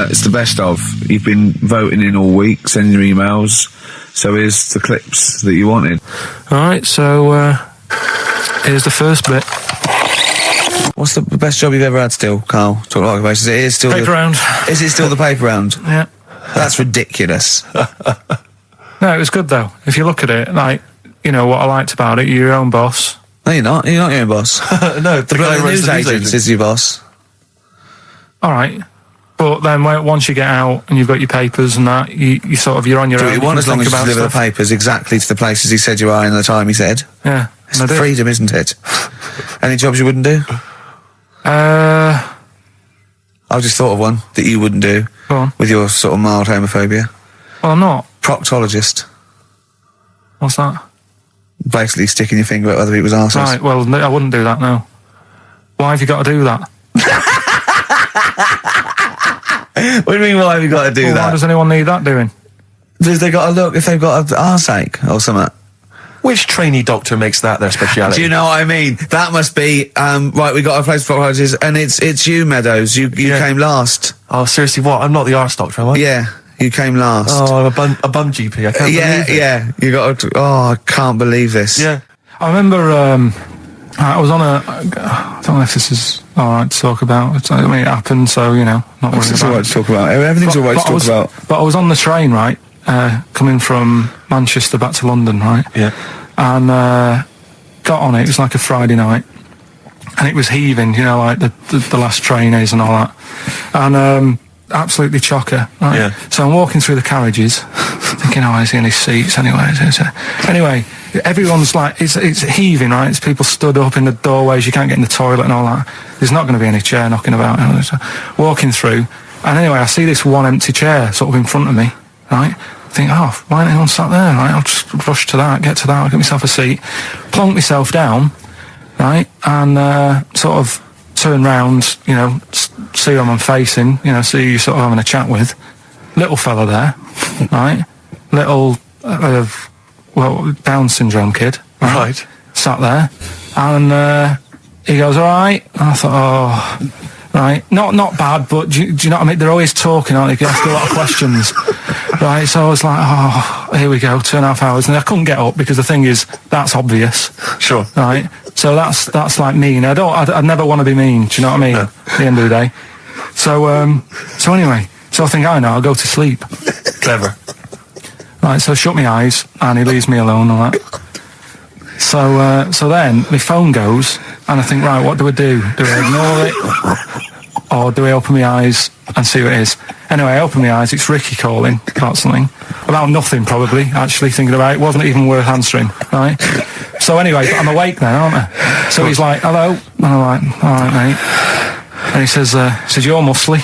It's the best of. You've been voting in all week, sending your emails. So here's the clips that you wanted. Alright, so, here's the first bit. What's the best job you've ever had still, Carl? Talk like basis. It is still paper round. Is it still the paper round? Yeah. That's ridiculous. No, it was good though. If you look at it, like, you know, what I liked about it, you're your own boss. No, you're not. You're not your own boss. No, the news agent is your boss. Alright. But then once you get out and you've got your papers and that, you sort of, you're on your own. Do what you want as long as you deliver the papers exactly to the places he said you are in the time he said. Yeah. It's freedom, isn't it? Any jobs you wouldn't do? I've just thought of one that you wouldn't do. Go on. With your sort of mild homophobia. Well, I'm not. Proctologist. What's that? Basically sticking your finger at other people's arses. Right, well, I wouldn't do that now. Why have you got to do that? What do you mean, why have you got to do that? Why does anyone need that doing? Because they've got to look if they've got an arseache or something. Which trainee doctor makes that their speciality? Do you know what I mean? That must be, right, we got a place for proctologists, and it's you, Meadows. You came last. Oh, seriously, what? I'm not the arse doctor, am I? Yeah, you came last. Oh, I'm a bum GP, I can't believe it. Yeah, you got to, I can't believe this. Yeah. I remember, I was on I don't know if this is alright to talk about. I mean, it happened, so, you know, not worried about it. It's alright to talk about. Everything's alright to talk about. But I was on the train, right, coming from Manchester back to London, right? Yeah. And got on it. It was like a Friday night, and it was heaving, you know, like the last train is and all that, and absolutely chocker. Right? Yeah. So I'm walking through the carriages, thinking, oh, is he in his seats anyway? Anyway, everyone's like, it's heaving, right? It's people stood up in the doorways. You can't get in the toilet and all that. There's not going to be any chair knocking about. You know, so walking through, and anyway, I see this one empty chair sort of in front of me, right? Think, oh, why ain't anyone sat there, right? I'll just rush to that, get to that, I'll get myself a seat, plonk myself down, right, and sort of turn round, you know, see who I'm facing, you know, see who you're sort of having a chat with. Little fella there, right? Little, Down syndrome kid, right? Sat there, and he goes, all right, and I thought, oh, right, not bad, but do you know what I mean? They're always talking, aren't they? You can ask a lot of questions. Right, so I was like, oh, here we go, 2.5 hours, and I couldn't get up because the thing is, that's obvious. Sure. Right, so that's like mean. I'd never want to be mean. Do you know what I mean? No. At the end of the day. So anyway, so I think I know. I'll go to sleep. Clever. Right, so I shut my eyes, and he leaves me alone and all that. So then my phone goes, and I think, right, what do I do? Do I ignore it, or do I open my eyes and see what it is? Anyway, I open my eyes, it's Ricky calling about something. About nothing, probably, actually, thinking about it. It wasn't even worth answering, right? So anyway, but I'm awake now, aren't I? So he's like, hello? And I'm like, all right, mate. And he says, you're muscly.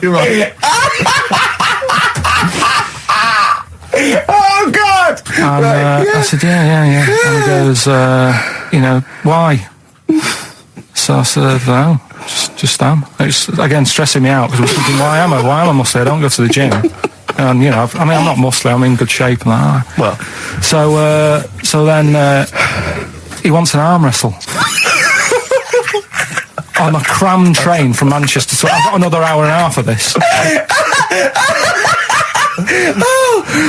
You're right. Oh, God! And I said, yeah. And he goes, you know, why? So I said, no, just am. It's, again, stressing me out, because I was thinking, why am I muscly? I don't go to the gym. And, you know, I'm not muscly, I'm in good shape and that. Well. So then, he wants an arm wrestle. On a crammed train from Manchester, so I've got another hour and a half of this.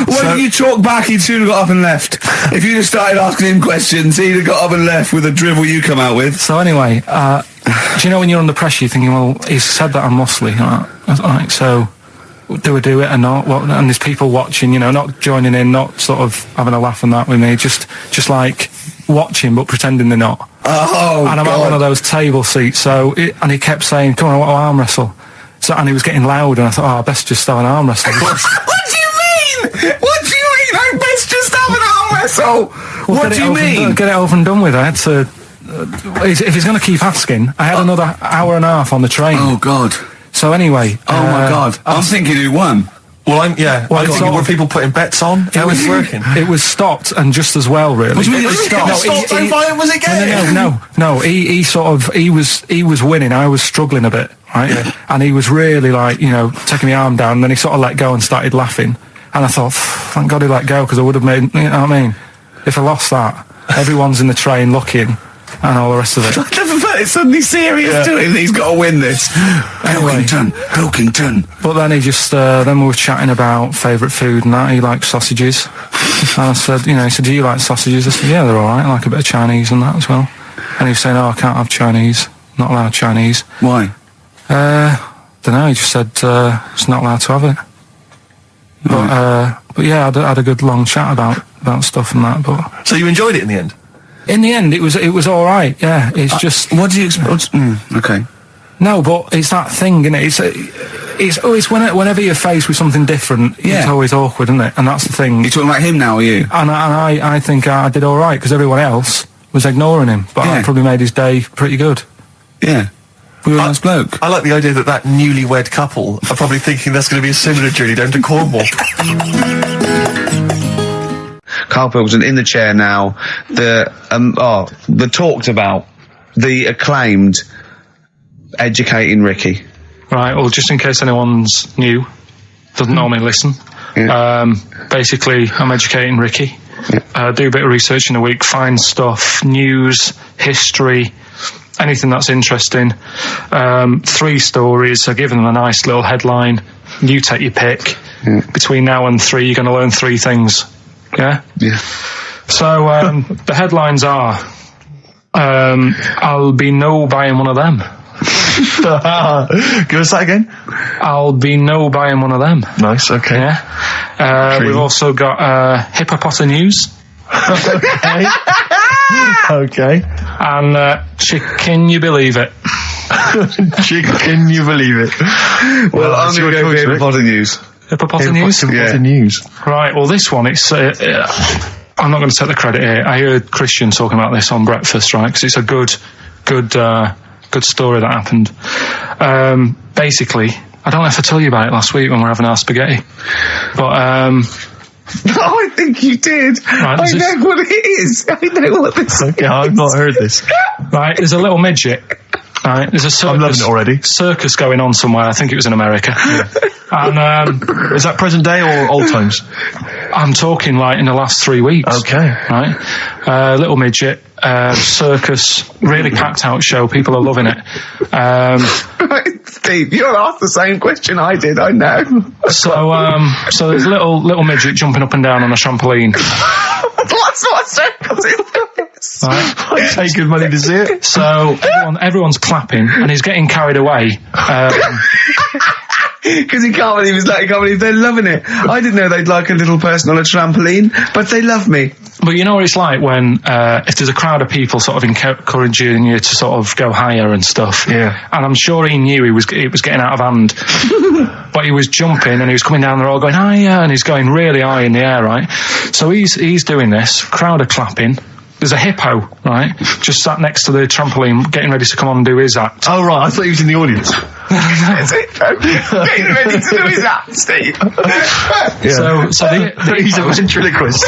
When you talk back, he'd soon have got up and left. If you just started asking him questions, he'd have got up and left with the drivel you come out with. So anyway, do you know when you're under pressure, you're thinking, well, he's said that I'm muscly, right? So do I do it or not? And there's people watching, you know, not joining in, not sort of having a laugh and that with me, just like watching but pretending they're not. Oh, and I'm at one of those table seats, and he kept saying, come on, I want to arm wrestle. So, and he was getting loud, and I thought, I best just start an arm wrestle. What do you mean? What do you mean? I best just have an arm wrestle? Well, what do you mean? Get it over and done with. I had to, if he's going to keep asking, I had another hour and a half on the train. Oh, God. So anyway. Oh, my God. I'm thinking who won. Well, I'm thinking, were people putting bets on? How was working? It was stopped, and just as well, really. What do you mean? Was it game? No. He was winning. I was struggling a bit, right? Yeah. And he was really like, you know, taking my arm down, and then he sort of let go and started laughing. And I thought, thank God he let go, because I would have made, you know what I mean? If I lost that, everyone's in the train looking, and all the rest of it. I never felt it's suddenly serious to him that he's got to win this. Anyway. Pilkington. But then he just, then we were chatting about favourite food and that. He likes sausages. And I said, he said, do you like sausages? I said, yeah, they're alright. I like a bit of Chinese and that as well. And he was saying, I can't have Chinese. Not allowed Chinese. Why? Don't know, he just said, it's not allowed to have it. But yeah, I had a good long chat about stuff and that, but... So you enjoyed it in the end? In the end, it was alright, yeah. It's just... What do you expect? Okay. No, but it's that thing, isn't it? It's always whenever you're faced with something different, it's always awkward, isn't it? And that's the thing. You're talking about him now, are you? And I think I did alright, because everyone else was ignoring him. But I probably made his day pretty good. Yeah. We were a nice bloke. I like the idea that newlywed couple are probably thinking that's going to be a similar journey down to Cornwall. Karl Pilkington in the chair now. The talked about, the acclaimed Educating Ricky. Right, well, just in case anyone's new, doesn't normally listen. Yeah. Basically, I'm educating Ricky. Yeah. Do a bit of research in a week, find stuff, news, history, anything that's interesting. 3 stories. I give them a nice little headline. You take your pick. Yeah. Between now and 3, you're going to learn 3 things. Yeah? Yeah. So, the headlines are, I'll be no buying one of them. Give us that again. I'll be no buying one of them. Nice, okay. Yeah. We've also got hippopotamus. Okay. Okay. And can you believe it? Can you believe it? Well, I'm going to go with hippopotamus. Hippopotamus? Hippopotamus. Right, well, this one, it's... I'm not going to take the credit here. I heard Christian talking about this on breakfast, right? Because it's a good story that happened. Basically, I don't know if I told you about it last week when we were having our spaghetti, but I think you did. Right, I know what it is. I know what this is. Okay, I've not heard this. Right, there's a little midget. Right, there's a circus. I'm loving it already. Circus going on somewhere. I think it was in America. Yeah. And is that present day or old times? I'm talking like in the last 3 weeks. Okay. Right, little midget. Circus, really packed out show. People are loving it. Right, Steve, you'll ask the same question I did. I know. So there's a little midget jumping up and down on a trampoline. That's what circus is. Right. I'd pay good money to see it. So everyone's clapping, and he's getting carried away. Because he can't believe they're loving it. I didn't know they'd like a little person on a trampoline, but they love me. But you know what it's like when if there's a crowd of people sort of encouraging you to sort of go higher and stuff. Yeah. And I'm sure he knew it was getting out of hand. But he was jumping and he was coming down the road going higher, and he's going really high in the air, right? So he's doing this. Crowd are clapping. There's a hippo, right, just sat next to the trampoline, getting ready to come on and do his act. Oh, right, I thought he was in the audience. There's a hippo getting ready to do his act, Steve. Yeah. So he's a ventriloquist.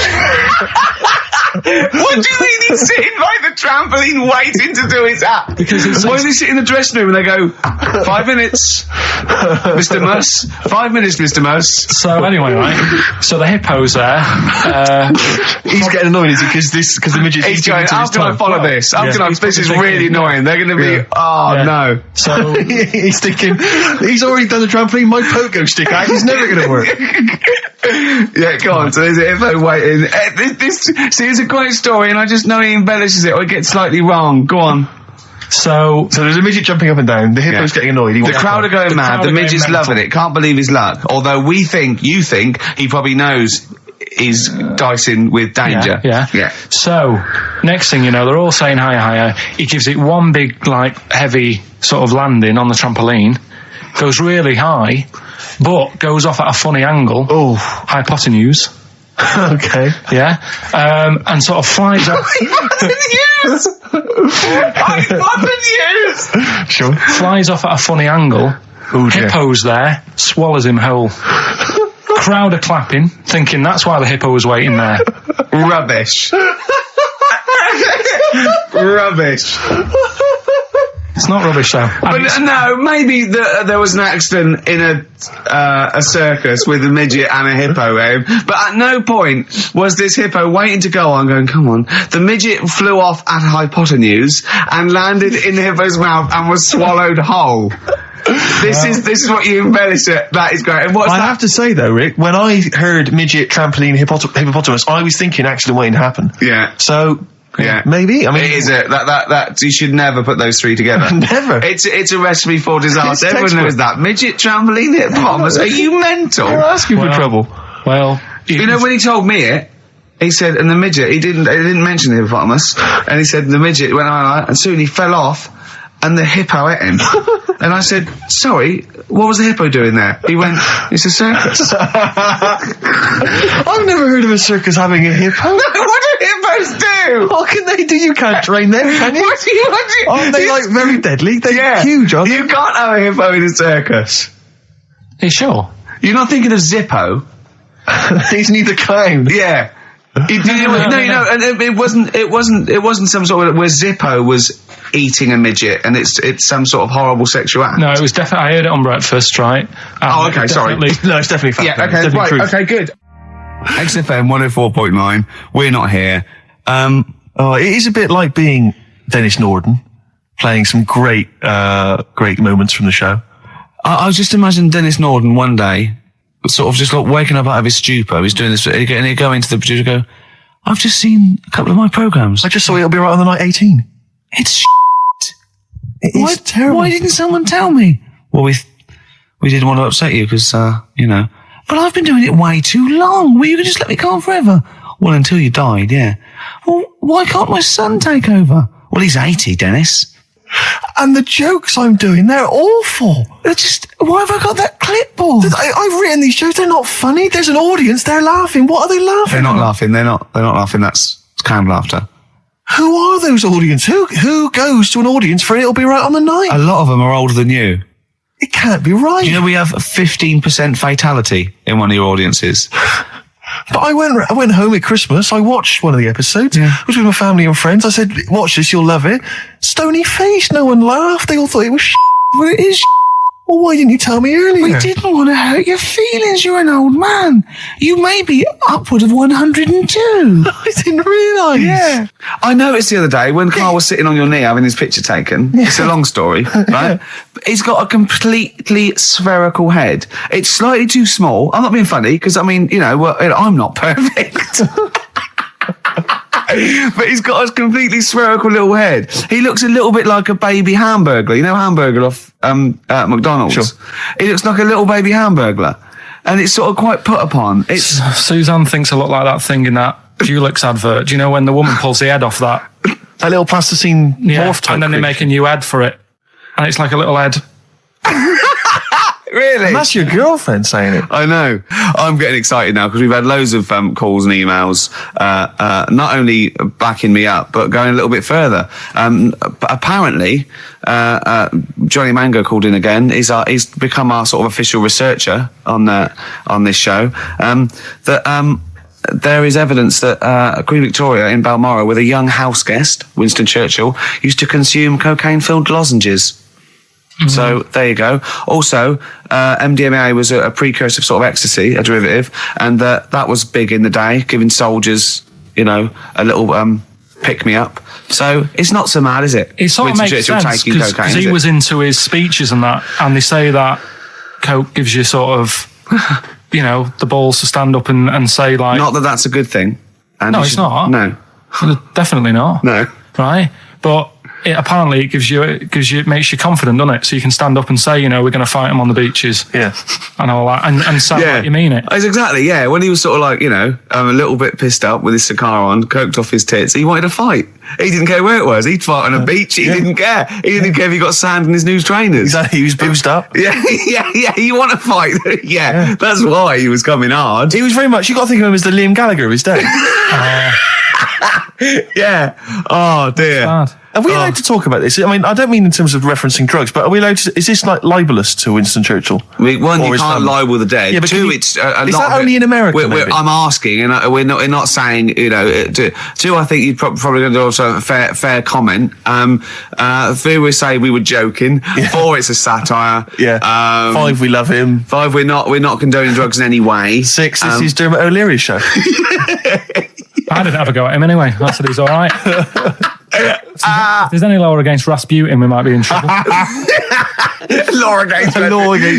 What do you mean he's sitting by the trampoline waiting to do his act? Because why does he sit in the dressing room and they go, 5 minutes, Mr. Muss, 5 minutes, Mr. Muss. So anyway, right, so the hippo's there. He's getting annoyed, is he? Because the midget... He's going, how can I follow this? This is really annoying. They're going to be, no. So he's thinking, he's already done the trampoline, my pogo stick out, he's never going to work. Yeah, go on. So there's a hippo waiting. See, it's a great story, and I just know he embellishes it or it gets slightly wrong. Go on. So there's a midget jumping up and down. The hippo's getting annoyed. The crowd are going mad. The midget's loving it. Can't believe his luck. Although you think he probably knows he's dicing with danger. Yeah. So next thing you know, they're all saying higher. He gives it one big, like, heavy sort of landing on the trampoline. Goes really high, but goes off at a funny angle. Oh, hypotenuse. Okay. Yeah. And sort of flies off. Hypotenuse. Sure. Flies off at a funny angle. Oh, dear. Hippo's there, swallows him whole. Crowd are clapping, thinking that's why the hippo was waiting there. Rubbish. Rubbish. It's not rubbish, though. But no, maybe there was an accident in a circus with a midget and a hippo, but at no point was this hippo waiting to go on, going, come on. The midget flew off at hypotenuse and landed in the hippo's mouth and was swallowed whole. This is what you embellish it. That is great. And I have to say though, Rick, when I heard midget trampoline hippopotamus, I was thinking accident waiting to happen. Yeah. So. Yeah, maybe. I mean, it is that you should never put those three together. Never. It's a recipe for disaster. Everyone knows that. Midget trampoline hippopotamus. Are you mental? You're asking for trouble. Well, you know when he told me it, he said, and the midget. He didn't mention the hippopotamus, and he said the midget went on, and soon he fell off, and the hippo ate him. And I said, sorry, what was the hippo doing there? He went, it's a circus. I've never heard of a circus having a hippo. What do hippos do? What can they do? You can't train them, can you? What do you? Aren't they like very deadly? They're huge, aren't they? You can't have a hippo in a circus. are you sure? You're not thinking of Zippo. He's neither kind. Yeah. And it wasn't some sort of where Zippo was eating a midget, and it's some sort of horrible sexual act. No, it was definitely. I heard it on breakfast, right? Oh, okay, sorry. No, it's definitely fact. Yeah, It's okay, definitely right, truth. okay, good. XFM 104.9. We're not here. It is a bit like being Dennis Norden, playing some great moments from the show. I was just imagining Dennis Norden one day, sort of just like waking up out of his stupor. He's doing this, and he'd go into the producer and go, I've just seen a couple of my programmes. I just saw It'll Be Right on the Night 18. It's shit. It is terrible. Why didn't someone tell me? Well, we didn't want to upset you because, but I've been doing it way too long. Well, you can just let me go on forever. Well, until you died, yeah. Well, why can't my son take over? Well, he's 80, Dennis. And the jokes I'm doing, they're awful. They're just, why have I got that clipboard? I've written these jokes, they're not funny. There's an audience, they're laughing. What are they laughing They're not at? laughing. They're not laughing. That's canned laughter. Who are those audience? Who goes to an audience for It'll Be Right on the Night? A lot of them are older than you. It can't be right. Do you know we have a 15% fatality in one of your audiences? But I went home at Christmas. I watched one of the episodes. Yeah. I was with my family and friends. I said, watch this, you'll love it. Stony face. No one laughed. They all thought it was shit. Well, it is. Well, why didn't you tell me earlier? We didn't want to hurt your feelings. You're an old man. You may be upward of 102. I didn't realise. Yeah. I noticed the other day when Karl was sitting on your knee having his picture taken. It's a long story, right? He's got a completely spherical head. It's slightly too small. I'm not being funny because, I'm not perfect. But he's got a completely spherical little head. He looks a little bit like a baby hamburger. You know Hamburger off McDonald's? Sure. He looks like a little baby hamburger. And it's sort of quite put upon. Suzanne thinks I look like that thing in that Dulux advert. Do you know when the woman pulls the head off that? A little plasticine morph type. And then they make a new ad for it. And it's like a little head. Really? And that's your girlfriend saying it. I know. I'm getting excited now because we've had loads of calls and emails, not only backing me up, but going a little bit further. Apparently, Johnny Mango called in again. He's become our sort of official researcher on this show. There is evidence that Queen Victoria in Balmoral, with a young house guest, Winston Churchill, used to consume cocaine-filled lozenges. Mm-hmm. So there you go. Also, MDMA was a precursor of sort of ecstasy, a derivative, and that was big in the day, giving soldiers, a little pick-me-up. So it's not so mad, is it? It sort of Winston makes Churchill sense taking cocaine, because he was into his speeches and that, and they say that coke gives you sort of, the balls to stand up and say like. Not that that's a good thing. And no, it's not. No, definitely not. No, right, but. Apparently it makes you confident, doesn't it? So you can stand up and say, we're going to fight them on the beaches. Yeah. And all that. And sound like you mean it. It's exactly, yeah. When he was sort of like, a little bit pissed up with his cigar on, coked off his tits, he wanted to fight. He didn't care where it was. He'd fight on a beach. He didn't care. He didn't care if he got sand in his new trainers. Exactly. He was boozed up. Yeah. You want to fight. Yeah. That's why he was coming hard. He was very much, you got to think of him as the Liam Gallagher of his day. Yeah. Oh, dear. Bad. Are we allowed to talk about this? I mean, I don't mean in terms of referencing drugs, but are we allowed to? Is this like libelous to Winston Churchill? One, you can't libel the dead. Yeah, but two, is a that lot only in America? I'm asking, and we're not saying, two, I think you're probably going to do also a fair comment. Three, we say we were joking. Yeah. 4, it's a satire. Yeah. 5, we love him. 5, we're not condoning drugs in any way. 6, this is Dermot O'Leary's show. I didn't have a go at him anyway. I said he's all right. If there's any law against Rasputin, we might be in trouble. Law against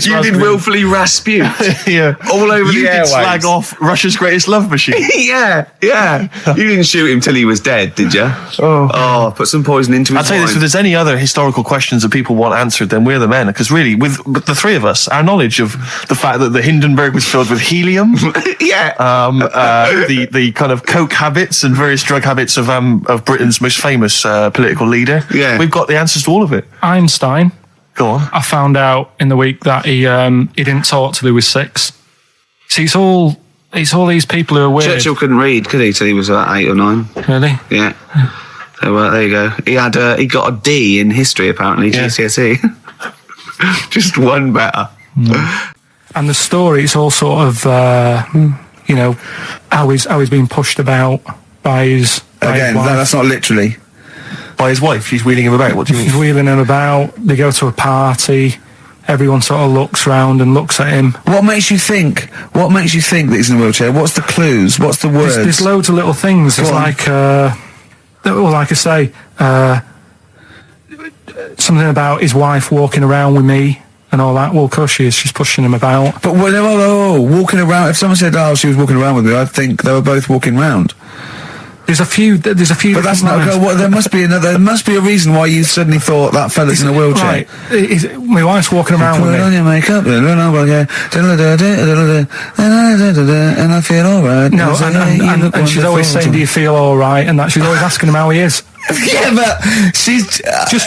you did willfully Rasputin. Yeah. All over the airwaves. You did slag off Russia's greatest love machine. Yeah. You didn't shoot him till he was dead, did you? Oh, put some poison into his I'll tell you this, if there's any other historical questions that people want answered, then we're the men. Because really, with the three of us, our knowledge of the fact that the Hindenburg was filled with helium, the kind of coke habits and various drug habits of Britain's most famous political leader, we've got the answers to all of it. Einstein. Go on. I found out in the week that he didn't talk till he was 6. See, it's all these people who are weird. Churchill couldn't read, could he, till he was 8 or 9? Really? Yeah. So there you go. He got a D in history apparently, GCSE. Just one better. And the story, it's all sort of how he's being pushed about by his wife. That's not literally. By his wife, she's wheeling him about. What do you mean? She's wheeling him about. They go to a party. Everyone sort of looks round and looks at him. What makes you think that he's in a wheelchair? What's the clues? What's the words? There's loads of little things. It's like I say, something about his wife walking around with me and all that. Well, of course she is. She's pushing him about. But walking around. If someone said, "Oh, she was walking around with me," I'd think they were both walking around. There's a few. But that's not. There must be There must be a reason why you suddenly thought that fella's in a wheelchair. Right. My wife's walking around with me. Put on your makeup, and I feel all right. No, and she's always saying, "Do you feel all right?" And that she's always asking him how he is. Yeah, but she's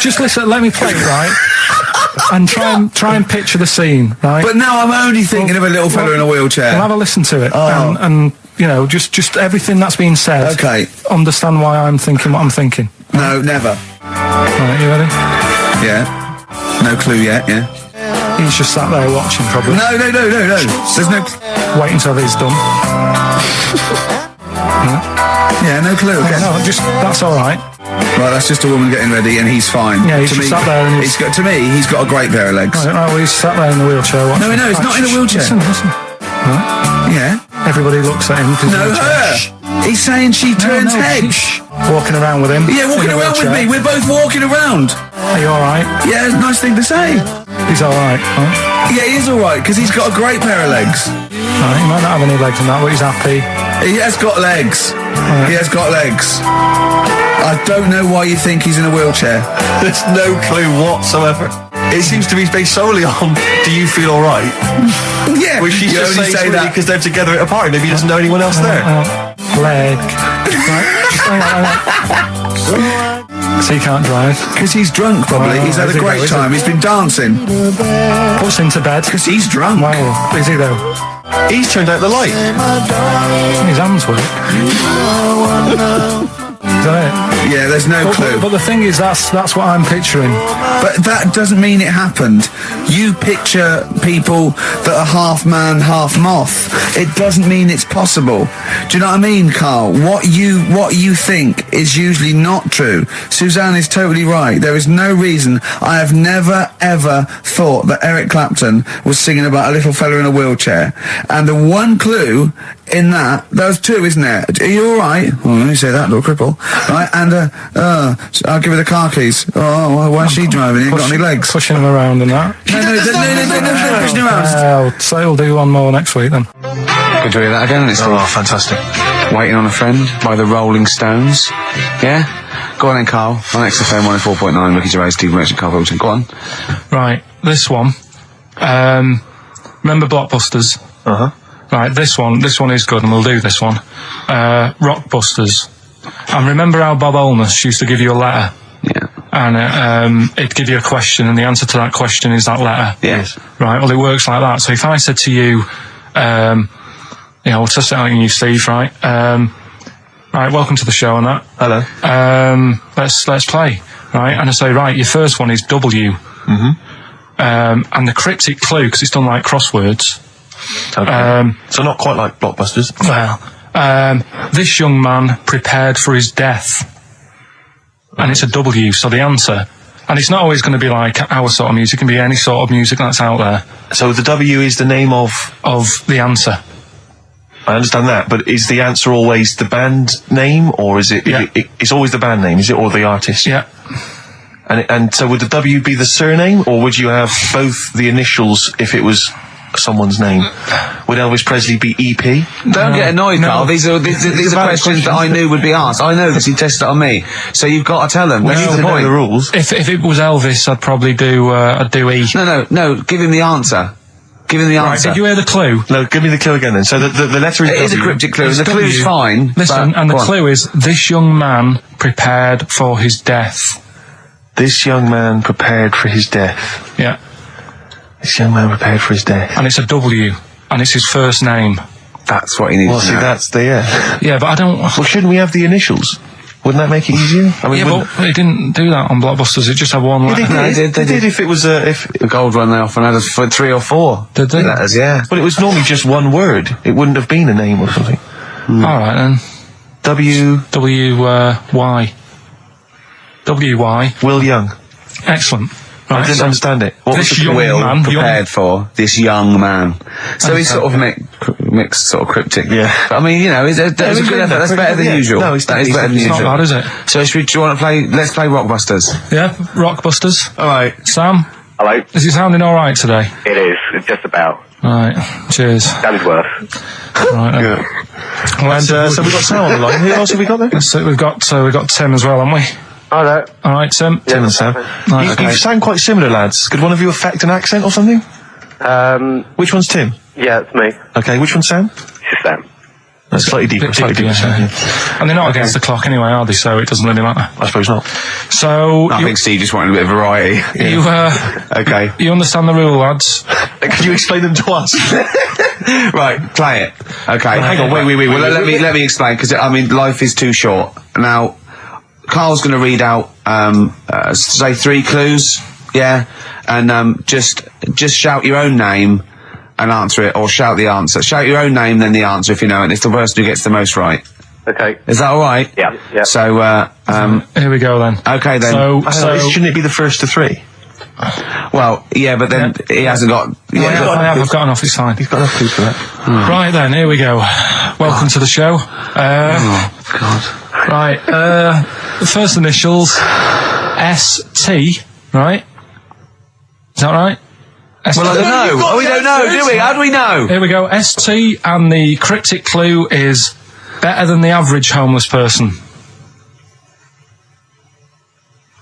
just listen. Let me play it, right? And try and picture the scene, right? But now I'm only thinking of a little fella in a wheelchair. Well, have a listen to it, and just everything that's being said. Okay. Understand why I'm thinking what I'm thinking. No, never. Right, you ready? Yeah. No clue yet. Yeah. He's just sat there watching, probably. No. There's no. Wait until he's done. Yeah, no clue. Okay. No, that's all right. Right, that's just a woman getting ready, and he's fine. Yeah, he's just sat there, and he's got a great pair of legs. Right, well, he's sat there in the wheelchair. No, he's not in a wheelchair. Listen. Right. Yeah. Everybody looks at him. No, her. He's saying she turns heads. Walking around with him. Yeah, walking around with me. We're both walking around. Are you all right? Yeah, it's a nice thing to say. He's all right. Huh? Yeah, he is all right because he's got a great pair of legs. Right, he might not have any legs and that, but he's happy. He has got legs. Right. He has got legs. I don't know why you think he's in a wheelchair. There's no clue whatsoever. It seems to be based solely on, do you feel all right? Yeah. Which she's just saying say that because they're together at a party. Maybe he doesn't know anyone else there. Leg. So he can't drive. Because he's drunk, probably. He's had a great time. He's been dancing. Puts him to bed. Because he's drunk. Wow. Is he, though? He's turned out the light. His hands work. Is that it? Yeah, there's no clue. But the thing is, that's what I'm picturing. But that doesn't mean it happened. You picture people that are half man, half moth. It doesn't mean it's possible. Do you know what I mean, Carl? What you think is usually not true. Suzanne is totally right. There is no reason. I have never, ever thought that Eric Clapton was singing about a little fella in a wheelchair. And the one clue in that, there's two, isn't there? Are you all right? Well, let me say that, little cripple. Right, and I'll give her the car keys. Oh, why is she driving? He ain't got any legs. Pushing him around and that. No, pushing him around. So he'll do one more next week then. Good to hear that again. It's fantastic. Waiting on a Friend by the Rolling Stones. Yeah? Go on then, Carl. On XFM 104.9, Ricky Gervais, Steve Merchant, Karl Pilkington. Go on. Right, this one. Remember Blockbusters? Uh-huh. Right, this one is good, and we'll do this one. Rockbusters. And remember how Bob Holness used to give you a letter? Yeah. And it'd give you a question, and the answer to that question is that letter. Yes. Right, well, it works like that. So if I said to you, we'll test it out on you, Steve, right? Right, welcome to the show and that. Hello. Let's play. right? And I say, right, your first one is W. And the cryptic clue, because it's done like crosswords. Okay. So not quite like Blockbusters. Well, this young man prepared for his death. And it's a W, so the answer. And it's not always going to be like our sort of music, it can be any sort of music that's out there. So the W is the name of the answer. I understand that, but is the answer always the band name, or is it? Yeah. It's always the band name, is it, or the artist? Yeah. And so would the W be the surname, or would you have both the initials if it was someone's name? Would Elvis Presley be EP? Don't get annoyed, Carl. These are questions that I knew would be asked. I know because he tested it on me. So you've got to tell them. Well, That's you the know point. the rules. If it was Elvis, I'd probably do E. No. Give him the answer. Give him the Right, answer. did you hear the clue? No, give me the clue again then. So the letter is It is a W. cryptic clue. It's The clue's W. fine. Listen, but- and the go on. clue is, this young man prepared for his death. This young man prepared for his death. Yeah. This young man prepared for his death. And it's a W. And it's his first name. That's what he needs Well, to see, know. that's the Yeah, but I don't... Well, shouldn't we have the initials? Wouldn't that make it easier? I mean, Yeah, wouldn't- but it didn't do that on Blockbusters. It just had one letter. No, they did. If it was if. The gold one they often had us for 3 or 4. Did they? Letters, yeah. But it was normally just one word. It wouldn't have been a name or something. All right, then. W. W-Y. W-Y. Will Young. Excellent. I Right, didn't understand it. What was this the young Will man... prepared for this young man. So he's sort of mixed sort of cryptic. Yeah. I mean, you know, that was a good effort. That's better than Yeah. usual. No, it's that is better than It's not usual. bad, is it? So do you want to play? Let's play Rockbusters. Yeah, Rockbusters. All right. Sam, Hello. is it sounding all right today? It is. Just about. Right, cheers. That is worth. Right, then. Good. And so we've got Sam on the line. Who else have we got there? So we've got Tim as well, haven't we? Hello. All right, Tim. Tim and Sam. Right, You sound quite similar, lads. Could one of you affect an accent or something? Which one's Tim? Yeah, it's me. Okay, which one's Sam? It's just them. That's slightly deeper. Bit Slightly deeper, deeper. yeah. Sam, yeah. And they're not against the clock anyway, are they? So it doesn't really matter. I suppose not. So I think Steve just wanted a bit of variety. Okay. you understand the rule, lads? Could you explain them to us? Right, play it. Okay. Hang on, wait. Well, let me explain, because I mean, life is too short. Now, Carl's going to read out, say 3 clues, yeah, and just shout your own name and answer it, or shout the answer. Shout your own name, then the answer if you know it. And it's the person who gets the most right. Okay. Is that all right? Yeah. So, Here we go then. okay then. So Shouldn't it be the first to 3? Well, yeah, but then he hasn't got. Yeah, I've got enough. It's fine. You've got enough clues for that. Right then, here we go. Welcome to the show. God. Right, the first initials, S-T, right? Is that right? S-T. Well, I don't know. We don't know, do we? How do we know? Here we go, S-T, and the cryptic clue is better than the average homeless person.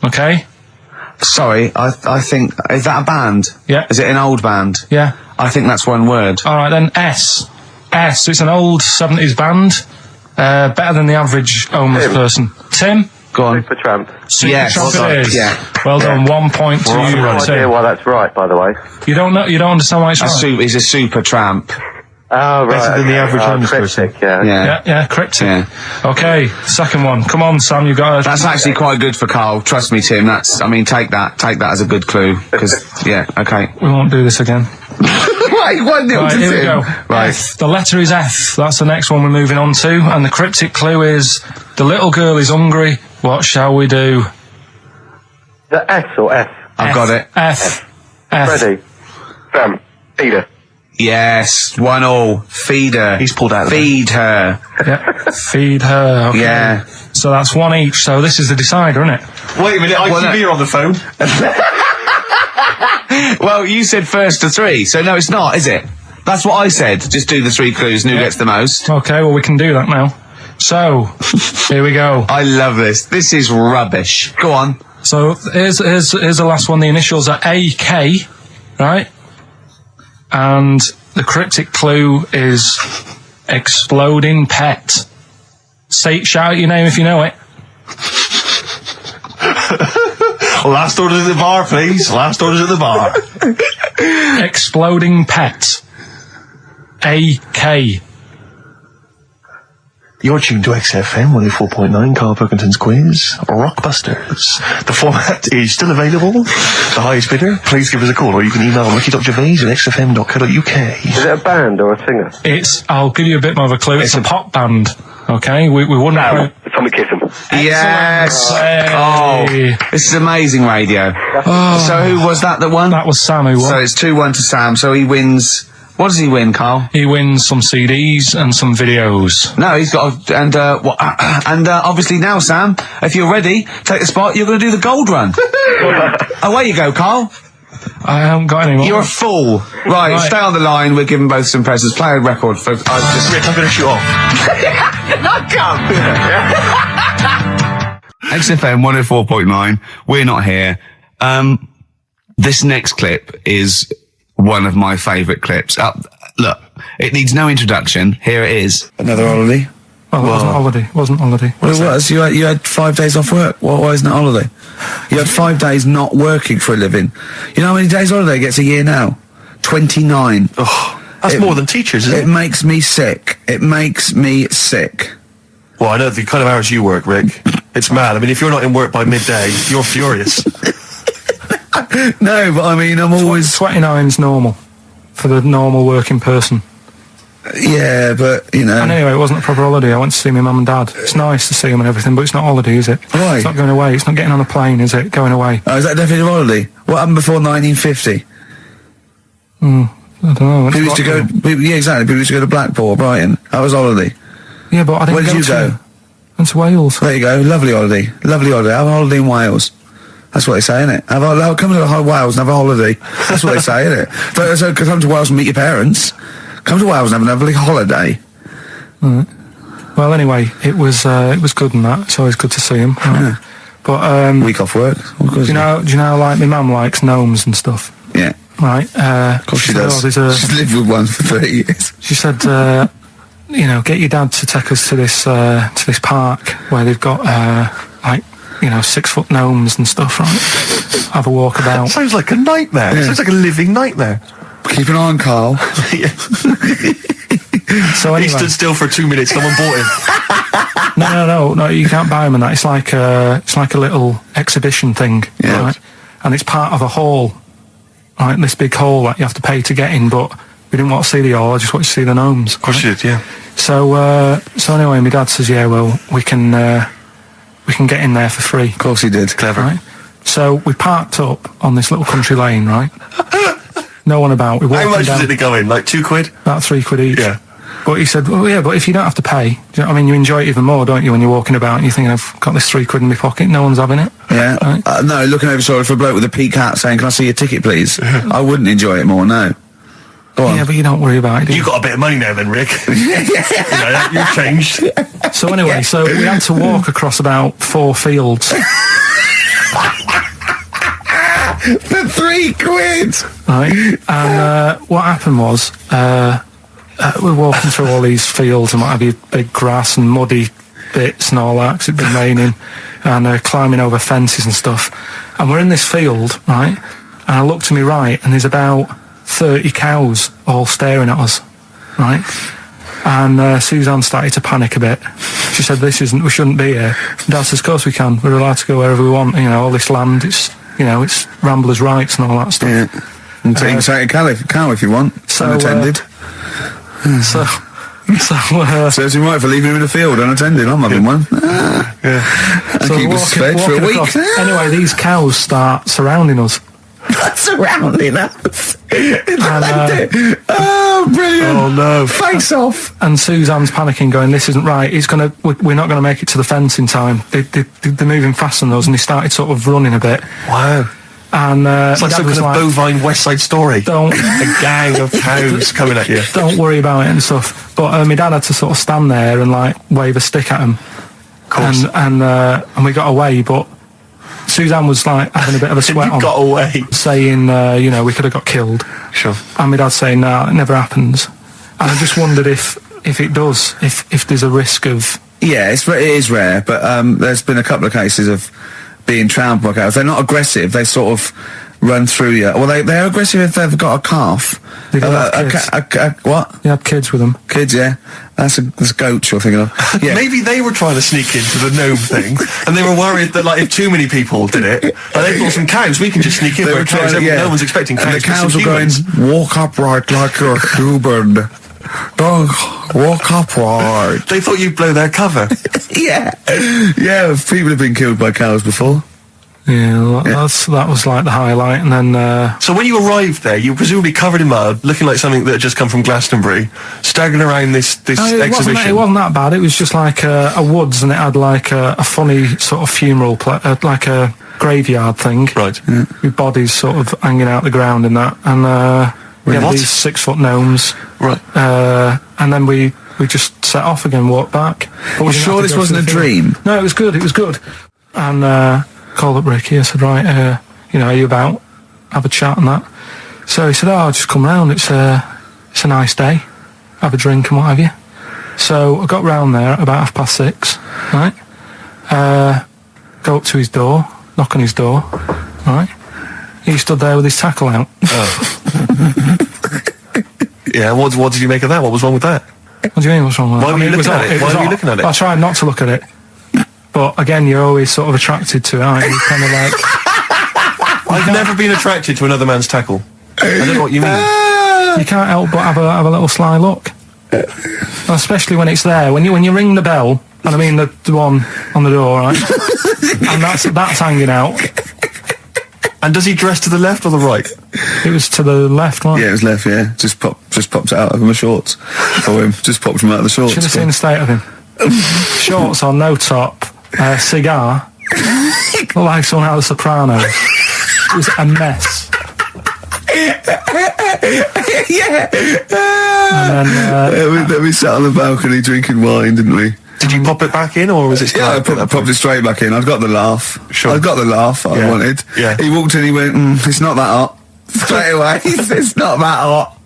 Okay? Sorry, I think, is that a band? Yeah. Is it an old band? Yeah. I think that's one word. Alright then, S. S, it's an old 70s band. Better than the average homeless person. Tim? Go on. Supertramp. Yes. Supertramp it is. Yeah. Well done, 1 point to I have you, no idea Tim. why that's right, by the way. You don't understand why it's right? He's a super tramp. Oh, right. Better than the average homeless cryptic, person. Yeah. Yeah, correct. Yeah. Okay, second one. Come on, Sam, you got it. That's actually quite good for Carl. Trust me, Tim. Take that as a good clue. Because, yeah, okay. We won't do this again. Wait, 1-0 Right, to here we Tim. go. Right. F. The letter is F. That's the next one we're moving on to. And the cryptic clue is, the little girl is hungry. What shall we do? The S or F? I've got it. F. Ready. Sam. Peter. Yes, 1-1. Feed her. He's pulled out of the Feed her. Yeah. Feed her. Okay. Yeah. So that's 1 each. So this is the decider, isn't it? Wait a minute, ITV are on the phone. Well, you said first to 3, so no, it's not, is it? That's what I said. Just do the 3 clues and who gets the most. Okay, well, we can do that now. So, here we go. I love this. This is rubbish. Go on. So here's the last one. The initials are AK, right? And the cryptic clue is exploding pet. Shout out your name if you know it. Last orders at the bar, please. Last orders at the bar. Exploding pet. AK. You're tuned to XFM 104.9, Karl Pilkington's quiz, Rockbusters. The format is still available. The highest bidder, please give us a call, or you can email ricky.gervais@xfm.co.uk. Is it a band or a singer? I'll give you a bit more of a clue. It's a pop band. Okay, we wouldn't. Sam. Tommy Kissem. Yes. Hey. Oh, this is amazing radio. So who was that won? That was Sam who won. So it's 2-1 to Sam. So he wins. What does he win, Carl? He wins some CDs and some videos. No, he's got obviously now, Sam, if you're ready, take the spot. You're going to do the gold run. Away you go, Carl. I haven't got any more. You're a fool. Right, stay on the line. We're giving both some presents. Play a record for. Rick, I'm going to shoot off. XFM 104.9. We're not here. This next clip is one of my favourite clips. Look, it needs no introduction. Here it is. Another holiday. Well, it wasn't holiday. It wasn't holiday. Well, it was. You had 5 days off work. Why isn't it holiday? You had 5 days not working for a living. You know how many days holiday gets a year now? 29. Oh, that's more than teachers, isn't it? It makes me sick. It makes me sick. Well, I know the kind of hours you work, Rick. It's mad. I mean, if you're not in work by midday, you're furious. No, but I mean, I'm always... 29's normal for the normal working person. Yeah, but, you know... And anyway, it wasn't a proper holiday. I went to see my mum and dad. It's nice to see them and everything, but it's not holiday, is it? Why? It's not going away. It's not getting on a plane, is it? Going away. Oh, is that definitely a holiday? What happened before 1950? I don't know. People used to go... Yeah, exactly. People used to go to Blackpool or Brighton. That was holiday. Yeah, but I didn't Where did you go? Went to Wales. There you go. Lovely holiday. Lovely holiday. Have a holiday in Wales. That's what they say, innit? Come to Wales and have a holiday. That's what they say, innit? So come to Wales and meet your parents. Come to Wales and have a lovely holiday. Right. Well, anyway, it was good and that. It's always good to see him. Right? Yeah. But week off work. Do you know? Like my mum likes gnomes and stuff. Yeah. Right. Of course she does. She's lived with one for 30 years. She said, get your dad to take us to this park where they've got 6-foot gnomes and stuff. Right. Have a walk about. Sounds like a nightmare. Yeah. It sounds like a living nightmare. Keep an eye on Carl. So anyway, he stood still for 2 minutes. Someone bought him. No. You can't buy them and that. It's like a little exhibition thing, yeah. Right? And it's part of a hall, right? This big hall that you have to pay to get in. But we didn't want to see the hall. I just wanted to see the gnomes. Of course you did, yeah. So anyway, my dad says, yeah, well, we can get in there for free. Of course he did. Clever. Right? So we parked up on this little country lane, right? No one about. We How much did it go in? Like £2? About £3 each. Yeah. But he said, well, yeah, but if you don't have to pay, do you know what I mean? You enjoy it even more, don't you, when you're walking about and you're thinking, I've got this £3 in my pocket, no one's having it. Yeah. Right? No, looking over shoulder for a bloke with a peak hat saying, can I see your ticket, please? I wouldn't enjoy it more, no. Go on. Yeah, but you don't worry about it, do you? You got a bit of money now then, Rick. You've changed. So anyway, so we had to walk across about 4 fields. For £3. Right. And what happened was, we're walking through all these fields and what have you, big grass and muddy bits and all that, because it'd been raining, and climbing over fences and stuff. And we're in this field, right? And I look to my right, and there's about 30 cows all staring at us, right? And Suzanne started to panic a bit. She said, we shouldn't be here. Dad says, of course we can. We're allowed to go wherever we want. All this land, it's ramblers' rights and all that stuff. Yeah. And so you can take a cow if you want, unattended. Serves him right for leaving him in the field unattended. I'm having one. Yeah. And keep us fed for a week. Anyway, these cows start surrounding us. Surrounding us. Oh, brilliant. Oh, no. Face off. And Suzanne's panicking, going, this isn't right. We're not going to make it to the fence in time. They're moving faster than us, and they started sort of running a bit. Wow. And it's like some kind of bovine West Side Story. A gang of cows coming at you. Don't worry about it and stuff. But my dad had to sort of stand there and wave a stick at him. Of course. And we got away, but Suzanne was having a bit of a sweat on. Got away. Saying, we could have got killed. Sure. And my dad saying, nah, it never happens. And I just wondered if it does, if there's a risk of... Yeah, it is rare, but there's been a couple of cases of being trampled by cows. They're not aggressive. They sort of run through you. Well, they're aggressive if they've got a calf. They don't have kids. What? They had kids with them. Kids, yeah. That's goats you're thinking of. Yeah. Maybe they were trying to sneak into the gnome thing, and they were worried that, like, if too many people did it, like, they thought some cows, we can just sneak in. They were trying, yeah. No one's expecting cows. And the cows were going, humans. walk upright like you're a human. Don't walk upright. They thought you'd blow their cover. Yeah. Yeah, people have been killed by cows before. Yeah, that was like the highlight, and then... So when you arrived there, you were presumably covered in mud, looking like something that had just come from Glastonbury, staggering around this exhibition. It wasn't that bad. It was just like a woods, and it had like a funny sort of funeral, like a graveyard thing. Right. Yeah. With bodies sort of hanging out the ground and that. And we had these 6-foot gnomes. Right. And then we just set off again, walked back. But sure this wasn't a dream? No, it was good. And... called up Ricky. I said, right, are you about? Have a chat and that. So he said, I'll just come round. It's a nice day. Have a drink and what have you. So I got round there about 6:30, right? Go up to his door, knock on his door, right? He stood there with his tackle out. Oh. Yeah, what did you make of that? What was wrong with that? What do you mean, what's wrong with that? Why were you looking at it? Why were you looking at it? I tried not to look at it. But again, you're always sort of attracted to it, aren't you? Kind of like... I've never been attracted to another man's tackle. I don't know what you mean. You can't help but have a little sly look. Especially when it's there. When you ring the bell, and I mean the one on the door, right? And that's hanging out. And does he dress to the left or the right? It was to the left, right? Yeah, it was left, yeah. Just popped it out of my shorts for him. Just popped him out of the shorts. Should have seen the state of him. Shorts on, no top, cigar. Looked like someone out of The Sopranos. It was a mess. Yeah. And then... we sat on the balcony drinking wine, didn't we? Did you pop it back in, or was it still... Yeah, I popped it straight back in. I've got the laugh. Sure. I've got the laugh I wanted. Yeah. He walked in, he went, it's not that hot. Straight away. It's not that hot.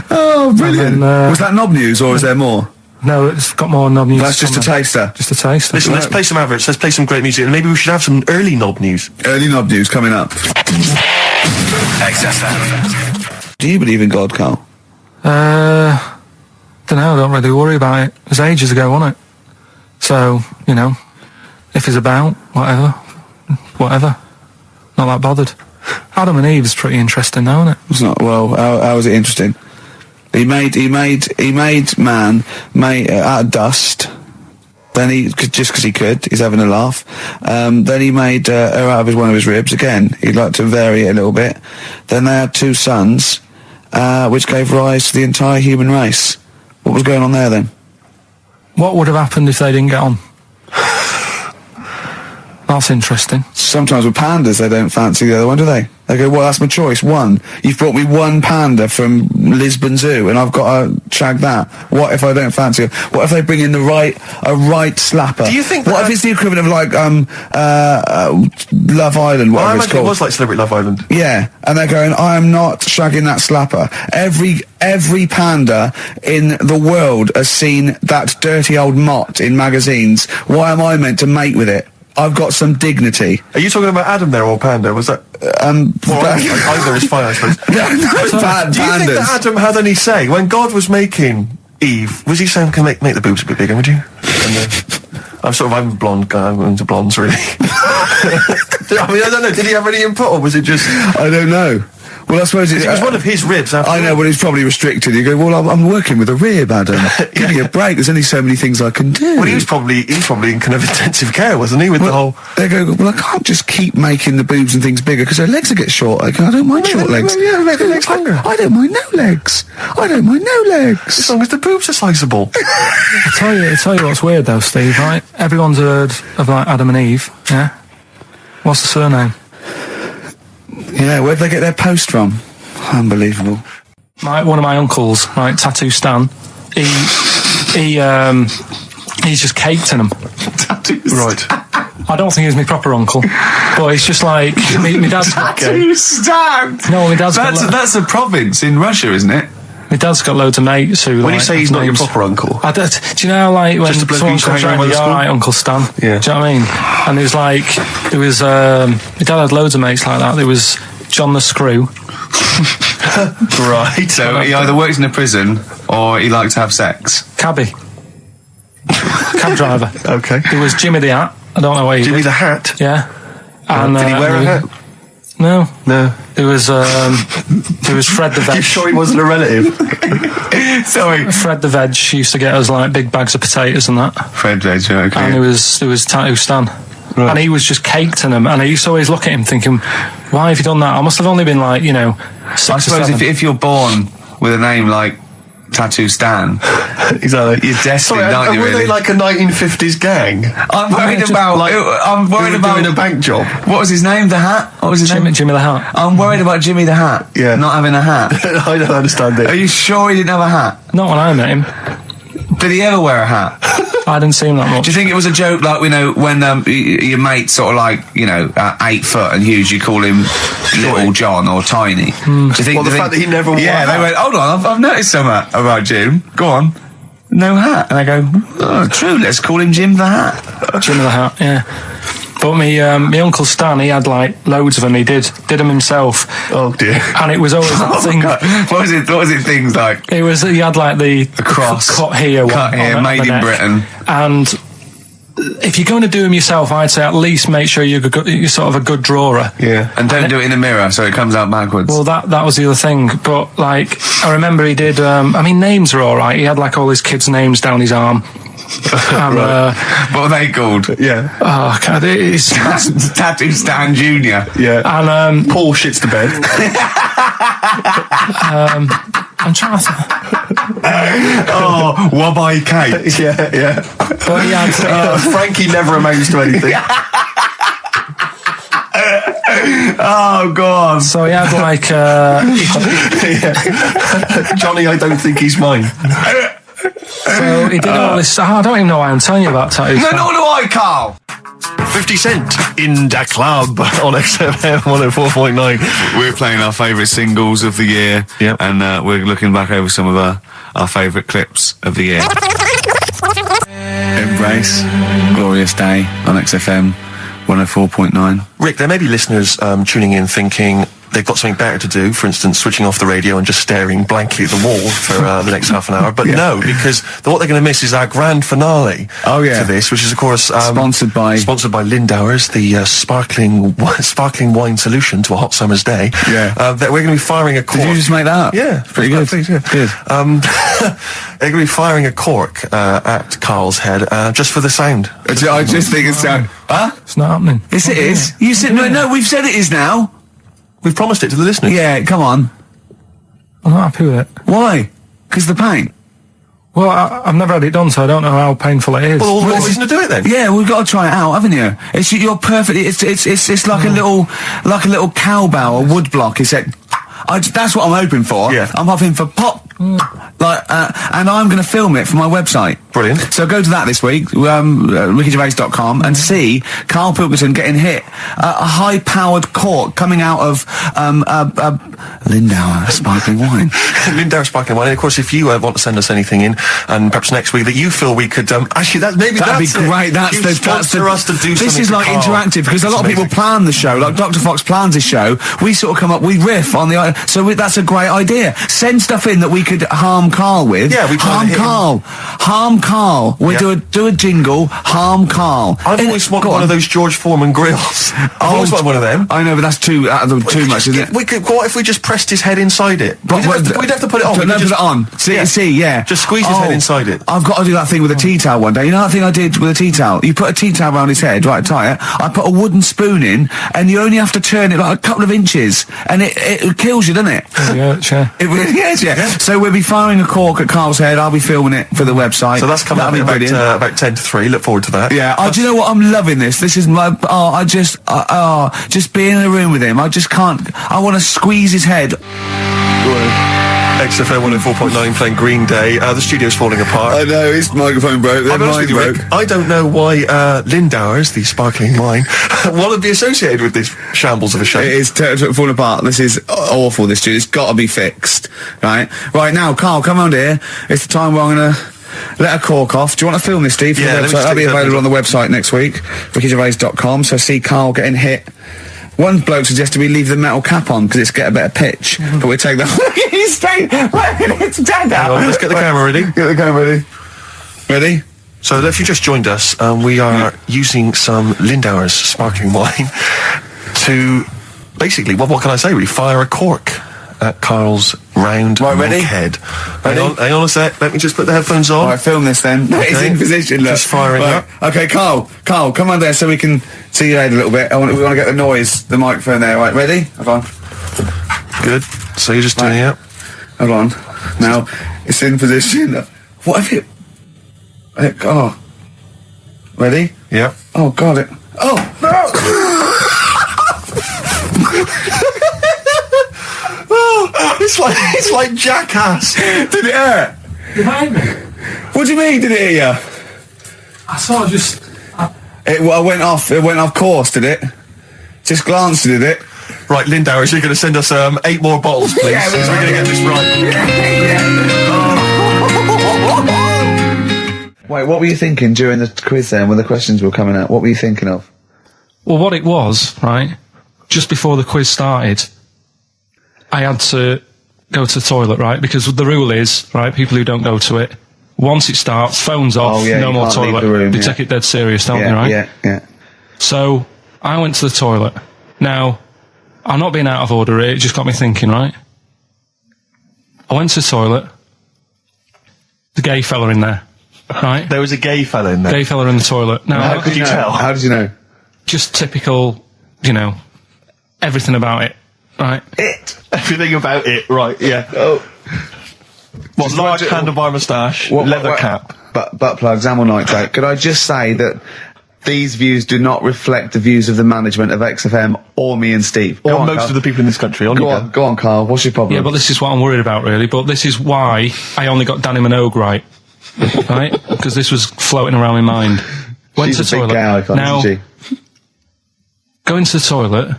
Oh, brilliant. Then, was that knob news, or is there more? No, it's got more knob news. That's just a taster. Just a taster. Listen, let's play some adverts, let's play some great music, and maybe we should have some early knob news. Early knob news coming up. XFM. Do you believe in God, Carl? Don't know, I don't really worry about it. It was ages ago, wasn't it? So, if he's about, whatever. Not that bothered. Adam and Eve is pretty interesting, though, isn't it? It's not. Well, how is it interesting? He made man out of dust. Then just because he could, he's having a laugh. Then he made her out of one of his ribs. Again, he'd like to vary it a little bit. Then they had 2 sons, which gave rise to the entire human race. What was going on there then? What would have happened if they didn't get on? That's interesting. Sometimes with pandas, they don't fancy the other one, do they? They go, well, that's my choice. One. You've brought me one panda from Lisbon Zoo, and I've got to shag that. What if I don't fancy it? What if they bring in a right slapper? Do you think what if it's the equivalent of like Love Island, whatever it's called? It was like Celebrity Love Island. Yeah, and they're going, I am not shagging that slapper. Every panda in the world has seen that dirty old mott in magazines. Why am I meant to mate with it? I've got some dignity. Are you talking about Adam there, or Panda? Was that... either is fine, I suppose. Do you think that Adam had any say? When God was making Eve, was he saying, can make the boobs a bit bigger, would you? And I'm a blonde guy, I'm into blondes, really. I don't know, did he have any input, or was it just... I don't know. Well, I suppose it was one of his ribs. I know, but it's probably restricted. You go, well, I'm working with a rib, Adam. Give me a break. There's only so many things I can do. Well, he was probably in kind of intensive care, wasn't he? With the whole. They go, well, I can't just keep making the boobs and things bigger because their legs will get short. I don't mind short legs. Yeah, make the legs longer. I don't mind no legs. As long as the boobs are sizable. I tell you what's weird though, Steve. Right? Everyone's heard of like Adam and Eve. Yeah. What's the surname? Yeah, where'd they get their post from? Unbelievable. One of my uncles, right, Tattoo Stan, he's just caked in them. Right. I don't think he's my proper uncle, but it's just like my dad's Tattoo Stan. No, my dad's that's a province in Russia, isn't it? My dad's got loads of mates who. When you say he's not your proper uncle, do you know, like when someone comes around, you're all right, Uncle Stan. Yeah. Do you know what I mean? And my dad had loads of mates like that. There was John the Screw. Right. So he either works in a prison or he likes to have sex. Cabby. Cab driver. Okay. There was Jimmy the Hat. I don't know where he Jimmy did. the Hat? Yeah. And, Did he wear a hat? No. No. There was Fred the Veg. You sure he wasn't a relative? Sorry. Fred the Veg used to get us like big bags of potatoes and that. Fred Veg, okay. And there was Tattoo Stan. Right. And he was just caked in them. And I used to always look at him thinking, why have you done that? I must have only been like, 6 I or suppose 7. if you're born with a name like Tattoo Stan, Exactly. you're destined, aren't you, were really? they like a 1950s gang? I'm worried about... I'm worried about... doing a bank job. What was his name? The Hat? What was his name? Jimmy the Hat. I'm worried about Jimmy the Hat. Yeah. Not having a hat. I don't understand Are it. you sure he didn't have a hat? Not when I met him. Did he ever wear a hat? I didn't see him that much. Do you think it was a joke, like, when your mate's sort of like, 8 foot and huge, you call him Little John or Tiny? Do you think... Well, the fact that he never wore a Yeah, hat. they went, hold on, I've noticed something about Jim. Go on. No hat. And I go, oh, true, let's call him Jim the Hat. Jimmy the Hat, yeah. But my Uncle Stan, he had like loads of them. He did them himself. Oh dear. And it was always that thing. God. What was it things like? He had like the cross. cut here, Cut here, on made the in neck. Britain. And if you're going to do them yourself, I'd say at least make sure you're sort of a good drawer. Yeah. And don't do it in the mirror so it comes out backwards. Well, that was the other thing. But like, I remember he did. Names are all right. He had like all his kids' names down his arm. And, what are they called? Yeah. oh God, it's Tattoo Stan Jr. Yeah. and Paul shits the bed. I'm trying to. Oh, Wabbai Kate. Yeah. But he had. Frankie never amounts to anything. Oh, God. So he had like. Johnny, I don't think he's mine. So he did all this. I don't even know why I'm telling you about tattoos. No, nor do I, Carl. 50 Cent in the club on XFM 104.9. We're playing our favourite singles of the year. Yep. And we're looking back over some of our favourite clips of the year. Embrace. Glorious Day on XFM 104.9. Rick, there may be listeners tuning in thinking they've got something better to do, for instance, switching off the radio and just staring blankly at the wall for the next half an hour. But no, because what they're going to miss is our grand finale to this, which is, of course... sponsored by Lindauer's, the sparkling wine solution to a hot summer's day. Yeah. That we're going to be firing a cork. Did you just make that up? Yeah. Pretty good. Please, yeah. Good. They're going to be firing a cork at Carl's head just for the sound. I just think it's... Huh? It's not happening. Yes, it is. You said... No, we've said it is now. We've promised it to the listeners. Yeah, come on. I'm not happy with it. Why? Because the paint. Well, I've never had it done, so I don't know how painful it is. Well, all the more reason to do it then. Yeah, we've got to try it out, haven't you? You're perfect. It's like a little cowbell or wood block. That's what I'm hoping for. Yeah. I'm hoping for pop. And I'm going to film it for my website. Brilliant. So go to that this week, rickygervais.com, and see Karl Pilkington getting hit a high-powered cork coming out of Lindauer sparkling wine. Lindauer sparkling wine. And of course, if you want to send us anything in, and perhaps next week that you feel we could actually that'd be great. That's the sponsor us to do. This something is like for Karl. interactive because a lot of people plan the show. Like Dr. Fox plans his show. We sort of come up, we riff on the. So that's a great idea. Send stuff in that we could harm Karl with. Yeah, we harm Karl. Harm Karl. We do a jingle. Harm Karl. I've always wanted one of those George Foreman grills. I've always wanted one of them. I know, but that's too much, isn't it? We could. What if we just pressed his head inside it? We'd have to put it on. No, put it on. See, yeah. Just squeeze his head inside it. I've got to do that thing with a tea towel one day. You know that thing I did with a tea towel? You put a tea towel around his head, right, tie it. I put a wooden spoon in, and you only have to turn it like a couple of inches, and it kills you, doesn't it? Yeah. It really is, yeah. So we'll be firing a cork at Karl's head. I'll be filming it for the website. So that's coming up about 10 to 3. Look forward to that. Yeah. Do you know what? I'm loving this. This is my. Just being in a room with him. I just can't. I want to squeeze his head. XFM 104.9 playing Green Day. The studio's falling apart. I know, his microphone broke. I'll be honest with you, Rick, I don't know why Lindauer's, the sparkling wine, want to be associated with this shambles of a show. It is falling apart. This is awful, this studio. It's got to be fixed. Right now, Karl, come round here. It's the time where I'm going to let a cork off. Do you want to film this, Steve? For the website? That'll be available on the website next week, rickygervais.com. So see Karl getting hit One bloke suggested we leave the metal cap on because it's get a better pitch, but we take the. He's straight. It's dead out. Let's get the camera ready. Get the camera ready. Ready? So if you just joined us, we are using some Lindauer's sparkling wine to basically, what can I say really, fire a cork at Karl's round ready? head. Ready? Hang on a sec, let me just put the headphones on. Alright, film this then. Okay. It's in position, look. Just firing up. Okay, Karl, come on there so we can see your head a little bit. We want to get the noise, the microphone there. Right, ready? Hold on. Good. So you're just doing it. Hold on. Now, it's in position. What if it... Oh. Ready? Yeah. Oh, God, it... Oh, no! It's like Jackass. Did it hurt? Behind me. What do you mean, did it hit you? I sort of just... It went off course, did it? Just glanced, did it? Right, Lindauer, so you're going to send us 8 more bottles, please. Yeah, so we're going to get this right. Wait, what were you thinking during the quiz then, when the questions were coming out? What were you thinking of? Well, what it was, right, just before the quiz started, I had to go to the toilet, right, because the rule is, right, people who don't go to it, once it starts, phones off, no more toilet. They take it dead serious, don't they, right? Yeah. So, I went to the toilet. Now, I'm not being out of order here, it just got me thinking, right? I went to the toilet, the gay fella in there, right? There was a gay fella in there. Gay fella in the toilet. Now, How could you tell? How did you know? just typical, everything about it, right? Everything about it, right, yeah. Oh. What, large handlebar moustache, leather cap. Butt plugs, amyl nitrate. Could I just say that these views do not reflect the views of the management of XFM or me and Steve. Or most of the people in this country. Go on, Karl. What's your problem? Yeah, but this is what I'm worried about, really. But this is why I only got Danny Minogue right. Right? Because this was floating around my mind. Went She's to the a big toilet. gay icon, now, isn't she? going to the toilet,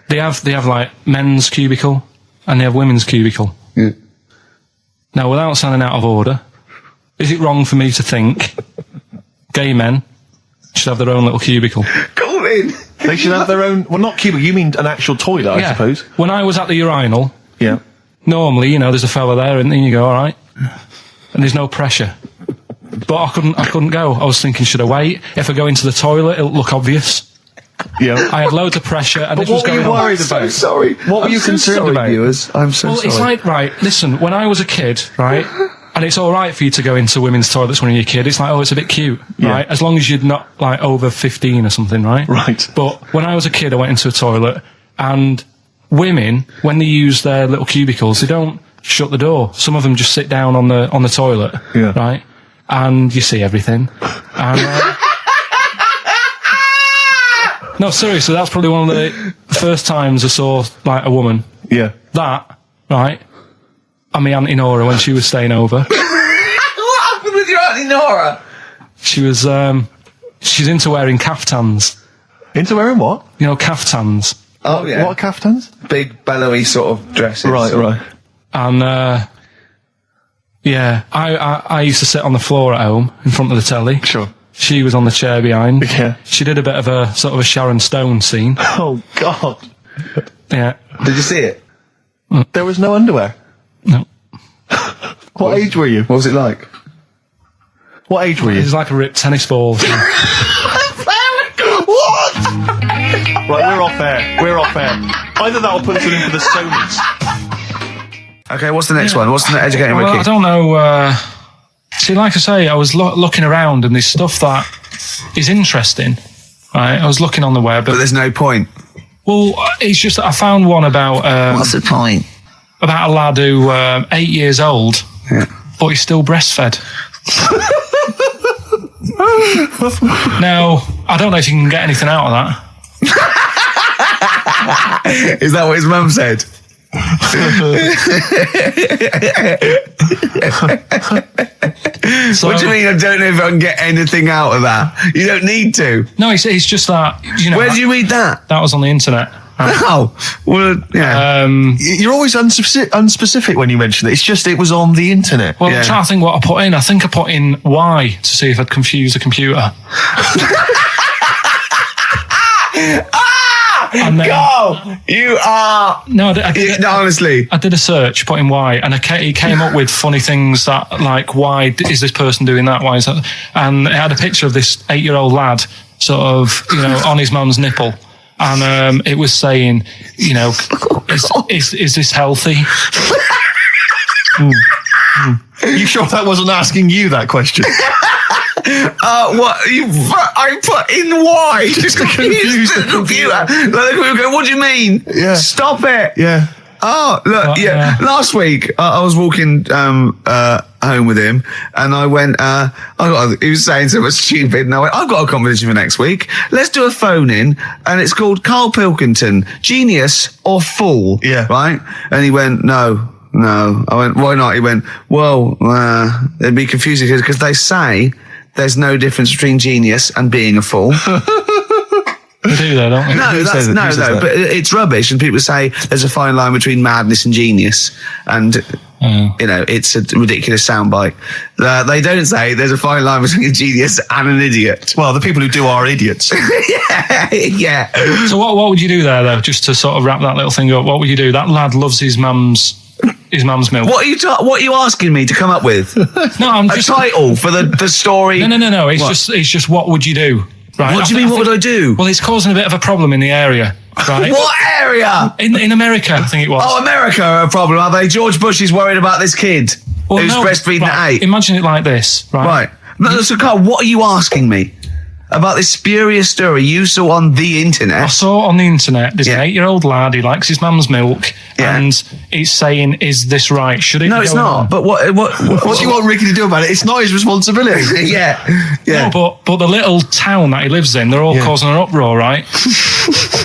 they have like men's cubicle and they have women's cubicle. Yeah. Now, without sounding out of order, is it wrong for me to think gay men should have their own little cubicle? Call in. They should have their own... Well, not cubicle, you mean an actual toilet, I suppose. When I was at the urinal, Yeah. normally, there's a fella there and then you go, all right, and there's no pressure. But I couldn't go. I was thinking, should I wait? If I go into the toilet, it'll look obvious. Yeah. I had loads of pressure, and But this was what were going you on. worried about? I'm so sorry. What were you concerned about? Viewers? I'm so Well, sorry. it's like, right, listen, when I was a kid, right, and it's all right for you to go into women's toilets when you're a kid, it's like, oh, it's a bit cute, right, as long as you're not, like, over 15 or something, right? Right. But when I was a kid, I went into a toilet, and women, when they use their little cubicles, they don't shut the door. Some of them just sit down on the toilet, right, and you see everything. And, no, seriously, that's probably one of the first times I saw, like, a woman. Yeah. That, right, and my Auntie Nora when she was staying over. What happened with your Auntie Nora? She was, she's into wearing caftans. Into wearing what? Caftans. Oh, yeah. What caftans? Big, bellowy sort of dresses. Right. And, yeah, I used to sit on the floor at home in front of the telly. Sure. She was on the chair behind. Yeah. She did a bit of a sort of a Sharon Stone scene. Oh, God. Yeah. Did you see it? There was no underwear. No. What age were you? What was it like? What age were It you? was like a ripped tennis ball. What? Right, we're off air. Either that or put us in for the Sonys. Okay, what's the next one? What's the educating Well, Ricky? I don't know. See, like I say, I was looking around and there's stuff that is interesting. Right, I was looking on the web. But there's no point. Well, it's just that I found one about... What's the point? About a lad who 8 years old, but he's still breastfed. Now, I don't know if you can get anything out of that. Is that what his mum said? So, What do you mean? I don't know if I can get anything out of that. You don't need to. No, it's just that. Where did you read that? That was on the internet. Oh, well, yeah. You're always unspecific when you mention it. It's just it was on the internet. Well, I'm trying to think what I put in. I think I put in Y to see if I'd confuse the computer. And then, Carl, you are... No, I did, No, honestly. I did a search, putting why, and it came up with funny things that, like, why is this person doing that? Why is that? And it had a picture of this 8-year-old lad, sort of, on his mum's nipple. And it was saying, is this healthy? You sure that wasn't asking you that question? What? I put in why? Just confused the computer. Like, the computer go, what do you mean? Yeah. Stop it. Yeah. Oh, look, yeah. Last week, I was walking home with him, and I went, he was saying something stupid, and I went, I've got a competition for next week. Let's do a phone-in, and it's called Karl Pilkington, Genius or Fool. Yeah. Right? And he went, No. I went, why not? He went, well, it'd be confusing because they say there's no difference between genius and being a fool. They do that, don't they? No, but it's rubbish. And people say there's a fine line between madness and genius. And, it's a ridiculous soundbite. They don't say there's a fine line between a genius and an idiot. Well, the people who do are idiots. Yeah. So what would you do there, though, just to sort of wrap that little thing up? What would you do? That lad loves his mum's milk. What are you asking me to come up with? No, I'm just... A title for the story? No. It's just what would you do? Right? What do you mean, what would I do? Well, it's causing a bit of a problem in the area, right? What area? In America, I think it was. Oh, America are a problem, are they? George Bush is worried about this kid who's breastfeeding at 8. Imagine it like this, right? Right. No, so Carl, what are you asking me? About this spurious story you saw on the internet? I saw it on the internet. There's an 8-year-old lad, he likes his mum's milk, and it's saying, is this right? Should it No, be it's going not. on? But what do you want Ricky to do about it? It's not his responsibility. Yeah. No, but the little town that he lives in, they're all causing an uproar, right?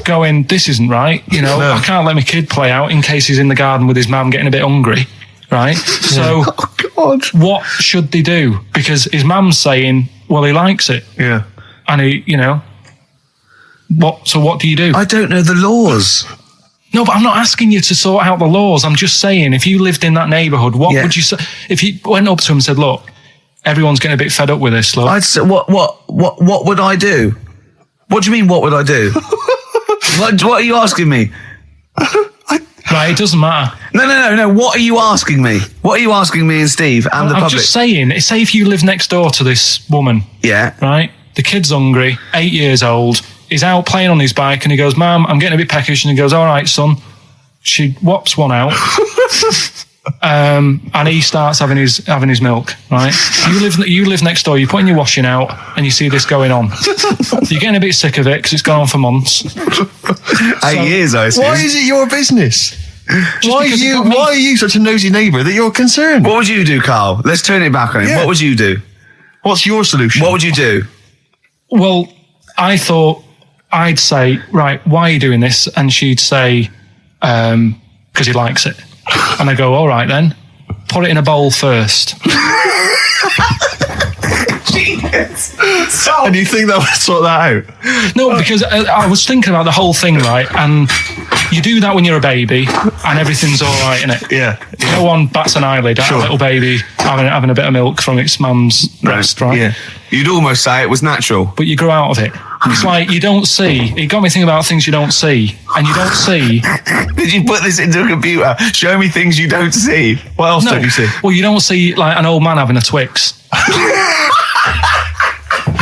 Going, this isn't right. I can't let my kid play out in case he's in the garden with his mum getting a bit hungry, right? So, what should they do? Because his mum's saying, well, he likes it. Yeah. And he, what do you do? I don't know the laws. No, but I'm not asking you to sort out the laws. I'm just saying, if you lived in that neighbourhood, what would you say? If you went up to him and said, look, everyone's getting a bit fed up with this, look. I'd say, what would I do? What do you mean, what would I do? What are you asking me? Right, it doesn't matter. No. What are you asking me? What are you asking me and Steve and the public? I'm just saying, say if you live next door to this woman. Yeah. Right? The kid's hungry, 8 years old. He's out playing on his bike and he goes, Mum, I'm getting a bit peckish. And he goes, all right, son. She whops one out. And he starts having his milk, right? You live next door, you're putting your washing out and you see this going on. You're getting a bit sick of it because it's gone on for months. 8 years, I assume. Why is it your business? Why are you such a nosy neighbour that you're concerned? What would you do, Carl? Let's turn it back on him. Yeah. What would you do? What's your solution? What would you do? Well, I thought I'd say, right, why are you doing this? And she'd say, because he likes it. And I go, all right then, put it in a bowl first. And you think that would sort that out? No, because I was thinking about the whole thing, right? And you do that when you're a baby and everything's all right, innit? Yeah. No one bats an eyelid at a little baby having a bit of milk from its mum's breast, right? Yeah. You'd almost say it was natural. But you grow out of it. It's like you don't see. It got me thinking about things you don't see. And you don't see. Did you put this into a computer? Show me things you don't see. What else don't you see? Well, you don't see like an old man having a Twix.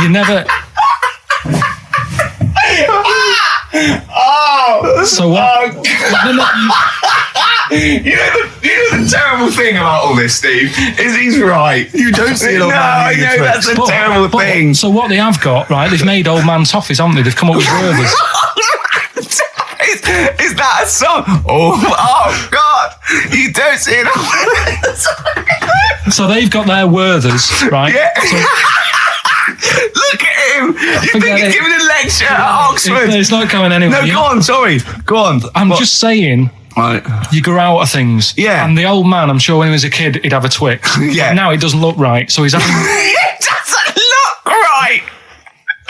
You never... So what? You know the terrible thing about all this, Steve, is he's right. You don't see an old man. I know, that's a terrible thing. So what they have got, right, they've made old man toffees, haven't they? They've come up with Gervais. Is that a song? Oh God! You don't see it. So they've got their Werthers, right? Yeah. So, look at him. You think he's giving a lecture at Oxford? It's not going anywhere. No, go on. Sorry. Go on. I'm just saying. Right. You grow out of things. Yeah. And the old man, I'm sure when he was a kid, he'd have a Twix. Yeah. But now it doesn't look right. So he's having... It doesn't look right.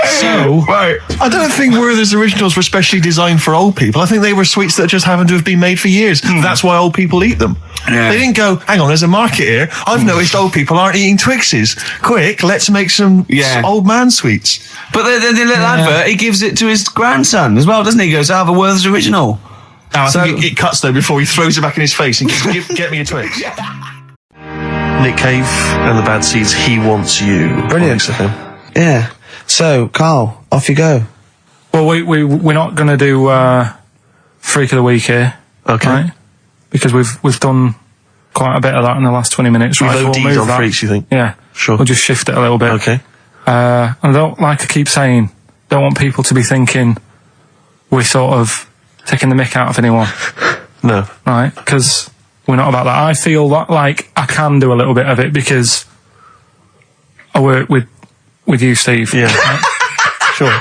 So So, Right. I don't think Werther's Originals were specially designed for old people. I think they were sweets that just happened to have been made for years. That's why old people eat them. Yeah. They didn't go, hang on, there's a market here. I've noticed old people aren't eating Twixes. Quick, let's make some old man sweets. But the little advert, he gives it to his grandson as well, doesn't he? He goes, I have a Werther's Original. I think it cuts, though, before he throws it back in his face and goes, get me a Twix. Nick Cave and the Bad Seeds, He Wants You. Brilliant. Yeah. So, Carl, off you go. well, we're not going to do Freak of the Week here. Okay. Right? Because we've done quite a bit of that in the last 20 minutes. We've Right? So OD'd we'll move on that. freaks, you think? Yeah. Sure. We'll just shift it a little bit. Okay. And I don't, like I keep saying, don't want people to be thinking we're sort of taking the mick out of anyone. No. Right? Because we're not about that. I feel that, like, I can do a little bit of it because I work with you, Steve. Yeah. Right? Sure.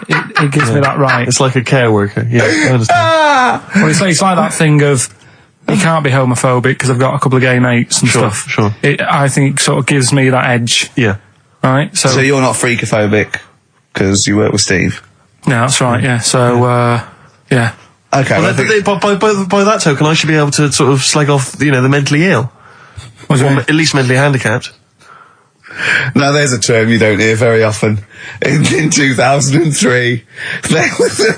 It gives me that right. It's like a care worker. Yeah, I understand. Well, it's like that thing of you can't be homophobic because I've got a couple of gay mates and stuff. Sure. I think it sort of gives me that edge. Yeah. Right? So you're not freakophobic because you work with Steve? No, that's right, yeah. So, yeah. Okay. Well, by that token, I should be able to sort of slag off, the mentally ill. What do you mean? At least mentally handicapped. Now there's a term you don't hear very often. In 2003, there was the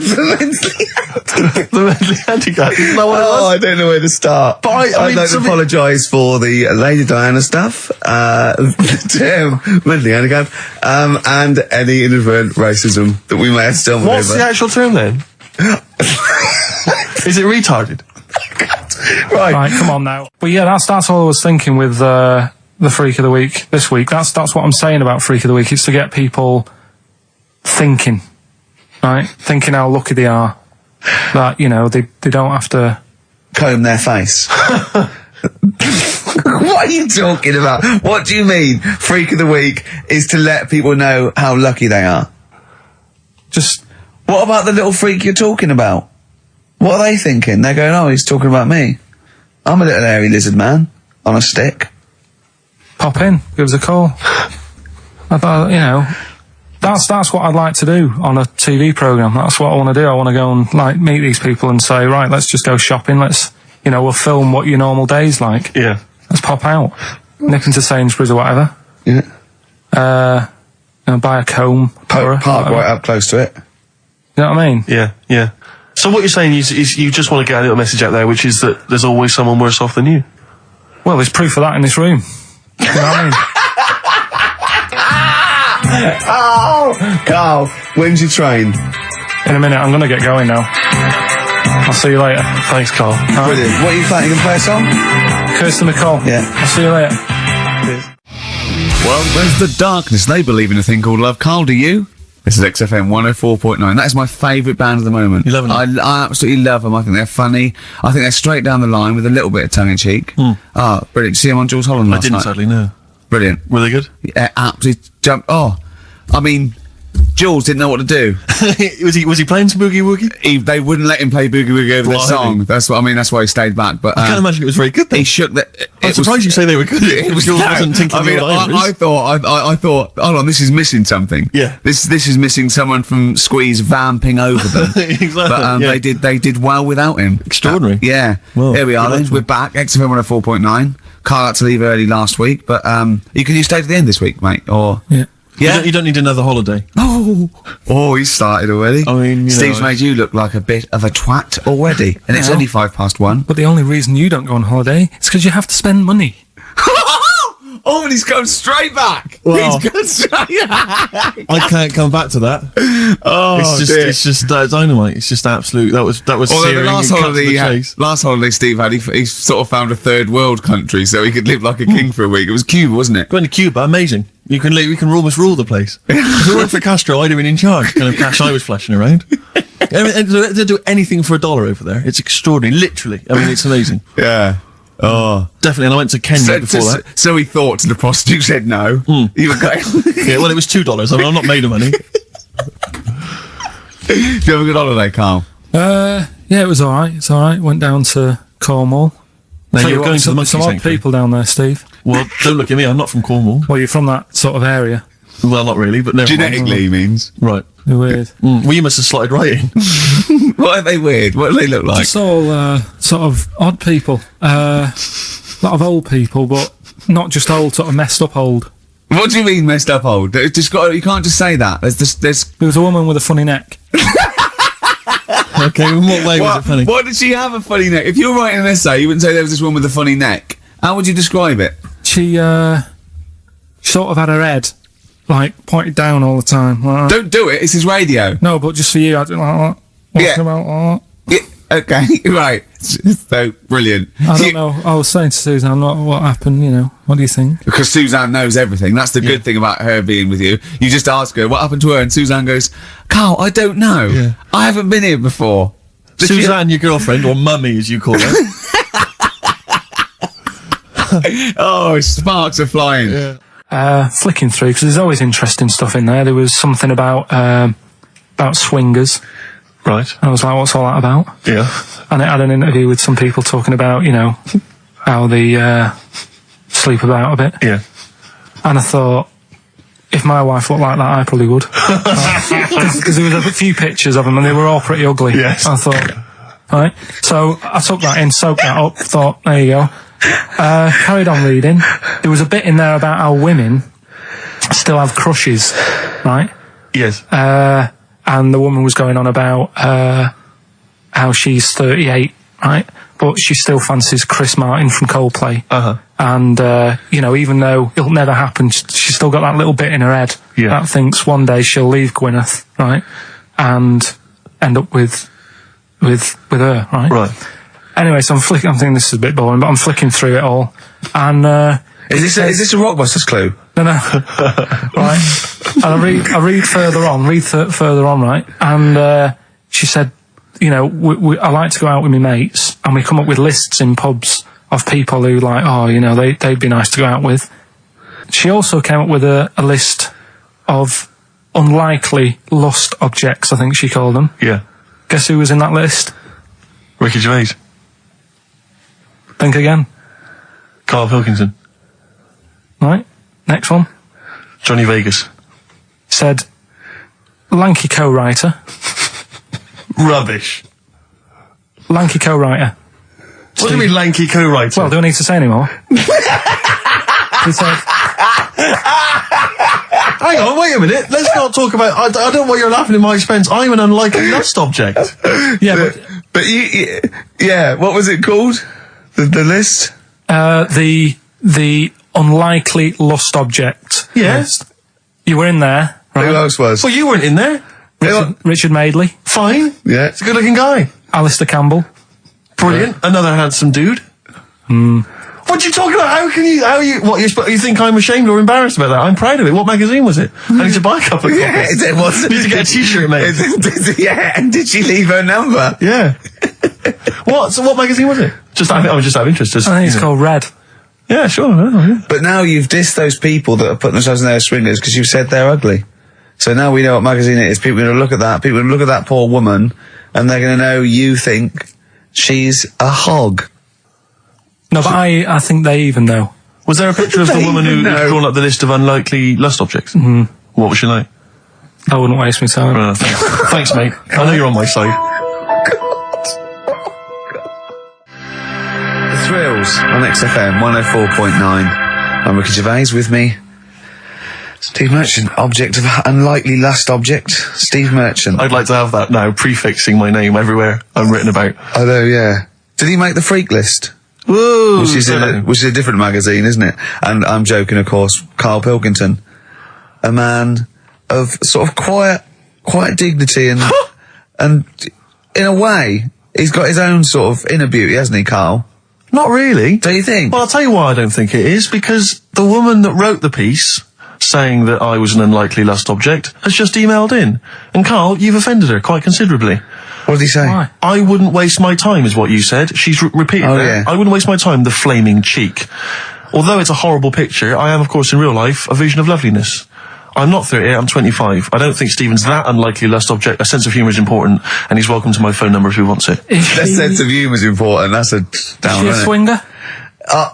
The mentally handicapped. Isn't that what it was? I don't know where to start. But I'd like to apologise for the Lady Diana stuff, the term mentally handicapped, and any inadvertent racism that we may have stumbled What's over. the actual term then? Is it retarded? Right, come on now. But yeah, that's all I was thinking with the Freak of the Week this week. That's what I'm saying about Freak of the Week. It's to get people thinking, right? Thinking how lucky they are. That, they don't have to Comb their face. What are you talking about? What do you mean? Freak of the Week is to let people know how lucky they are. just... What about the little freak you're talking about? What are they thinking? They're going, oh, he's talking about me. I'm a little hairy lizard man on a stick. pop in, give us a call. I thought, that's what I'd like to do on a TV programme. That's what I want to do. I want to go and meet these people and say, right, let's just go shopping. Let's, we'll film what your normal day's like. Yeah. Let's pop out, nip into Sainsbury's or whatever. Yeah. Buy a comb, Park right up close to it. You know what I mean? Yeah. So what you're saying is you just want to get a little message out there, which is that there's always someone worse off than you. Well, there's proof of that in this room. You know what I mean? Oh, Carl, when's your train? In a minute, I'm going to get going now. I'll see you later. Thanks, Carl. Brilliant. What are you playing? You can play a song? Kirsten McCall. Yeah. I'll see you later. Well, there's the darkness. They believe in a thing called love. Carl, do you? This is XFM 104.9. That is my favourite band at the moment. You love them? I absolutely love them. I think they're funny. I think they're straight down the line with a little bit of tongue-in-cheek. Oh, brilliant. Did you see them on Jules Holland last night? I didn't, sadly, no. Brilliant. Were they good? Yeah, absolutely jumped. Oh, I mean, Jules didn't know what to do. was he playing some Boogie Woogie? They wouldn't let him play Boogie Woogie over the song. That's what I mean. That's why he stayed back. But I can't imagine it was very good then. He shook that. I'm surprised you say they were good. It was Jules wasn't tinkling the old ivories. I thought, hold on, this is missing something. Yeah. This is missing someone from Squeeze vamping over them. Exactly. But they did well without him. Extraordinary. Yeah. Well, here we are then. We're back. XFM 104.9. Carl had to leave early last week, but you stay to the end this week, mate. Or Yeah. You don't need another holiday. Oh, he started already. I mean, Steve's made you look like a bit of a twat already, and it's only 1:05. But the only reason you don't go on holiday is because you have to spend money. Oh, and he's gone straight back. Well, He's gone straight back. I can't come back to that. Oh, it's just dynamite. It's just absolute. That was Although searing the last and cut to holiday, the chase. last holiday Steve had, he sort of found a third world country so he could live like a king for a week. It was Cuba, wasn't it? Going to Cuba, amazing. You can almost rule the place. If it weren't for Castro, I'd have been in charge. Kind of cash I was flashing around. They do anything for $1 over there. It's extraordinary, literally. I mean, it's amazing. Yeah. Oh, Definitely. And I went to Kenya before that. So he thought, and the prostitute said no. You were going. Yeah, well, it was $2. I mean, I'm not made of money. Did you have a good holiday, Carl? Yeah, it was all right. It's all right. Went down to Cornwall. Now, Tell you're you going what, to the monkey some odd sanctuary. people down there, Steve. Well, don't look at me. I'm not from Cornwall. Well, you're from that sort of area. Well, not really, but never mind. Genetically, he means. Right. They're weird. Well, you must have slotted right in. What are they weird? What do they look like? Just all sort of odd people. A lot of old people, but not just old, sort of messed up old. What do you mean messed up old? You can't just say that. There was a woman with a funny neck. Okay, in what way was it funny? What did she have a funny neck? If you were writing an essay, you wouldn't say there was this woman with a funny neck. How would you describe it? She sort of had her head, like, pointed down all the time. Like, Don't do it, it's his radio. no, but just for you, I do like that. Walking about like that. Yeah, okay, right. So, brilliant. I don't know. I was saying to Suzanne, what happened, you know. What do you think? Because Suzanne knows everything. That's the good thing about her being with you. You just ask her, what happened to her? And Suzanne goes, Carl, I don't know. Yeah. I haven't been here before. Suzanne, your girlfriend, or mummy as you call her. Oh, sparks are flying. Yeah. Flicking through, because there's always interesting stuff in there. There was something about swingers. Right. I was like, what's all that about? Yeah. And it had an interview with some people talking about, you know, how they sleep about a bit. Yeah. And I thought, if my wife looked like that, I probably would. Because there was a few pictures of them and they were all pretty ugly. Yes. I thought, right. So I took that in, soaked that up, thought, there you go. Carried on reading. There was a bit in there about how women still have crushes, right? Yes. And the woman was going on about how she's 38, right? But she still fancies Chris Martin from Coldplay. Uh-huh. And, you know, even though it'll never happen, she's still got that little bit in her head that thinks one day she'll leave Gwyneth, right? And end up with her, right? Right. Anyway, so I'm thinking this is a bit boring, but I'm flicking through it all. And, Is this a Rockbusters clue? No. Right. And I read further on, right? And, she said, you know, I like to go out with my mates and we come up with lists in pubs of people who like, oh, you know, they'd be nice to go out with. She also came up with a list of unlikely lust objects, I think she called them. Yeah. Guess who was in that list? Ricky Gervais. Think again. Karl Pilkington. Right. Next one. Johnny Vegas. Said, lanky co-writer. Rubbish. Lanky co-writer. What do you mean lanky co-writer? Well, do I need to say any more? He said, hang on, wait a minute. Let's not talk about... I don't know why you're laughing at my expense. I'm an unlikely lust object. yeah, But yeah, what was it called? The list? The unlikely lust object. Yes. You were in there, right? Who else was? Well, you weren't in there. Richard Madeley, Fine. Yeah. It's a good-looking guy. Alistair Campbell. Brilliant. Another handsome dude. What are you talking about? You think I'm ashamed or embarrassed about that? I'm proud of it. What magazine was it? I need to buy a couple of copies. Yeah, it was. Need to get a t-shirt made. Yeah, and did she leave her number? Yeah. So what magazine was it? I was just out of interest. I think it's called Red. Yeah, sure. Yeah. But now you've dissed those people that are putting themselves in their swingers because you've said they're ugly. So now we know what magazine it is. People are going to look at that. People are going to look at that poor woman and they're going to know you think she's a hog. No, but I think they even know. Was there a picture of the woman who's drawn up the list of unlikely lust objects? Mm-hmm. What was she like? I wouldn't waste my time. Thanks, mate. I know you're on my side. The Thrills on XFM 104.9. I'm Ricky Gervais, with me Steve Merchant, object of unlikely lust object, Steve Merchant. I'd like to have that now, prefixing my name everywhere I'm written about. I know, yeah. Did he make the freak list? Whoa! Which is a different magazine, isn't it? And I'm joking, of course. Karl Pilkington, a man of sort of quiet dignity and and in a way, he's got his own sort of inner beauty, hasn't he, Karl? Not really. Do you think? Well, I'll tell you why I don't think it is, because the woman that wrote the piece saying that I was an unlikely lust object has just emailed in. And Karl, you've offended her quite considerably. What did he say? Why? I wouldn't waste my time, is what you said. She's repeated that. Yeah. I wouldn't waste my time, the flaming cheek. Although it's a horrible picture, I am, of course, in real life, a vision of loveliness. I'm not 38, I'm 25. I don't think Stephen's that unlikely lust object. A sense of humour is important, and he's welcome to my phone number if he wants it. That sense of humour is important. That's a down, Is she a swinger?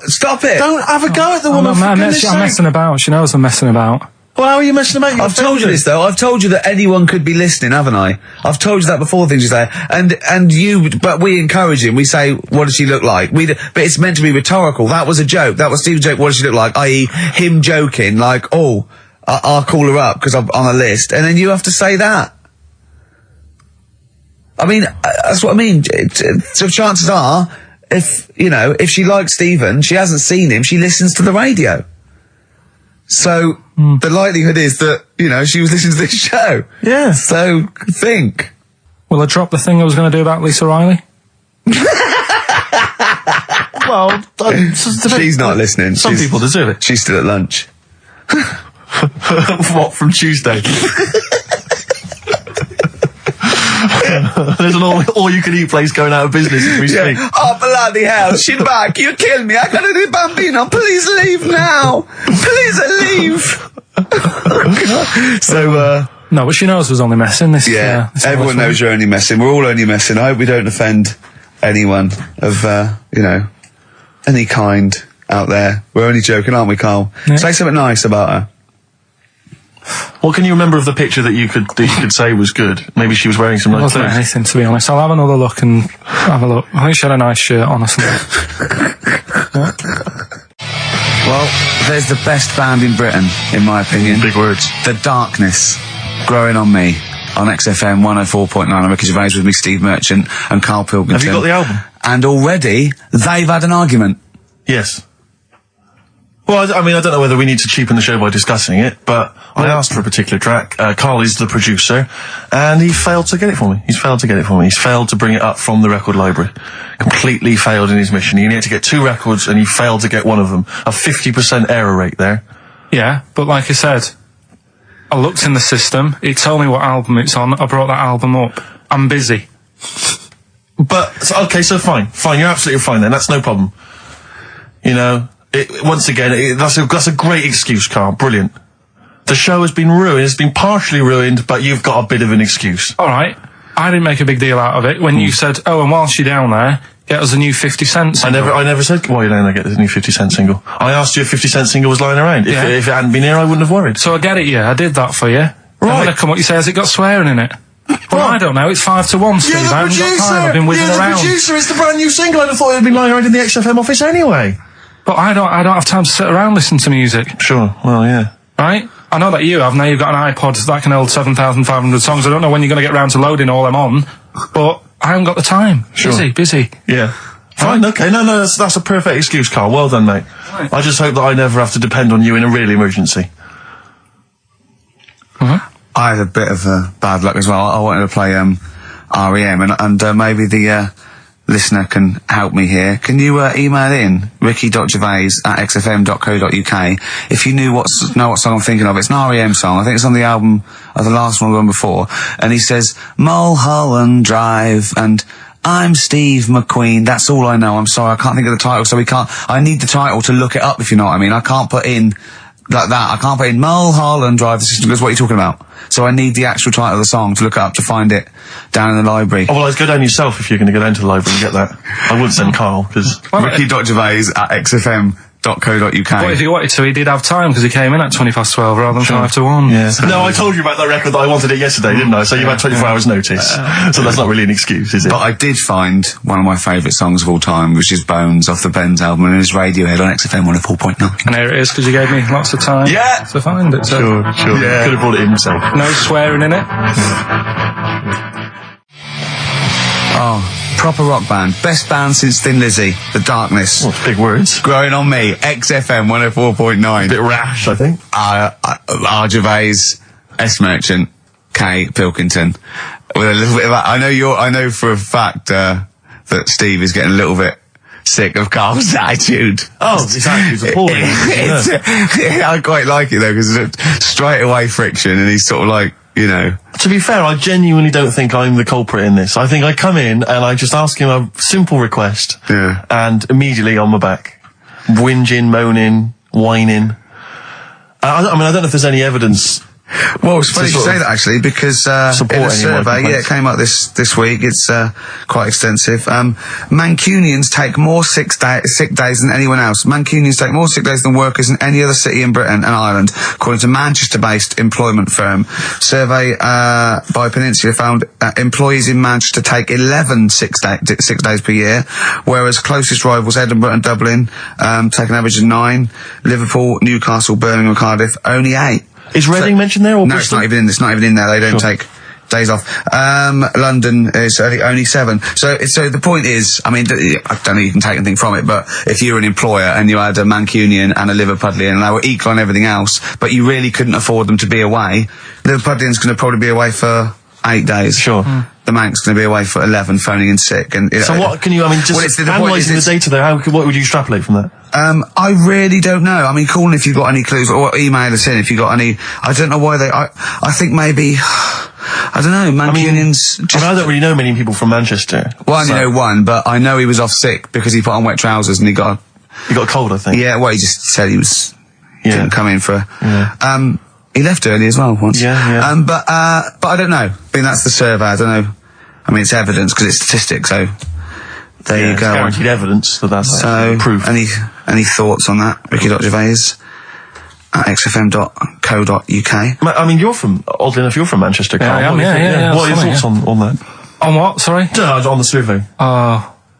Stop it! Don't have a go at the woman, for goodness sake. I'm messing about. She knows I'm messing about. Well, how are you messing about? I've told you this though. I've told you that anyone could be listening, haven't I? I've told you that before. Things you say, but we encourage him. We say, "What does she look like?" But it's meant to be rhetorical. That was a joke. That was Steve's joke. What does she look like? I.e., him joking, like, "Oh, I'll call her up because I'm on a list," and then you have to say that. I mean, that's what I mean. So chances are, if she likes Stephen, she hasn't seen him. She listens to the radio. So, the likelihood is that, she was listening to this show. Yeah. So, think. Will I drop the thing I was going to do about Lisa Riley? Well, she's not listening. Some people deserve it. She's still at lunch. What, from Tuesday? There's an all-you-can-eat place going out of business as we speak. Oh, bloody hell, she's back. You killed me. I gotta do Bambino. Please leave now. Please leave. So, no, but she knows was only messing. This everyone knows you're only messing. We're all only messing. I hope we don't offend anyone of, any kind out there. We're only joking, aren't we, Carl? Yeah. Say something nice about her. What can you remember of the picture that you could say was good? Maybe she was wearing some nice clothes. Anything, to be honest. I'll have another look and have a look. I think she had a nice shirt on or something. Well, there's the best band in Britain, in my opinion. Big words. The Darkness, Growing on Me, on XFM 104.9. I'm Ricky Gervais with me, Steve Merchant and Karl Pilkington. Have you got the album? And already, they've had an argument. Yes. Well, I mean, I don't know whether we need to cheapen the show by discussing it, but I asked for a particular track. Karl is the producer, and he failed to get it for me. He's failed to get it for me. He's failed to bring it up from the record library. Completely failed in his mission. He needed to get 2 records, and he failed to get one of them. A 50% error rate there. Yeah, but like I said, I looked in the system. It told me what album it's on. I brought that album up. I'm busy. But, okay, so fine. Fine, you're absolutely fine then. That's no problem. Once again, that's a great excuse, Karl. Brilliant. The show has been ruined. It's been partially ruined, but you've got a bit of an excuse. All right. I didn't make a big deal out of it when you said, "Oh, and whilst you're down there, get us a new 50 Cent single." I never said, "While you're down there, get the new 50 Cent single." I asked you if 50 Cent single was lying around. If it hadn't been here, I wouldn't have worried. So I get it, yeah. I did that for you. Right. And when I come up, you say, "Has it got swearing in it?" Well, I don't know. It's 5-1, Steve. You're the I haven't producer. got time. I've been whizzing around. You're the producer. It's the brand new single. I'd have thought it had been lying around in the XFM office anyway. But I don't have time to sit around listening to music. Sure. Well, yeah. Right? I know that you have. Now you've got an iPod that can hold 7,500 songs. I don't know when you're going to get round to loading all them on, but I haven't got the time. Sure. Busy. Yeah. Fine, okay. No, that's a perfect excuse, Karl. Well done, mate. Right. I just hope that I never have to depend on you in a real emergency. I had a bit of bad luck as well. I wanted to play REM, and maybe the listener can help me here. Can you email in ricky.gervais@xfm.co.uk if you know what song I'm thinking of? It's an REM song. I think it's on the album of the last one before. And he says, Mulholland Drive, and I'm Steve McQueen. That's all I know. I'm sorry, I can't think of the title, so I need the title to look it up, if you know what I mean. I can't put in like that. I can't put in Mulholland Drive. The system goes, what are you talking about? So I need the actual title of the song to look up to find it down in the library. Oh, well, I'd go down yourself if you're going to go down to the library and get that. I wouldn't send Karl, because... ricky.gervais@xfm.co.uk. But if he wanted to, he did have time, because he came in at 12:20 rather than 5-1. Yeah. No, I told you about that record that I wanted it yesterday, didn't I? So you had 24 hours notice. So that's not really an excuse, is it? But I did find one of my favourite songs of all time, which is Bones off the Benz album, and it's Radiohead on XFM 104.9. And here it is, because you gave me lots of time to find it. So. Sure. Yeah. Could have brought it in himself. No swearing in it. Oh, proper rock band. Best band since Thin Lizzy. The Darkness. Well, big words. Growing on Me. XFM 104.9. Bit rash, I think. R. Gervais, S. Merchant, K. Pilkington. With a little bit of that. I know for a fact that Steve is getting a little bit sick of Karl's attitude. Oh, his attitude's appalling. I quite like it though, because straight away friction, and he's sort of like, To be fair, I genuinely don't think I'm the culprit in this. I think I come in and I just ask him a simple request. Yeah. And immediately on my back. Whinging, moaning, whining. I don't know if there's any evidence Well, it's funny you say that actually, because in a survey, it came up this week. It's quite extensive. Mancunians take more sick days than anyone else. Mancunians take more sick days than workers in any other city in Britain and Ireland, according to Manchester-based employment firm. Survey by Peninsula found employees in Manchester take 11 sick days per year, whereas closest rivals Edinburgh and Dublin take an average of 9. Liverpool, Newcastle, Birmingham, and Cardiff only 8. Is Reading mentioned there? Or no, Bristol? It's not even in there. They don't take days off. London is only 7. So the point is, I mean, I don't know if you can take anything from it, but if you're an employer and you had a Mancunian and a Liverpudlian and they were equal on everything else, but you really couldn't afford them to be away, Liverpudlian's going to probably be away for 8 days. Sure. The Manc's going to be away for 11, phoning in sick. And so what can you? I mean, just analysing the data there. What would you extrapolate from that? I really don't know. I mean, call in if you've got any clues, or email us in if you've got any. I don't know why they. I think maybe. I don't know. Mancunians. I don't really know many people from Manchester. Well, I only know one, but I know he was off sick because he put on wet trousers and he got a cold, I think. Yeah. Well, he just said he was. Didn't come in for. Yeah. He left early as well once. Yeah. But I don't know. I mean, that's the survey. I don't know. I mean, it's evidence because it's statistics. So there you go. It's guaranteed evidence that's proof. Any thoughts on that, Ricky.Gervais at xfm.co.uk? I mean, oddly enough, you're from Manchester, Carl. Yeah, I am, yeah. What are your thoughts on that? On what, sorry? On the survey.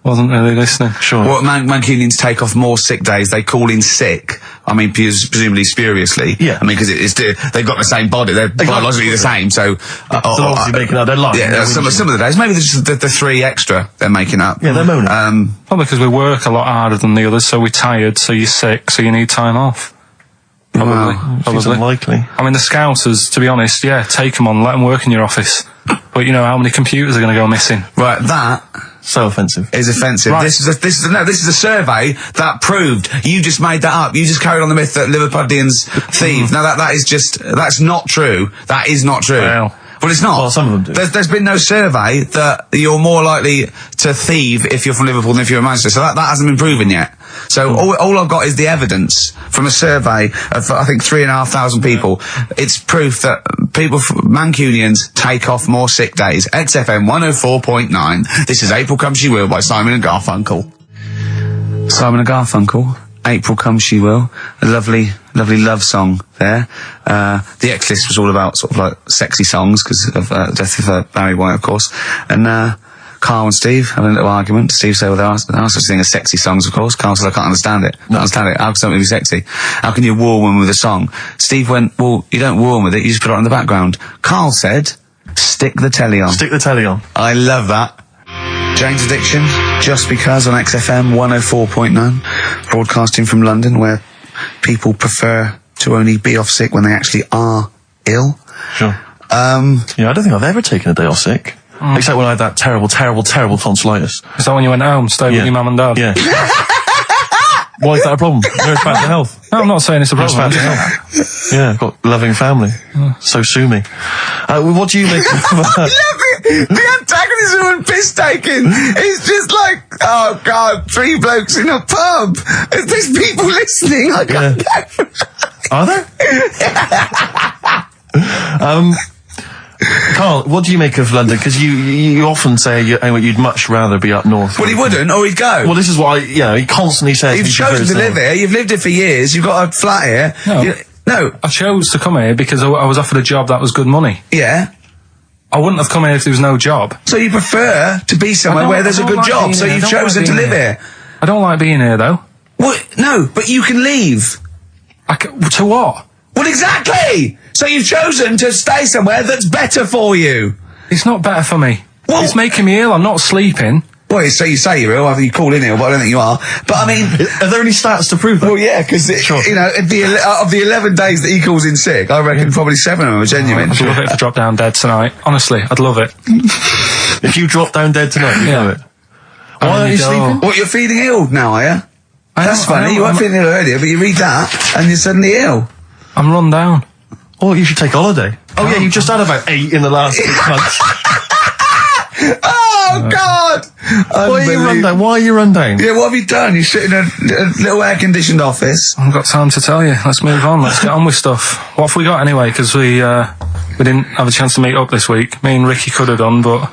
Wasn't really listening. Sure. Well, Mancunians take off more sick days. They call in sick. I mean, presumably spuriously. Yeah. I mean, because they've got the same body. They're biologically the same. So they're obviously making up their life. Yeah. Some of the days, maybe just the 3 extra they're making up. Yeah, they're moaning. Probably because we work a lot harder than the others, so we're tired, so you're sick, so you need time off. Probably. Seems unlikely. I mean, the Scousers, to be honest, take them on, let them work in your office. But you know how many computers are going to go missing? Right, that. So offensive. Is offensive. Right. This is a survey that proved. You just made that up. You just carried on the myth that Liverpudlians thieve. Now that's not true. That is not true. Well, it's not. Well, some of them do. There's been no survey that you're more likely to thieve if you're from Liverpool than if you're a Manchester. So that hasn't been proven yet. So all I've got is the evidence from a survey of, I think, 3,500 people. It's proof that Mancunians take off more sick days. XFM 104.9. This is April Come She Will by Simon and Garfunkel. Simon and Garfunkel. April Come She Will. A lovely love song there. The X list was all about sort of like sexy songs because of death of Barry White, of course. And Carl and Steve having a little argument. Steve said, well, there are such thing as sexy songs, of course. Carl said, I can't understand it. How can something be sexy? How can you woo one with a song? Steve went, well, you don't woo one with it, you just put it on in the background. Carl said, stick the telly on. Stick the telly on. I love that. Jane's Addiction, Just Because on XFM 104.9, broadcasting from London, where people prefer to only be off sick when they actually are ill. Sure. I don't think I've ever taken a day off sick. Except when I had that terrible tonsillitis. Is that when you went home, stayed with your mum and dad? Yeah. Why is that a problem? No, it's back to health. No, I'm not saying it's a problem. It's back to health. Yeah, I've got a loving family. So sue me. What do you make of that? The antagonism and piss taking is just like, oh God, 3 blokes in a pub. There's people listening. I can't go. Are there? Carl, what do you make of London? Because you often say you'd much rather be up north. Well, he wouldn't, or he'd go. Well, this is why, he constantly says... You've chosen to live here, you've lived here for years, you've got a flat here. No. I chose to come here because I was offered a job that was good money. Yeah. I wouldn't have come here if there was no job. So you prefer to be somewhere where there's a good job, so you've chosen to live here. I don't like being here, though. Well, no, but you can leave. To what? Well, exactly! So you've chosen to stay somewhere that's better for you. It's not better for me. Well, it's making me ill. I'm not sleeping. Well, so you say you're ill, I think you call in ill, but I don't think you are. But I mean... Are there any stats to prove that? Well, yeah, because, of the 11 days that he calls in sick, I reckon probably 7 of them are genuine. I'd love it if I dropped down dead tonight. Honestly, I'd love it. If you drop down dead tonight, you know it. Why aren't you sleeping? What, you're feeling ill now, are you? That's funny, you weren't feeling ill earlier, but you read that, and you're suddenly ill. I'm run down. Or you should take a holiday. Oh yeah, you've just had about 8 in the last 6 months. Oh God! Why are you run down? Yeah, what have you done? You sit in a little air-conditioned office. I've got time to tell you. Let's move on. Let's get on with stuff. What have we got anyway? Because we didn't have a chance to meet up this week. Me and Ricky could have done, but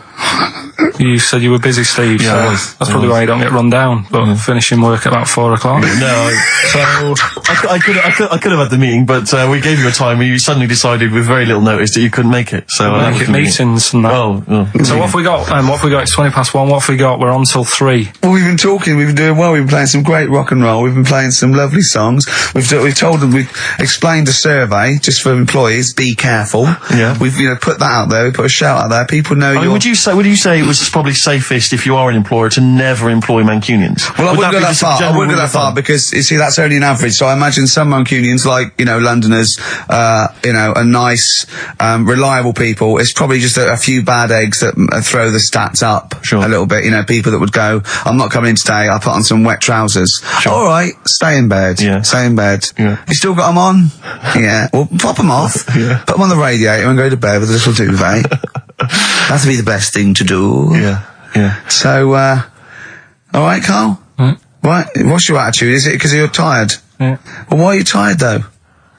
you said you were busy, Steve. Yeah, so that's probably why you don't get run down. But finishing work at about 4 o'clock. No, so I could have had the meeting, but we gave you a time and you suddenly decided with very little notice that you couldn't make it. So make it meetings and that. Oh. So what have we got? It's 1:20. What have we got? We're on till 3. Well, we've been talking, we've been doing well, we've been playing some great rock and roll, we've been playing some lovely songs, we've told them, we've explained a survey, just for employees, be careful. Yeah. We've, put that out there, we put a shout out there, people know I mean, would you say it was probably safest if you are an employer to never employ Mancunians? Well, I wouldn't go that far. I wouldn't go that far because, you see, that's only an average. So I imagine some Mancunians, like, Londoners, are nice, reliable people. It's probably just a few bad eggs that throw the stats up a little bit. People that would go, I'm not coming in today, I'll put on some wet trousers. Sure. All right, stay in bed. Yeah. Stay in bed. Yeah. You still got them on? Yeah. Well, pop them off. Yeah. Put them on the radiator and go to bed with a little duvet. That'd be the best thing to do. Yeah. So, all right, Carl? Right. What's your attitude? Is it because you're tired? Yeah. Well, why are you tired, though?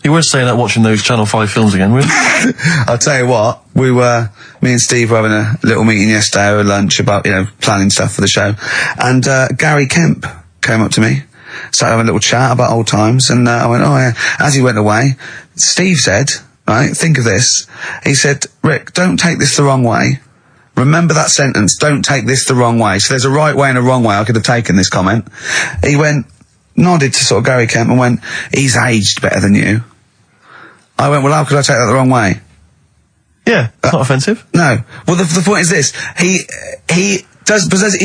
You weren't staying up watching those Channel 5 films again, were you? I'll tell you what, me and Steve were having a little meeting yesterday over lunch about, planning stuff for the show. And, Gary Kemp came up to me, started having a little chat about old times, and, I went, oh yeah. As he went away, Steve said, right, think of this. He said, Rick, don't take this the wrong way. Remember that sentence, don't take this the wrong way. So there's a right way and a wrong way. I could have taken this comment. He nodded to sort of Gary Kemp and went, he's aged better than you. I went, well, how could I take that the wrong way? Yeah, it's not offensive. No. Well, the point is this. He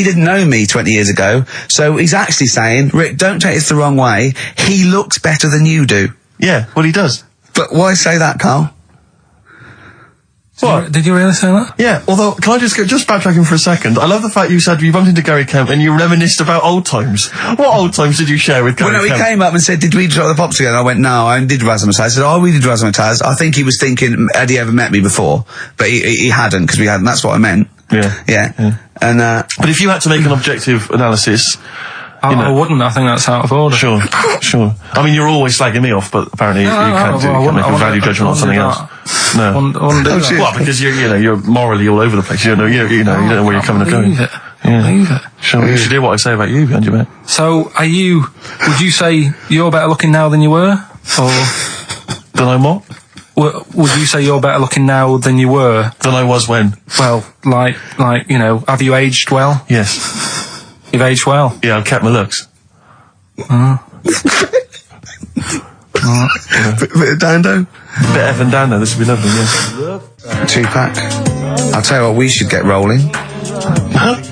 didn't know me 20 years ago, so he's actually saying, Rick, don't take this the wrong way. He looks better than you do. Yeah, well, he does. But why say that, Carl? What? Did you really say that? Yeah, although, can I just backtracking for a second? I love the fact you said you bumped into Gary Kemp and you reminisced about old times. What old times did you share with Gary Kemp? Well, no, he came up and said, did we drop the pops together? I went, no, I did Razzmatazz. I said, oh, we did Razzmatazz. I think he was thinking, had he ever met me before? But he hadn't, because we hadn't. That's what I meant. Yeah. And, but if you had to make an objective analysis... I wouldn't. I think that's out of order. Sure. I mean, you're always slagging me off, but apparently you can't make a value judgment on something else. No. Well, because you're morally all over the place. You don't know where you're coming and going. Believe it. Sure, you should hear what I say about you behind your back. So, would you say you're better looking now than you were? Or... Than I'm what? Would you say you're better looking now than you were? Than I was when? Well, have you aged well? Yes. You've aged well? Yeah, I've kept my looks. Bit of Dando? Bit Evan Dando, this would be lovely, yeah. 2-pack. I'll tell you what, we should get rolling.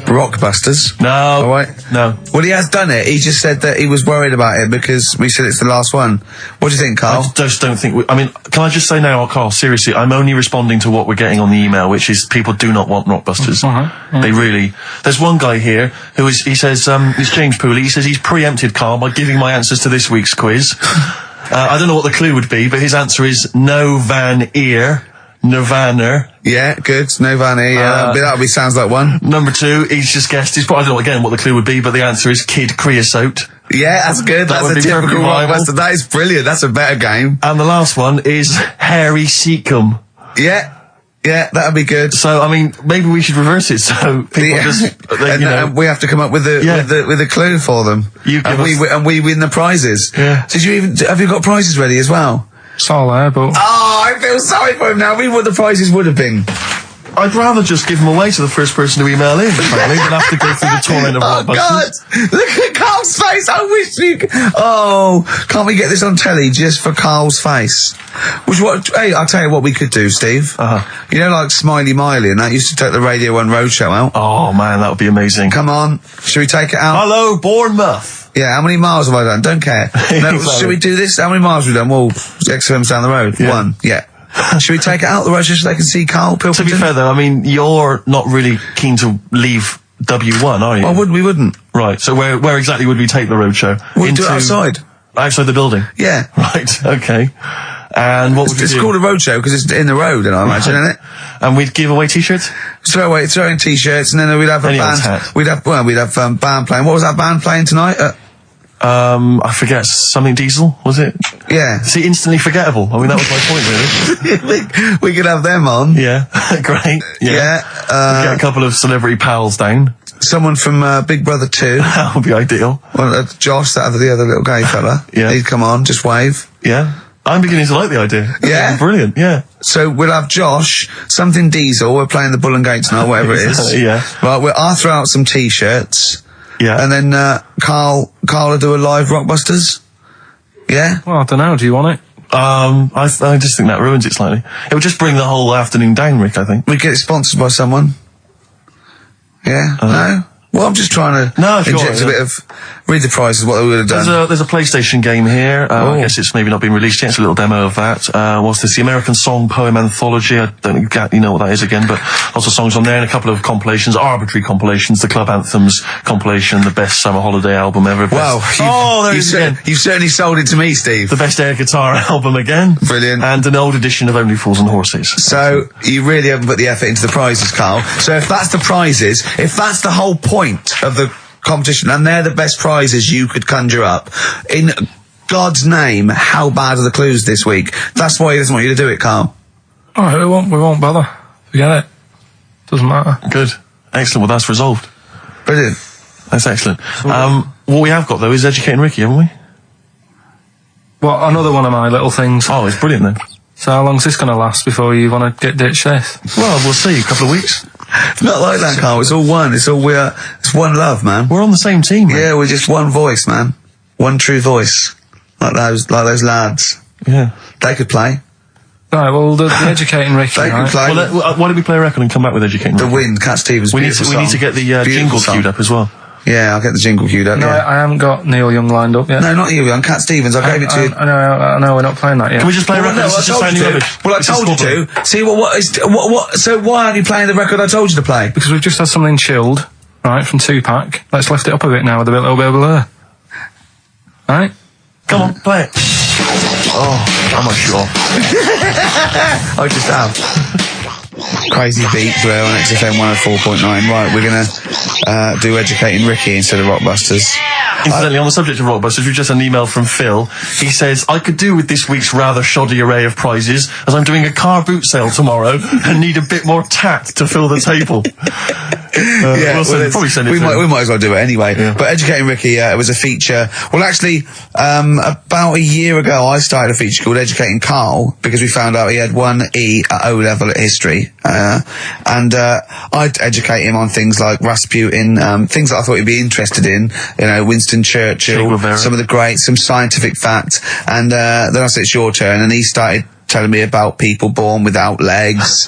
Rockbusters. No. All right? No. Well, he has done it. He just said that he was worried about it because we said it's the last one. What do you think, Carl? I just don't think... can I just say now, Carl, seriously, I'm only responding to what we're getting on the email, which is people do not want Rockbusters. They really... There's one guy here he says, it's James Pooley, he says he's preempted Carl by giving my answers to this week's quiz. I don't know what the clue would be, but his answer is no van ear. Nirvana. Yeah, good. Nirvana, yeah. That sounds like one. Number 2, he's just guessed. I don't know again what the clue would be, but the answer is Kid Creosote. Yeah, that's good. That's a typical Rockbuster. That is brilliant. That's a better game. And the last one is Harry Seacombe. Yeah, that'd be good. So, maybe we should reverse it so people just... we have to come up with a clue for them. And we win the prizes. Yeah. Have you got prizes ready as well? It's all there, but... Oh, I feel sorry for him now. What the prizes would have been. I'd rather just give them away to the first person to email in, frankly, than have to go through the torrent of Rockbusters. Oh, God! Look at Carl's face! I wish you could... Oh, can't we get this on telly just for Carl's face? Hey, I'll tell you what we could do, Steve. You know, like Smiley Miley and that used to take the Radio 1 Roadshow out? Oh, man, that would be amazing. Come on. Should we take it out? Hello, Bournemouth. Yeah, how many miles have I done? Don't care. No, should we do this? How many miles have we done? Well, XFM's down the road. Yeah. 1. Yeah. Should we take it out the road just so they can see Karl Pilkington? To be fair, though, you're not really keen to leave W1, are you? Well, we wouldn't. Right, so where exactly would we take the roadshow? We'll do it outside. Outside the building? Yeah. Right, okay. And what would we It's do? called a roadshow because it's in the road, I imagine, isn't it? And we'd give away T-shirts? Throw in T-shirts, and then we'd have a Any old band. hat. We'd have band playing. What was that band playing tonight? I forget, something Diesel, was it? Yeah. See, instantly forgettable. I mean, that was my point, really. we could have them on. Yeah, great. Yeah. Get a couple of celebrity pals down. Someone from Big Brother 2. That would be ideal. Well, Josh, the other little gay fella. Yeah. He'd come on, just wave. Yeah. I'm beginning to like the idea. Yeah? Brilliant, yeah. So we'll have Josh, something Diesel, we're playing the Bull and Gate tonight, whatever it is. Yeah. Right, I'll throw out some T-shirts. Yeah. And then Carl will do a live Rockbusters. Yeah? Well, I don't know. Do you want it? I just think that ruins it slightly. It would just bring the whole afternoon down, Rick, I think. We get it sponsored by someone. Yeah? No? Well, I'm just trying to No, sure, inject a bit of... Read the prizes, what we would have done. There's a PlayStation game here. I guess it's maybe not been released yet. It's a little demo of that. What's this? The American Song Poem Anthology. I don't exactly know what that is again, but lots of songs on there and a couple of compilations, arbitrary compilations, the Club Anthems compilation, the best summer holiday album ever. Wow. There it is again. You've certainly sold it to me, Steve. The best air guitar album again. Brilliant. And an old edition of Only Fools and Horses. So, you really haven't put the effort into the prizes, Carl. So if that's the prizes, if that's the whole point of the competition, and they're the best prizes you could conjure up, in God's name, how bad are the clues this week? That's why he doesn't want you to do it, Carl. Alright, we won't bother. Forget it. Doesn't matter. Good. Excellent. Well, that's resolved. Brilliant. That's excellent. What we have got, though, is Educating Ricky, haven't we? Well, another one of my little things. Oh, it's brilliant, then. So how long's this going to last before you want to get ditched this? Well, we'll see. A couple of weeks. It's not like that, Carl. It's all one. It's one love, man. We're on the same team, man. Yeah, we're just one voice, man. One true voice. Like those lads. Yeah. They could play. Right, well, the Educating Ricky, They could right? play. Well, why don't we play a record and come back with Educating The Ricky? Wind, Cat Stevens. We need to get the jingle queued up as well. Yeah, I'll get the jingle queued up. No, yeah. I haven't got Neil Young lined up yet. No, not you, on Cat Stevens. I gave it to you. I know, we're not playing that yet. Can we just play a record? No, This is just I told you sounding to. rubbish. Well, I This is told you squabbling. to. See, what? So why aren't you playing the record I told you to play? Because we've just had something chilled, right, from Tupac. Let's lift it up a bit now with a little bit of blur. Right? Come on, play it. Oh, I'm not sure. I just have. Crazy beat there on XFM 104.9. Right, we're gonna do Educating Ricky instead of Rockbusters. Incidentally, on the subject of Rockbusters, we've just had an email from Phil. He says, I could do with this week's rather shoddy array of prizes, as I'm doing a car boot sale tomorrow and need a bit more tact to fill the table. Probably send it we to him. might as well do it anyway. Yeah. But Educating Ricky, it was a feature. Well, actually, about a year ago, I started a feature called Educating Carl because we found out he had 1 E at O level at history, and I'd educate him on things like Rasputin, things that I thought he'd be interested in. You know, Winston Churchill, some of the greats, some scientific fact, and then I said it's your turn, and he started telling me about people born without legs.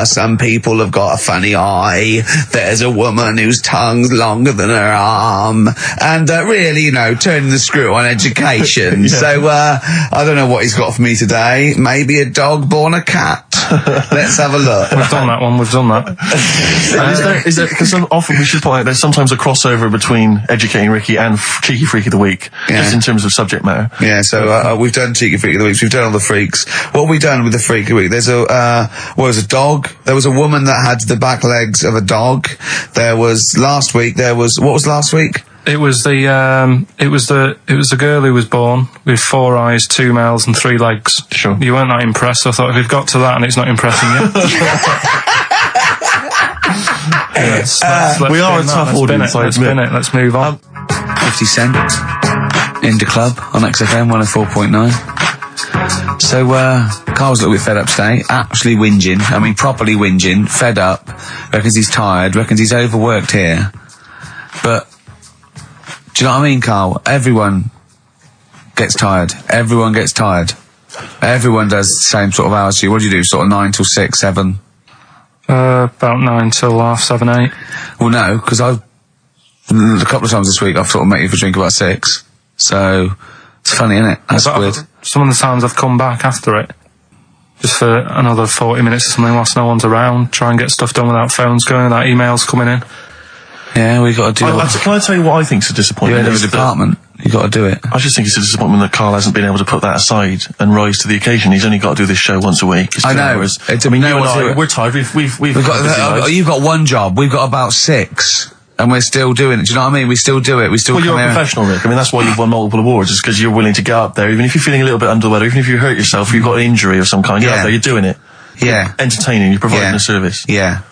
Some people have got a funny eye. There's a woman whose tongue's longer than her arm. And really, you know, turning the screw on education. Yeah. So I don't know what he's got for me today. Maybe a dog born a cat. Let's have a look. We've done that one, we've done that. Is there, because often we should point out there's sometimes a crossover between Educating Ricky and Cheeky Freak of the Week, just in terms of subject matter. Yeah, so we've done Cheeky Freak of the Week. We've done all the freaks. What have we done with the Freak of the Week? There's a dog. There was a woman that had the back legs of a dog. There was last week. What was last week? It was the girl who was born with 4 eyes, 2 mouths, and 3 legs. Sure. You weren't that impressed. I thought if we've got to that and it's not impressing you. let's we are a spin that. tough audience, I Let's admit. spin it. Let's move on. 50 Cent in the club on XFM 104.9. So, Carl's a little bit fed up today, actually whinging, I mean properly whinging, fed up, reckons he's tired, reckons he's overworked here. But, do you know what I mean, Carl? Everyone gets tired. Everyone gets tired. Everyone does the same sort of hours as you. What do you do, sort of 9 till 6, 7? About 9 till 7, 8. Well, no, because a couple of times this week I've sort of met you for a drink about 6. So, it's funny, isn't it? That's weird. Some of the times I've come back after it, just for another 40 minutes or something whilst no one's around, try and get stuff done without phones going, without emails coming in. Yeah, we got to do Can I tell you what I think's a disappointment? You're head of a Is that- department. You got to do it. I just think it's a disappointment that Karl hasn't been able to put that aside and rise to the occasion. He's only got to do this show once a week. It's I know. Hours. I mean, you and I, we're tired. We've got you've got one job. We've got about 6. And we're still doing it. Do you know what I mean? We still do it. We still. Well, you're a professional, Rick. I mean, that's why you've won multiple awards. Is because you're willing to get up there, even if you're feeling a little bit under the weather, even if you hurt yourself, or you've got an injury of some kind. You're up there. You're doing it. Yeah. You're entertaining. You're providing a service. Yeah.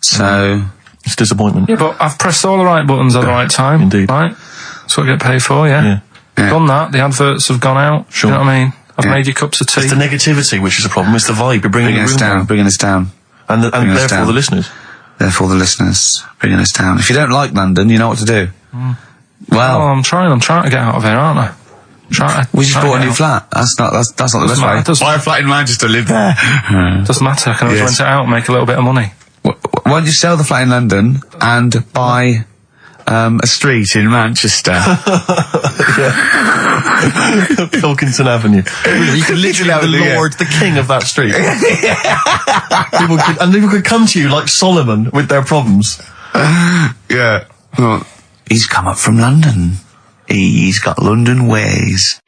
So it's disappointment. Yeah, but I've pressed all the right buttons at the right time. Indeed. Right. That's what I get paid for. Yeah. Done that. The adverts have gone out. Sure. You know what I mean? I've made you cups of tea. It's the negativity which is the problem. It's the vibe. You're bringing us down. Bringing us down. And therefore the listeners. Therefore the listeners bringing us down. If you don't like London, you know what to do. Well, I'm trying to get out of here, aren't I? We just bought a new flat. That's not the best way. Buy a flat in Manchester, live there. Doesn't matter. I can always rent it out and make a little bit of money. Why don't you sell the flat in London and buy a street in Manchester? Pilkington Avenue. You could literally have the Lord, the king of that street. people could come to you like Solomon with their problems. Yeah. Well, he's come up from London. He's got London ways.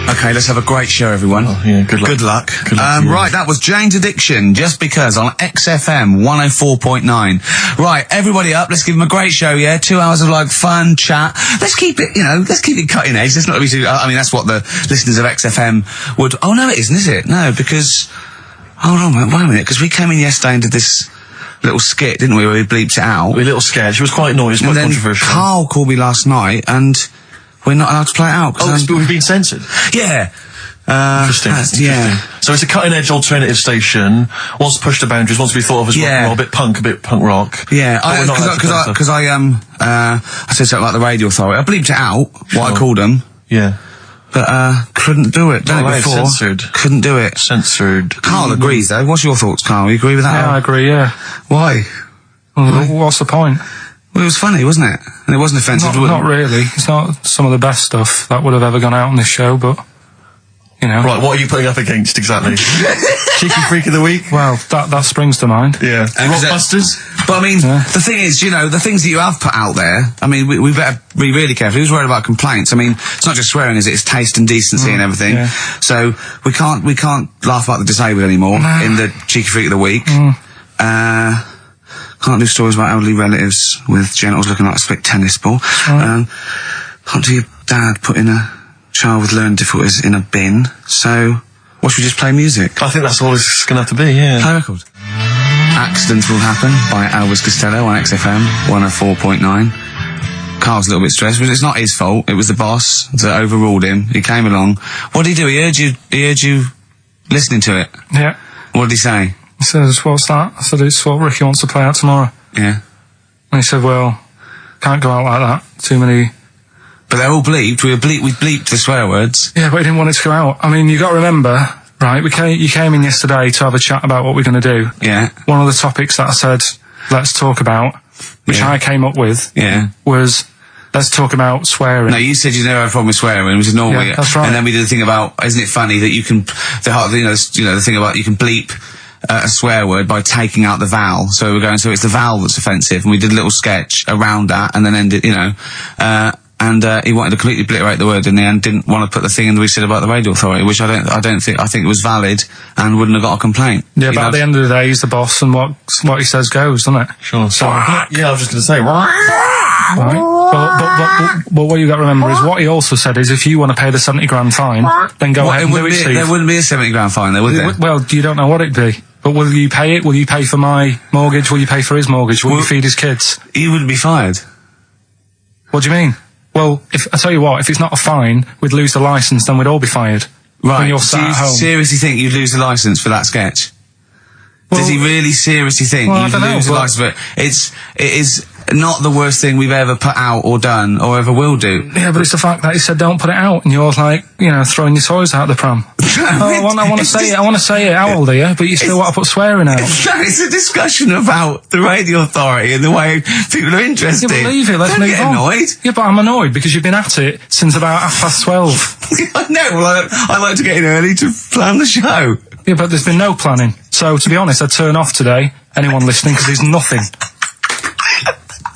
Okay, let's have a great show, everyone. Oh, yeah, good luck. Good luck. To right, that was Jane's Addiction, Just Because, on XFM 104.9. Right, everybody up, let's give them a great show, yeah? 2 hours of, like, fun, chat. Let's keep it, let's keep it cutting edge. Let's not be too, I mean, that's what the listeners of XFM would, oh no, it isn't, is it? No, because, hold on, wait a minute, because we came in yesterday and did this little skit, didn't we, where we bleeped it out. A little sketch, it was quite noisy, quite controversial. Karl called me last night, and we're not allowed to play it out. We've been censored? Yeah. Interesting. Yeah. So it's a cutting-edge alternative station. Wants to push the boundaries. Wants to be thought of as rock and roll, a bit punk rock. Yeah. Because I said something like the Radio Authority. I bleeped it out. What I called them. Yeah. But couldn't do it. Done it before. Censored. Couldn't do it. Censored. Karl agrees though. What's your thoughts, Karl? You agree with that? Yeah, I agree. Yeah. Why? Well, what's the point? Well, it was funny, wasn't it? And it wasn't offensive. Not really. It's not some of the best stuff that would have ever gone out on this show, but. Right, what are you putting up against exactly? Cheeky Freak of the Week? Well, that springs to mind. Yeah. Rockbusters? But I mean, the thing is, the things that you have put out there, I mean, we better be really careful. Who's worried about complaints? I mean, it's not just swearing, is it? It's taste and decency and everything. Yeah. So we can't laugh about the disabled anymore in the Cheeky Freak of the Week. Can't do stories about elderly relatives with genitals looking like a split tennis ball. Can't do your dad putting a child with learning difficulties in a bin. So, what should we just play music? I think that's all it's going to have to be, yeah. Play a record. Accidents Will Happen by Elvis Costello on XFM 104.9. Karl's a little bit stressed, but it's not his fault. It was the boss that overruled him. He came along. What did he do? He heard you listening to it. Yeah. What did he say? He says, what's that? I said, it's what Ricky wants to play out tomorrow. Yeah. And he said, well, can't go out like that. Too many... But they're all bleeped. We bleeped the swear words. Yeah, but he didn't want it to go out. I mean, you got to remember, right, you came in yesterday to have a chat about what we're going to do. Yeah. One of the topics that I said, let's talk about, which I came up with, was... Let's talk about swearing. No, you said you never had a problem with swearing, which is normal. Yeah, that's right. And then we did the thing about, isn't it funny that you can, the thing about you can bleep a swear word by taking out the vowel. So we're going, so it's the vowel that's offensive, and we did a little sketch around that, and then ended, he wanted to completely obliterate the word in the end, didn't want to put the thing in that we said about the Radio Authority, which I think it was valid and wouldn't have got a complaint. Yeah, but at the end of the day, he's the boss, and what he says goes, doesn't it? Sure. So, yeah, I was just going to say, right. But what you got to remember is what he also said is if you want to pay the 70 grand fine, then go ahead and do it, Steve. There wouldn't be a 70 grand fine there, would there? Well, you don't know what it'd be. But will you pay it? Will you pay for my mortgage? Will you pay for his mortgage? Will you feed his kids? He wouldn't be fired. What do you mean? Well, I tell you what, if it's not a fine, we'd lose the licence, then we'd all be fired. Right. When you're Do sat you at home. seriously think you'd lose the licence for that sketch? Well, does he really seriously think you'd lose the licence for it? It is not the worst thing we've ever put out or done or ever will do. Yeah, but it's the fact that he said don't put it out, and you're like, throwing your toys out the pram. I want to say it. I want to say it. How old are you? But you still want to put swearing out. It's a discussion about the Radio Authority and the way people are interested. Yeah, but leave it. Let's move on. Don't get annoyed. Yeah, but I'm annoyed because you've been at it since about 12:30. I know. Well, I like to get in early to plan the show. Yeah, but there's been no planning. So, to be honest, I'd turn off today, anyone listening, because there's nothing.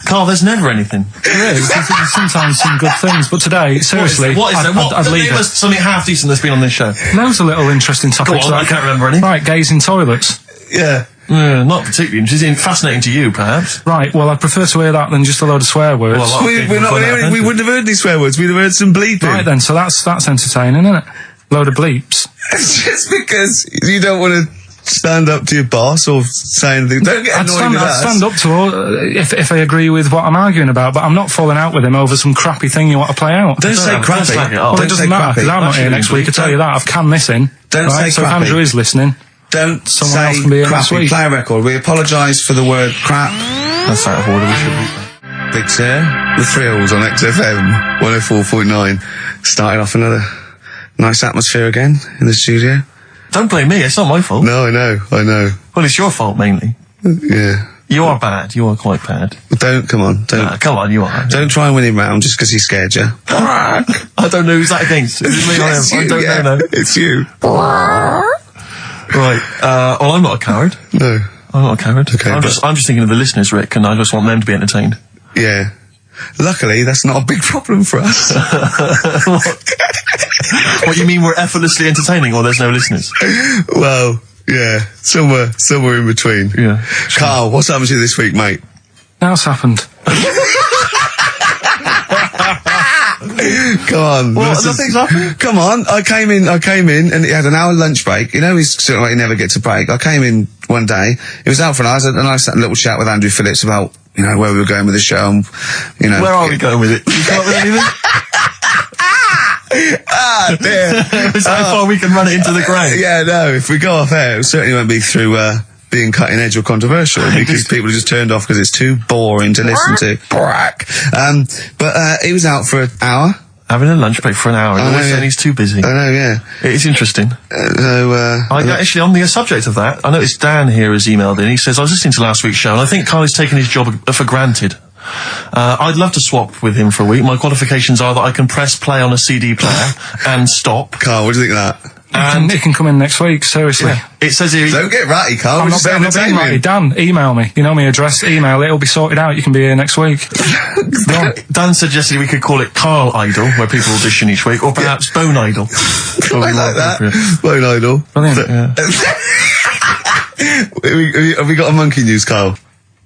Carl, there's never anything. There is. There's sometimes some good things, but today, seriously, What is there? I'd leave name it. us something half decent that's been on this show. Loads of little interesting topics. Go on, I can't remember any. Right, gays in toilets. Yeah. Not particularly interesting. Fascinating to you, perhaps. Right, well, I'd prefer to hear that than just a load of swear words. Well, We wouldn't have heard these swear words. We'd have heard some bleeping. Right then, so that's entertaining, isn't it? Load of bleeps. It's just because you don't want to stand up to your boss or say anything. Don't get annoyed with I'd us. stand up to if I agree with what I'm arguing about, but I'm not falling out with him over some crappy thing you want to play out. Don't say crappy. slag it off. Well, Don't it doesn't say matter, crappy. because I'm not here next week, I tell you that. I've canned this in. Don't right? say So crappy. if Andrew is listening, Don't Someone say else can be here next crappy. week. Play a record. We apologise for the word crap. That's out of order. We should be. Big Sir, the Thrills on XFM 104.9. Starting off another nice atmosphere again in the studio. Don't blame me. It's not my fault. No, I know. Well, it's your fault mainly. Yeah. You are bad. You are quite bad. Come on. Come on, you are. Don't try and win him round just because he scared you. I don't know who's that against. Is it me or him? It's I you, don't yeah. know. No. It's you. Right. Well, I'm not a coward. No. I'm not a coward. Okay, I'm just thinking of the listeners, Rick, and I just want them to be entertained. Yeah. Luckily, that's not a big problem for us. What, you mean we're effortlessly entertaining, or there's no listeners? Well, yeah. Somewhere in between. Yeah. Carl, what's happened to you this week, mate? now's happened. Come on. Nothing's happened? Come on. I came in and he had an hour lunch break. You know, he's sort of like he never gets a break. I came in one day. He was out for an hour, and I sat in a little chat with Andrew Phillips about, you know, where we were going with the show and, you know. Where are we going with it? You come up with anything? Ah, dear. It's how far we can run it into the grave. Yeah, no, if we go off air, it certainly won't be through, being cutting edge or controversial because people are just turned off because it's too boring to listen to. But he was out for an hour. Having a lunch break for an hour. And always saying he's too busy. I know, yeah. It's interesting. Actually, on the subject of that, I noticed Dan here has emailed in. He says, I was listening to last week's show and I think Carl has taken his job for granted. I'd love to swap with him for a week. My qualifications are that I can press play on a CD player and stop. Carl, what do you think of that? And it can come in next week, seriously. Yeah. It says here... Don't get ratty, Carl. I'm not being ratty. Dan, email me. You know my address, email it. It'll be sorted out. You can be here next week. Dan suggested we could call it Carl Idol, where people audition each week, or perhaps Bone Idol. I like that. Bone Idol. Brilliant. Yeah. Have we got a monkey news, Carl?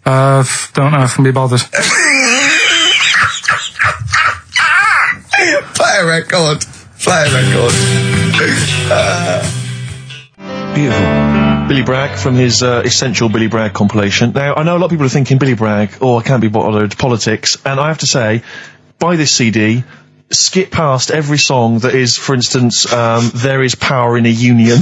Don't know if I can be bothered. Play a record. Beautiful. Billy Bragg from his Essential Billy Bragg compilation. Now, I know a lot of people are thinking Billy Bragg, I can't be bothered, politics, and I have to say, buy this CD, skip past every song that is, for instance, there is power in a union.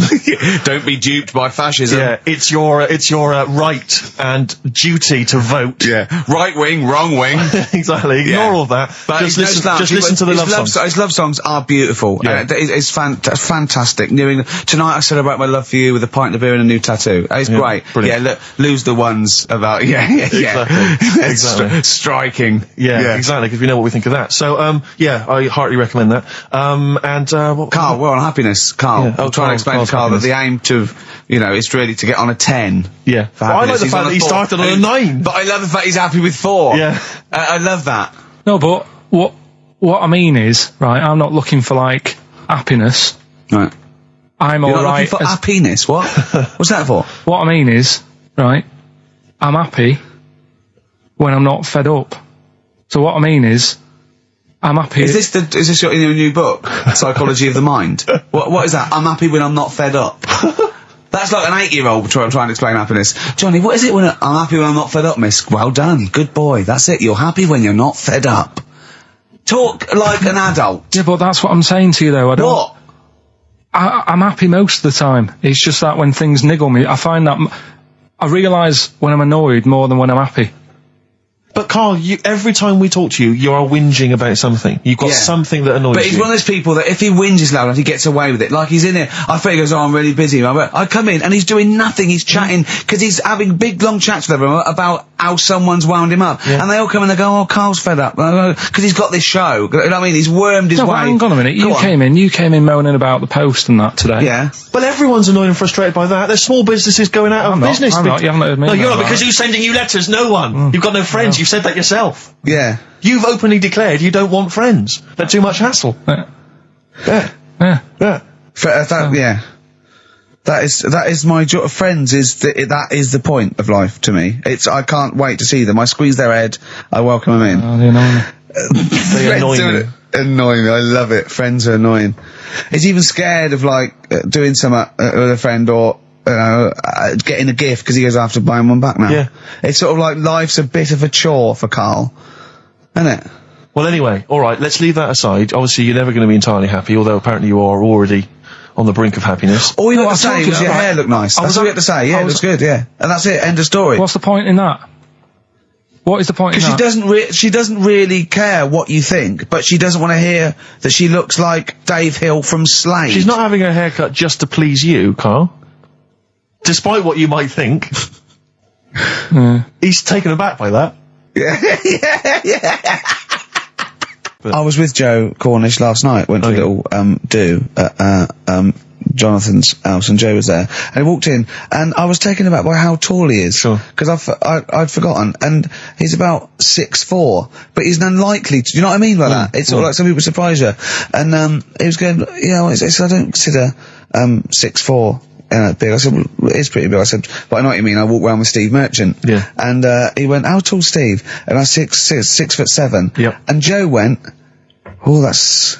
Don't be duped by fascism. Yeah, it's your right and duty to vote. Yeah. Right wing, wrong wing. Exactly. Ignore all that. But Just listen to the love songs. His love songs are beautiful. Yeah. It's fantastic. Tonight I celebrate my love for you with a pint of beer and a new tattoo. It's great. Brilliant. Yeah, look, lose the ones about, Exactly. Striking. Yeah, exactly, because we know what we think of that. So, I heartily recommend that. Carl, we're on happiness. Carl, Yeah. I'm trying to explain to Carl that the aim to, is really to get on a 10. Yeah. For I like happiness. the He's fact on that he 4. started on a 9. But I love the fact he's happy with 4. Yeah. I love that. No, but what I mean is, right, I'm not looking for, like, happiness. Right. I'm You're not alright. looking for happiness. What? What's that for? What I mean is, right, I'm happy when I'm not fed up. So what I mean is, I'm happy. Is this your new book, Psychology of the Mind? What is that? I'm happy when I'm not fed up. That's like an 8-year-old trying to explain happiness. Johnny, what is it when I'm happy when I'm not fed up, miss? Well done, good boy. That's it. You're happy when you're not fed up. Talk like an adult. Yeah, but that's what I'm saying to you, though. I don't. What? I'm happy most of the time. It's just that when things niggle me, I find that I realise when I'm annoyed more than when I'm happy. But Carl, every time we talk to you, you are whinging about something. You've got something that annoys you. But he's one of those people that if he whinges loud enough, he gets away with it. Like he's in there, I think he goes, I'm really busy. I come in and he's doing nothing. He's chatting, because he's having big long chats with everyone about how someone's wound him up. Yeah. And they all come in and they go, Carl's fed up. Because he's got this show. You know what I mean? He's wormed his way. Hang on a minute. You came in moaning about the Post and that today. Yeah. Well, everyone's annoyed and frustrated by that. There's small businesses going out of business. I'm not. You haven't heard me. No, you're not, because who's sending you letters? No one. You've got no friends. You said that yourself. Yeah. You've openly declared you don't want friends. They're too much hassle. Yeah. Yeah. Yeah. Yeah. Yeah. That is my joy. Friends that is the point of life to me. I can't wait to see them. I squeeze their head. I welcome them in. Oh, they annoy me. They annoy me. Annoying me. I love it. Friends are annoying. It's even scared of doing something with a friend or getting a gift because he goes after buying one back now. Yeah. It's sort of like life's a bit of a chore for Karl, isn't it? Well, anyway, all right. Let's leave that aside. Obviously, you're never going to be entirely happy, although apparently you are already on the brink of happiness. All you had to say was your hair looked nice. That's all you had to say. Yeah, it looks good. Yeah, and that's it. End of story. What's the point in that? What is the point in that? Because she doesn't really care what you think, but she doesn't want to hear that she looks like Dave Hill from Slade. She's not having her haircut just to please you, Karl. Despite what you might think. He's taken aback by that. Yeah. I was with Joe Cornish last night, went to a little do at Jonathan's house, and Joe was there, and he walked in, and I was taken aback by how tall he is. Sure. Because I'd forgotten, and he's about 6'4", but he's unlikely to, you know what I mean by that? It's sort of like some people surprise you. And he was going, I don't consider 6'4" big. I said, well, it is pretty big. I said, but I know what you mean. I walk around with Steve Merchant. Yeah. And he went, how tall's Steve? And I was 6'7". Yep. And Joe went, oh, that's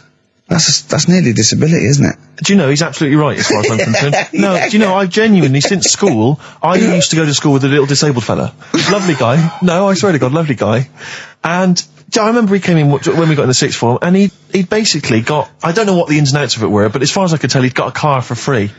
nearly a disability, isn't it? Do you know, he's absolutely right as far as I'm concerned. No, do you know, I've genuinely, since school, I used to go to school with a little disabled fella. Lovely guy. No, I swear to God, lovely guy. And I remember he came in when we got in the sixth form, and he'd basically got, I don't know what the ins and outs of it were, but as far as I could tell, he'd got a car for free.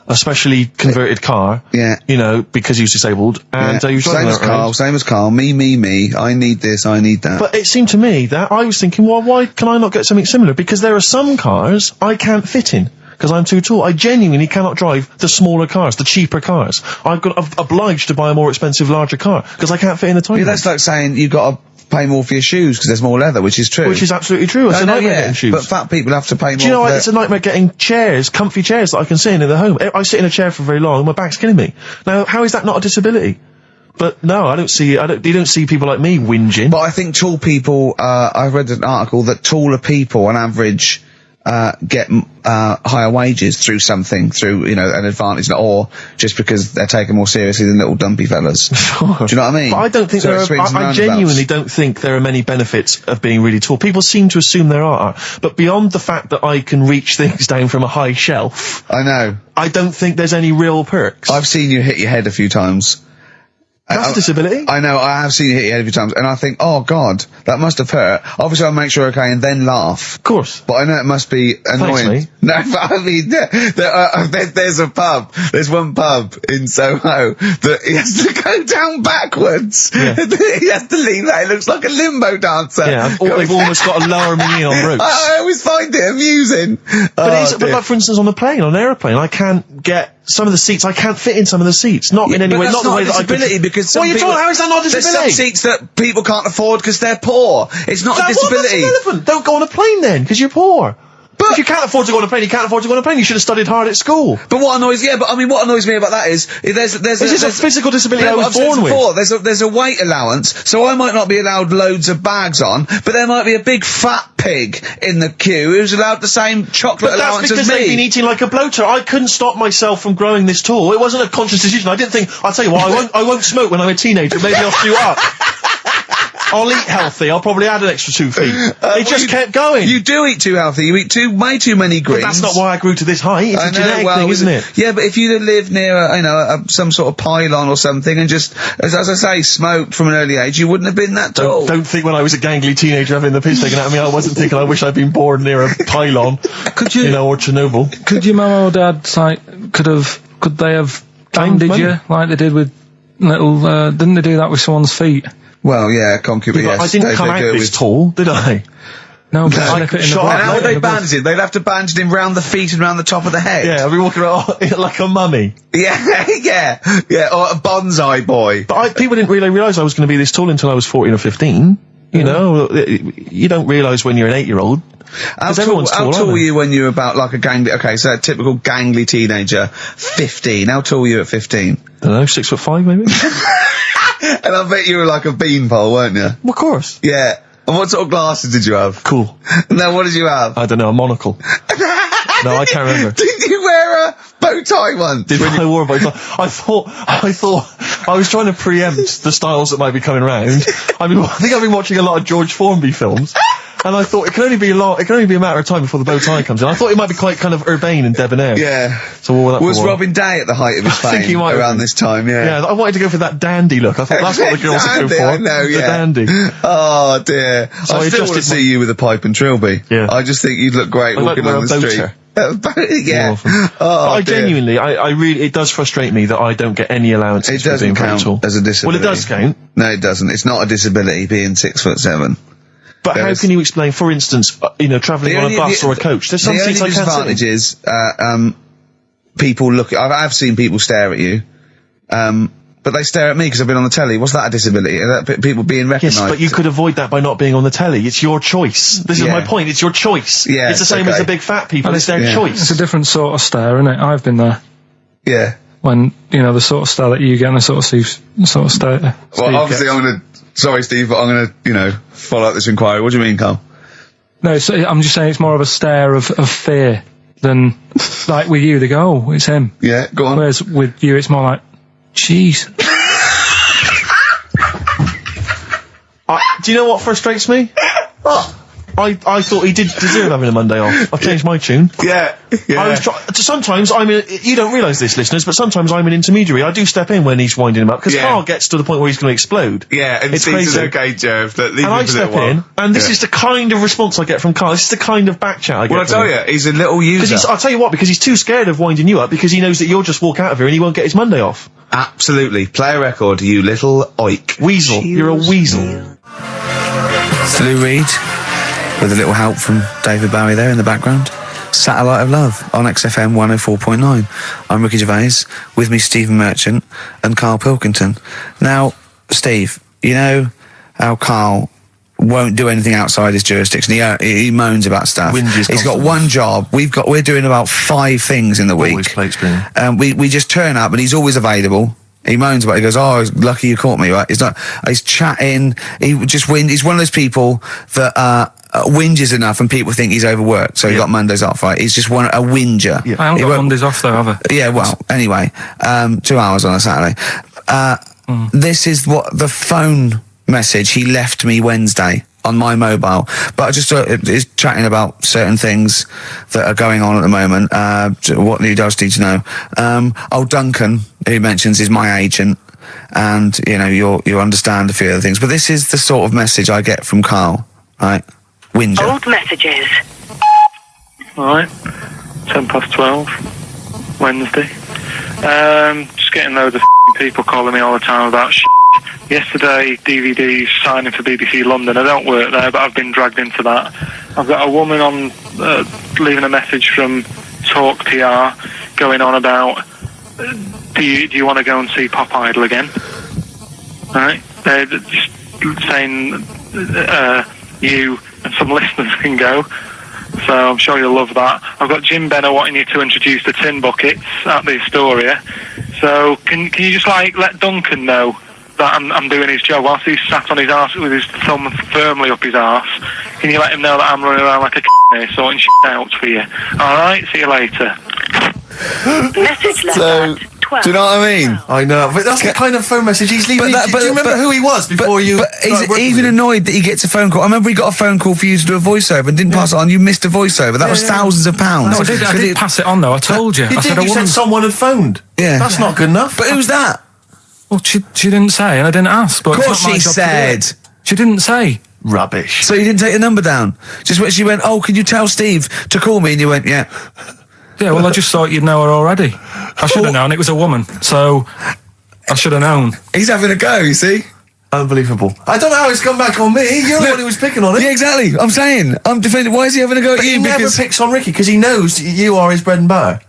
A specially converted car. Yeah. You know, because he was disabled. And he was driving same as Karl. Me. I need this, I need that. But it seemed to me that I was thinking, well, why can I not get something similar? Because there are some cars I can't fit in. Because I'm too tall. I genuinely cannot drive the smaller cars, the cheaper cars. I'm obliged to buy a more expensive, larger car. Because I can't fit in the tiny one. That's like saying you've got to pay more for your shoes because there's more leather, which is true. Which is absolutely true. It's a nightmare getting shoes. But fat people have to pay more. Do you know what? It's a nightmare getting chairs, comfy chairs that I can sit in the home. I sit in a chair for very long and my back's killing me. Now, how is that not a disability? But no, you don't see people like me whinging. But I think tall people, I read an article that taller people on average, get higher wages through an advantage, or just because they're taken more seriously than little dumpy fellas. Sure. Do you know what I mean? But I don't think I genuinely don't think there are many benefits of being really tall. People seem to assume there are, but beyond the fact that I can reach things down from a high shelf, I know. I don't think there's any real perks. I've seen you hit your head a few times. That's a disability. I know, I have seen you hit your head a few times, and I think, oh God, that must have hurt. Obviously I'll make sure you're okay and then laugh. Of course. But I know it must be annoying. Thanks, No, but I mean, there's one pub in Soho that he has to go down backwards. Yeah. He has to lean that. It looks like a limbo dancer. Yeah, they've almost got to lower me in on ropes. I always find it amusing. But like, for instance, on an aeroplane, I can't get some of the seats. I can't fit in some of the seats. Not in any way. Not the way that I could. Because what are you talking? How is that not a disability? There's some seats that people can't afford because they're poor. It's not a disability. That's irrelevant. Don't go on a plane then, because you're poor. But if you can't afford to go on a plane, you can't afford to go on a plane. You should have studied hard at school. But what annoys me about that is there's a physical disability I was born with. There's a weight allowance, so I might not be allowed loads of bags on, but there might be a big fat pig in the queue who's allowed the same chocolate allowance as me. That's because they've been eating like a bloater. I couldn't stop myself from growing this tall. It wasn't a conscious decision. I didn't think, I'll tell you what, I won't smoke when I'm a teenager. Maybe I'll shoot up. I'll eat healthy. I'll probably add an extra 2 feet. It just kept going. You do eat too healthy. You eat way too many greens. But that's not why I grew to this height. It's a genetic thing, isn't it? Yeah, but if you'd have lived near, some sort of pylon or something and just, as I say, smoked from an early age, you wouldn't have been that tall. Don't think when I was a gangly teenager having the piss taken out of me, I wasn't thinking I wish I'd been born near a pylon. Or Chernobyl. Could your mum or dad, could they have banded you like they did with little, didn't they do that with someone's feet? Well, yeah, concubine, yes. I didn't come out this tall, did I? No, but slip it in the how would they bandage it? They'd have to bandage him round the feet and round the top of the head. Yeah, I'd be walking around like a mummy. Yeah, or a bonsai boy. But people didn't really realise I was going to be this tall until I was 14 or 15. You know, you don't realise when you're an 8-year-old. How tall were you when you were about like a a typical gangly teenager? 15. How tall were you at 15? I don't know, 6'5" maybe? And I bet you were like a beanpole, weren't you? Of course. Yeah. And what sort of glasses did you have? Cool. Now, what did you have? I don't know, a monocle. No, I can't remember. Did you wear a bow tie once? I wore a bow tie? I thought I was trying to preempt the styles that might be coming round. I think I've been watching a lot of George Formby films. And I thought it can only be a matter of time before the bow tie comes in. I thought it might be quite kind of urbane and debonair. Yeah. So what that was Robin Day at the height of his fame? I think he might around this time. Yeah. Yeah, I wanted to go for that dandy look. I thought that's what the girls are going for. I know, the dandy. Oh dear. So I still want to see you with a pipe and trilby. Yeah. I just think you'd look great walking on the street. Yeah. Oh, I genuinely, I really, it does frustrate me that I don't get any allowances. It doesn't count as a disability. Well, it does count. No, it doesn't. It's not a disability being 6'7". But how can you explain, for instance, travelling on a bus or a coach? There's some seats I can't sit in. The only disadvantage is, people look. I've seen people stare at you, but they stare at me because I've been on the telly. What's that a disability? People being recognised. Yes, but you could avoid that by not being on the telly. It's your choice. This is my point. It's your choice. Yeah, it's the same as the big fat people. It's their choice. It's a different sort of stare, isn't it? I've been there. Yeah. When the sort of stare that you get and the sort of stare. Well, obviously, sorry, Steve, but I'm going to, follow up this inquiry. What do you mean, Carl? No, I'm just saying it's more of a stare of fear than, like, with you, they go, oh, it's him. Yeah, go on. Whereas with you, it's more like, jeez. Do you know what frustrates me? What? I thought he did deserve having a Monday off. I've changed my tune. Yeah. I was sometimes you don't realise this, listeners, but sometimes I'm an intermediary. I do step in when he's winding him up, because Carl gets to the point where he's going to explode. Yeah, and it's crazy. Okay, Jerv, and I step in, and this is the kind of response I get from Carl. This is the kind of back chat I get. Well, I tell you, he's a little user. I'll tell you what, because he's too scared of winding you up, because he knows that you'll just walk out of here and he won't get his Monday off. Absolutely. Play a record, you little oik. Weasel. You're a weasel. Lou Reed, with a little help from David Bowie there in the background. Satellite of Love on XFM 104.9. I'm Ricky Gervais, with me Stephen Merchant and Karl Pilkington. Now, Steve, you know how Karl won't do anything outside his jurisdiction. He moans about stuff. He's got one job. We're doing about 5 things in the week. Always plate spinning. We just turn up and he's always available. He moans about it. He goes, oh, lucky you caught me, right? He's chatting. He's one of those people that, whinges enough and people think he's overworked, so he got Mondays off, right? He's just a whinger. Yeah. I haven't got Mondays off though, have I? Yeah, well, anyway, 2 hours on a Saturday. This is what the phone message he left me Wednesday on my mobile, but I just is chatting about certain things that are going on at the moment. What he does need to know. Duncan, who mentions, is my agent, and you understand a few other things, but this is the sort of message I get from Karl, right? Whinger. Old messages. Alright, 12:10, Wednesday. Just getting loads of people calling me all the time about Yesterday, DVD's signing for BBC London. I don't work there, but I've been dragged into that. I've got a woman on leaving a message from Talk PR going on about do you want to go and see Pop Idol again? Right? They're just saying you and some listeners can go, so I'm sure you'll love that. I've got Jim Benner wanting you to introduce the tin buckets at the Astoria. So can you just let Duncan know that I'm doing his job whilst he's sat on his arse with his thumb firmly up his arse? Can you let him know that I'm running around like a here sorting shit out for you? Alright, see you later. Message left at 12. Do you know what I mean? I know, but that's the kind of phone message he's leaving. Do you remember who he was before you... But he's even annoyed that he gets a phone call. I remember he got a phone call for you to do a voiceover and didn't pass it on. You missed a voiceover. That was thousands of pounds. No, I did pass it on, though. I told you. You said someone had phoned. Yeah. That's not good enough. But who's that? Well, she didn't say, and I didn't ask. But of course she said. She didn't say. Rubbish. So you didn't take the number down? Just when she went, oh, can you tell Steve to call me? And you went, yeah. Yeah, well, I just thought you'd know her already. I should have known. It was a woman, so I should have known. He's having a go, you see? Unbelievable. I don't know how it's come back on me. You're the one who was picking on it. Yeah, exactly. I'm saying. I'm defending. Why is he having a go at you? He never picks on Ricky because he knows you are his bread and butter.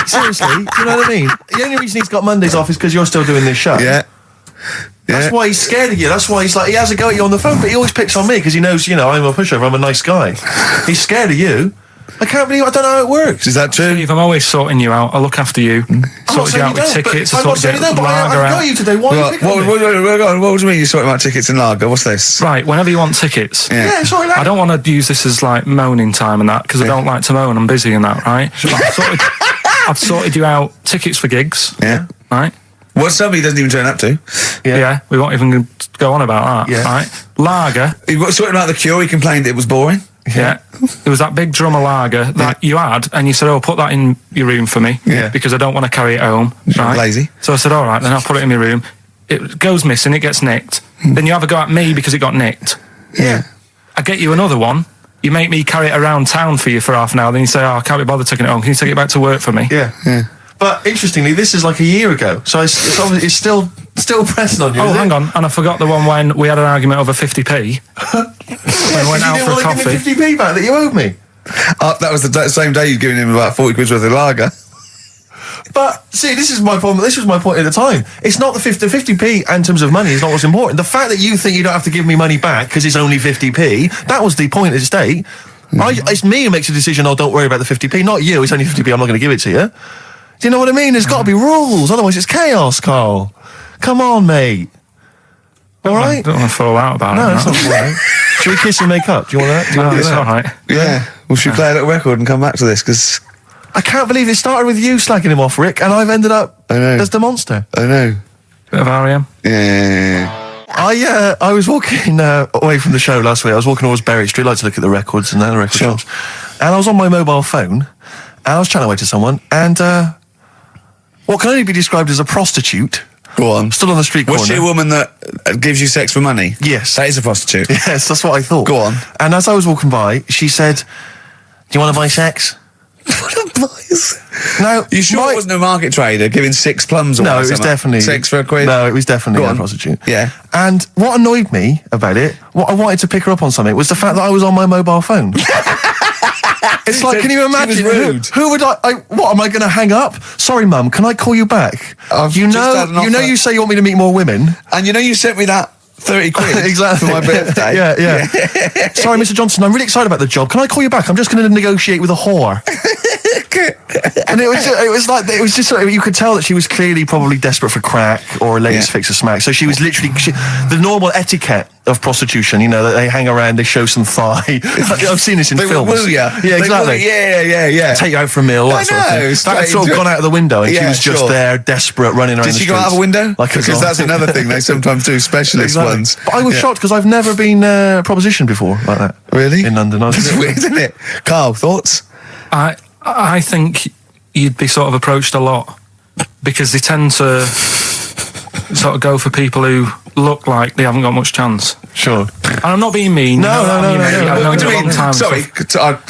Seriously, do you know what I mean? The only reason he's got Mondays off is because you're still doing this show. Yeah. That's why he's scared of you. That's why he has a go at you on the phone, but he always picks on me because he knows, I'm a pushover, I'm a nice guy. He's scared of you. I can't believe I don't know how it works. Is that true? Steve, I'm always sorting you out. I look after you. Sorted you out with tickets. I'm not saying you don't, but I've got you today. Why are you picking on me? What do you mean you're sorting about tickets in lager? What's this? Right, whenever you want tickets. Yeah, sorry, lad. I don't want to use this as like moaning time and that, because I don't like to moan. I'm busy and that, right? I've sorted you out tickets for gigs. Yeah. Right? What somebody doesn't even turn up to. Yeah, we won't even go on about that. Yeah. Right? Lager. You've got sorting about the Cure. He complained it was boring. Yeah. There was that big drum of lager that you had, and you said, "Oh, put that in your room for me, because I don't want to carry it home." Right? Lazy. So I said, "All right, then I'll put it in my room." It goes missing. It gets nicked. Then you have a go at me because it got nicked. Yeah. I get you another one. You make me carry it around town for you for half an hour. Then you say, "Oh, I can't be bothered taking it home. Can you take it back to work for me?" Yeah. But interestingly, this is like a year ago, so it's still pressing on you. Oh, hang on, and I forgot the one when we had an argument over 50p. When I went out you for a didn't want coffee. to give me 50p back that you owed me. That was the same day you'd given him about 40 quid worth of lager. But see, this is my problem. This was my point at the time. It's not the 50p in terms of money is not what's important. The fact that you think you don't have to give me money back because it's only 50p, that was the point at the state. It's me who makes a decision. Oh, don't worry about the 50p, not you. It's only 50p. I'm not going to give it to you. Do you know what I mean? There's got to be rules, otherwise it's chaos, Carl. Come on, mate. All right? I don't want to fall out about No, it. that's not all right. Should we kiss and make up? Do you want that? Do you want to do It's that? all right. Yeah. Well, should we play a little record and come back to this? Because I can't believe it started with you slagging him off, Rick, and I've ended up I know. as the monster. I know. Bit of R.E.M. Yeah. I was walking away from the show last week. I was walking towards Berwick Street. I like to look at the records and the record shops. And I was on my mobile phone, and I was chatting away to someone, and what can only be described as a prostitute. Go on. Stood on the street corner. Was she a woman that gives you sex for money? Yes. That is a prostitute. Yes, that's what I thought. Go on. And as I was walking by, she said, "Do you want to buy sex?" No, You sure it wasn't a market trader giving 6 plums away? No, it was something? definitely 6 for a quid? No, it was definitely Go a on. prostitute. Yeah. And what annoyed me about it, what I wanted to pick her up on something, was the fact that I was on my mobile phone. It's like, So can you imagine? she was rude. Who would what am I going to hang up? Sorry, Mum, can I call you back? I've You just know, had an you know, offer. you say you want me to meet more women. And you know you sent me that 30 quid Exactly. for my birthday? Yeah. Sorry, Mr. Johnson, I'm really excited about the job. Can I call you back? I'm just going to negotiate with a whore. And it was just sort of, you could tell that she was clearly probably desperate for crack or a latest fix of smack. So she was literally the normal etiquette of prostitution. You know, that they hang around, they show some thigh. I've seen this in They films. will woo ya. Yeah, exactly. Yeah. Take you out for a meal. That sort of thing. That had sort of gone out of the window, and she Yeah, was just sure. there, desperate, running around. Did the she go out streets of a window? Like a Because dog. that's another thing they sometimes do, specialist Exactly. ones. But I was shocked because I've never been propositioned before like that. Really? In London. That's weird, isn't it? Carl, thoughts? I think you'd be sort of approached a lot because they tend to sort of go for people who look like they haven't got much chance. Sure. And I'm not being mean. No. I've known you a long time. Sorry,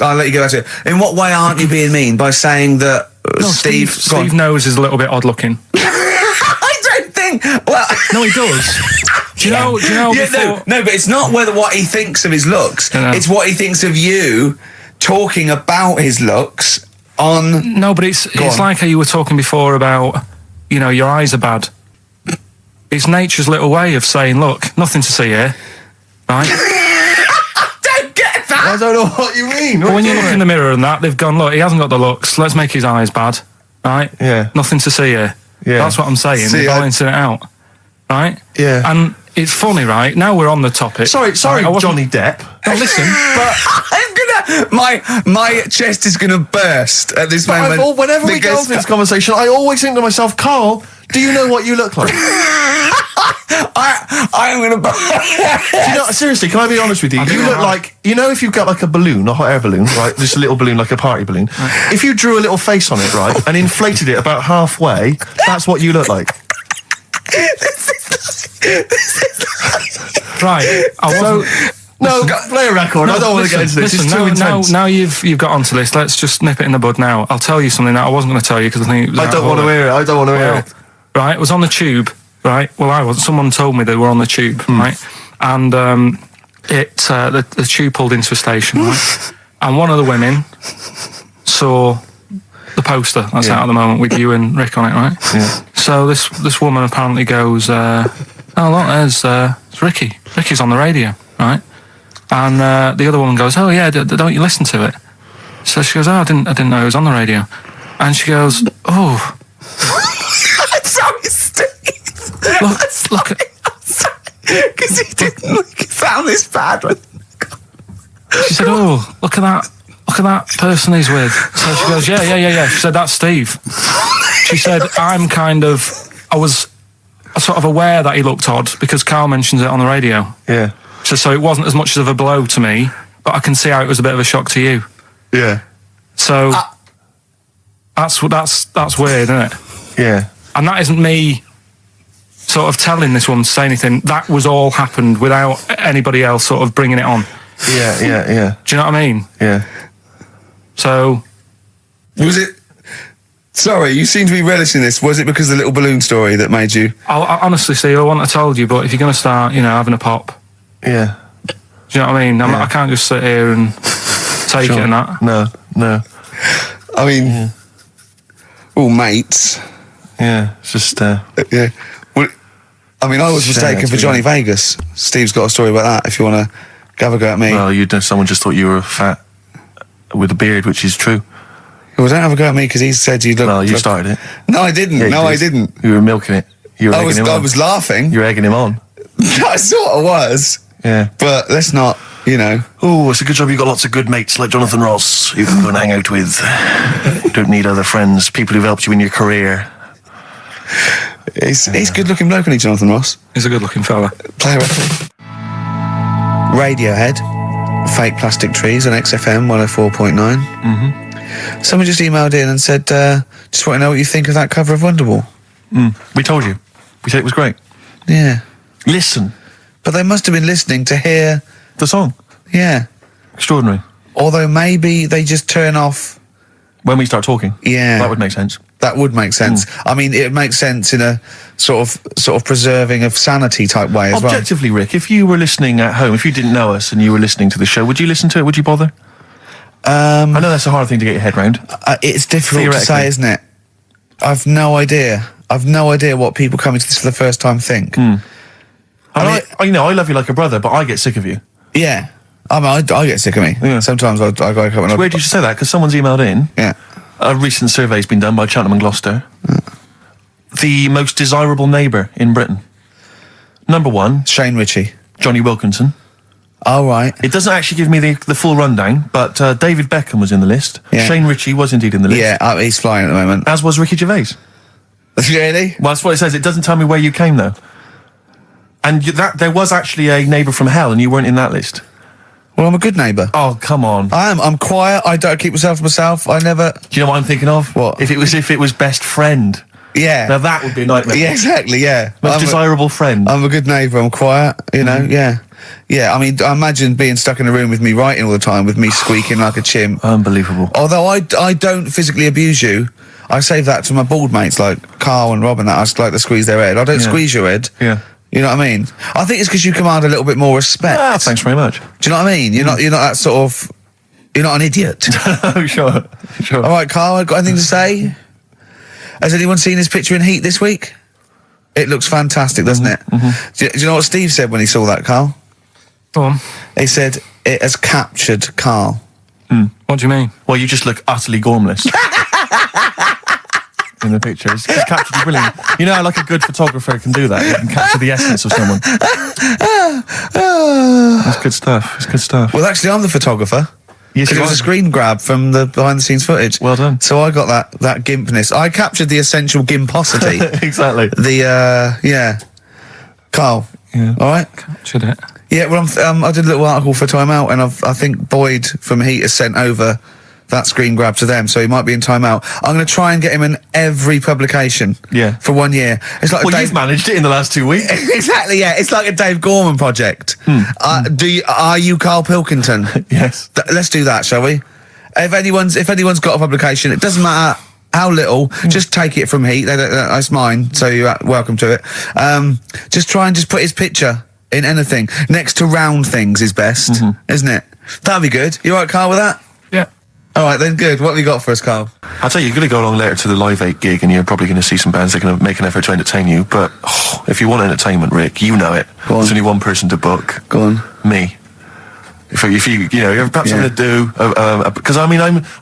I'll let you go back to it. In what way aren't you being mean? By saying that No, Steve... go on. Steve knows is a little bit odd looking. I don't think... Well... No, he does. Do you know Yeah, before... no, but it's not what he thinks of his looks. No. It's what he thinks of you talking about his looks on... No, but it's on. like how you were talking before about, you know, your eyes are bad. It's nature's little way of saying, look, nothing to see here, right? Don't get that! I don't know what you mean. But when you look in the mirror and that, they've gone, look, he hasn't got the looks, let's make his eyes bad, right? Yeah. Nothing to see here. Yeah. That's what I'm saying, See, they're balancing it out, right? Yeah. And it's funny, right? Now we're on the topic. Sorry, Right, I wasn't- Johnny Depp. No, listen, My chest is gonna burst at this moment. Whenever we go because- into this conversation, I always think to myself, Carl, do you know what you look like? I'm gonna burst. You know, seriously, can I be honest with you? You look like, you know, if you've got like a balloon, a hot air balloon, right? Just a little balloon, like a party balloon. If you drew a little face on it, right, and inflated it about halfway, that's what you look like. right, I wasn't... No, play a record. I don't want to get into this. Listen, It's too intense. now you've got onto this. Let's just nip it in the bud now. I'll tell you something that I wasn't going to tell you because I think it was I don't want to hear it. I don't want to hear it. Right, it was on the tube. Right, well, I was. Someone told me they were on the tube. Right, and the tube pulled into a station. Right, and one of the women saw the poster that's out at the moment with you and Rick on it. Right. Yeah. So this woman apparently goes, "Oh look, there's Ricky. Ricky's on the radio." Right. And the other woman goes, "Oh yeah, don't you listen to it?" So she goes, oh, I didn't know it was on the radio. And she goes, oh. Sorry, Steve. Look at... Because he didn't make it sound this bad. She said, oh, look at that person he's with. So she goes, yeah. She said, that's Steve. She said, I was sort of aware that he looked odd because Karl mentions it on the radio. Yeah. So it wasn't as much of a blow to me, but I can see how it was a bit of a shock to you. Yeah. So that's weird, isn't it? Yeah. And that isn't me sort of telling this woman to say anything. That was all happened without anybody else sort of bringing it on. Yeah. Do you know what I mean? Yeah. So... Was it... Sorry, you seem to be relishing this. Was it because of the little balloon story that made you... I honestly, Steve, I wouldn't have told you, but if you're going to start, having a pop... Yeah. Do you know what I mean? I can't just sit here and take it and that. No. I mean... all mates. Yeah, it's just... Yeah. Well, I mean, I was mistaken for Johnny Vegas. Steve's got a story about that, if you want to have a go at me. Well, someone just thought you were fat with a beard, which is true. Well, don't have a go at me because he said you look... Well, you started it. No, I didn't. Yeah, I didn't. You were milking it. I was laughing. You were egging him on. I sort of was. Yeah. But let's not, Oh, it's a good job you've got lots of good mates like Jonathan Ross you can go and hang out with. You don't need other friends, people who've helped you in your career. He's a good-looking bloke, isn't he, Jonathan Ross? He's a good-looking fella. Play record. Radiohead, Fake Plastic Trees on XFM 104.9. Mm-hmm. Someone just emailed in and said, just want to know what you think of that cover of Wonderwall. We told you. We said it was great. Yeah. Listen. But they must have been listening to hear... the song. Yeah. Extraordinary. Although maybe they just turn off... when we start talking. Yeah. That would make sense. That would make sense. I mean, it makes sense in a sort of preserving of sanity type way as well. Objectively, Rick, if you were listening at home, if you didn't know us and you were listening to the show, would you listen to it? Would you bother? I know that's a hard thing to get your head round. It's difficult to say, isn't it? I've no idea what people coming to this for the first time think. I love you like a brother, but I get sick of you. Yeah. I mean, I get sick of me. Yeah. Sometimes I go up and... It's weird you should say that, because someone's emailed in. Yeah. A recent survey's been done by Cheltenham and Gloucester. The most desirable neighbour in Britain. Number 1. Shane Ritchie. Johnny Wilkinson. Oh, right. It doesn't actually give me the full rundown, but David Beckham was in the list. Yeah. Shane Ritchie was indeed in the list. Yeah, he's flying at the moment. As was Ricky Gervais. Really? Well, that's what it says. It doesn't tell me where you came, though. And there was actually a neighbour from hell, and you weren't in that list. Well, I'm a good neighbour. Oh, come on. I am. I'm quiet. I don't keep myself to myself. I never... Do you know what I'm thinking of? What? If it was best friend. Yeah. Now that would be a nightmare. Yeah, exactly, yeah. Most desirable friend. I'm a good neighbour. I'm quiet, yeah. Yeah, I mean, I imagine being stuck in a room with me writing all the time, with me squeaking like a chimp. Unbelievable. Although I don't physically abuse you, I save that to my bald mates like Carl and Rob and that. I just like to squeeze their head. I don't squeeze your head. Yeah. You know what I mean? I think it's because you command a little bit more respect. Ah, thanks very much. Do you know what I mean? You're not that sort of... You're not an idiot. Oh, sure. All right, Carl, got anything to say? Has anyone seen his picture in Heat this week? It looks fantastic, doesn't it? Do you know what Steve said when he saw that, Carl? Go on. He said, it has captured Carl. What do you mean? Well, you just look utterly gormless. In the picture. It's captured you brilliantly. You know how like a good photographer can do that? You can capture the essence of someone. That's good stuff. It's good stuff. Well, actually, I'm the photographer. Yes, because it was a screen grab from the behind-the-scenes footage. Well done. So I got that gimpness. I captured the essential gimposity. Exactly. Carl. Yeah. All right? Captured it. Yeah, well, I did a little article for Time Out, and I think Boyd from Heat has sent over that screen grab to them, so he might be in Time Out. I'm going to try and get him in every publication. Yeah. For 1 year. It's like you've managed it in the last 2 weeks. Exactly, yeah. It's like a Dave Gorman project. Are you Karl Pilkington? Yes. Let's do that, shall we? If anyone's got a publication, it doesn't matter how little, just take it from Heat. That's mine, so you're welcome to it. Just try and just put his picture in anything. Next to round things is best, isn't it? That'd be good. You all right, Carl, with that? Yeah. All right, then, good. What have you got for us, Carl? I'll tell you, you're going to go along later to the Live 8 gig, and you're probably going to see some bands that are going to make an effort to entertain you, but if you want entertainment, Rick, you know it. Go on. There's only one person to book. Go on. Me. If you perhaps something to do, because I'm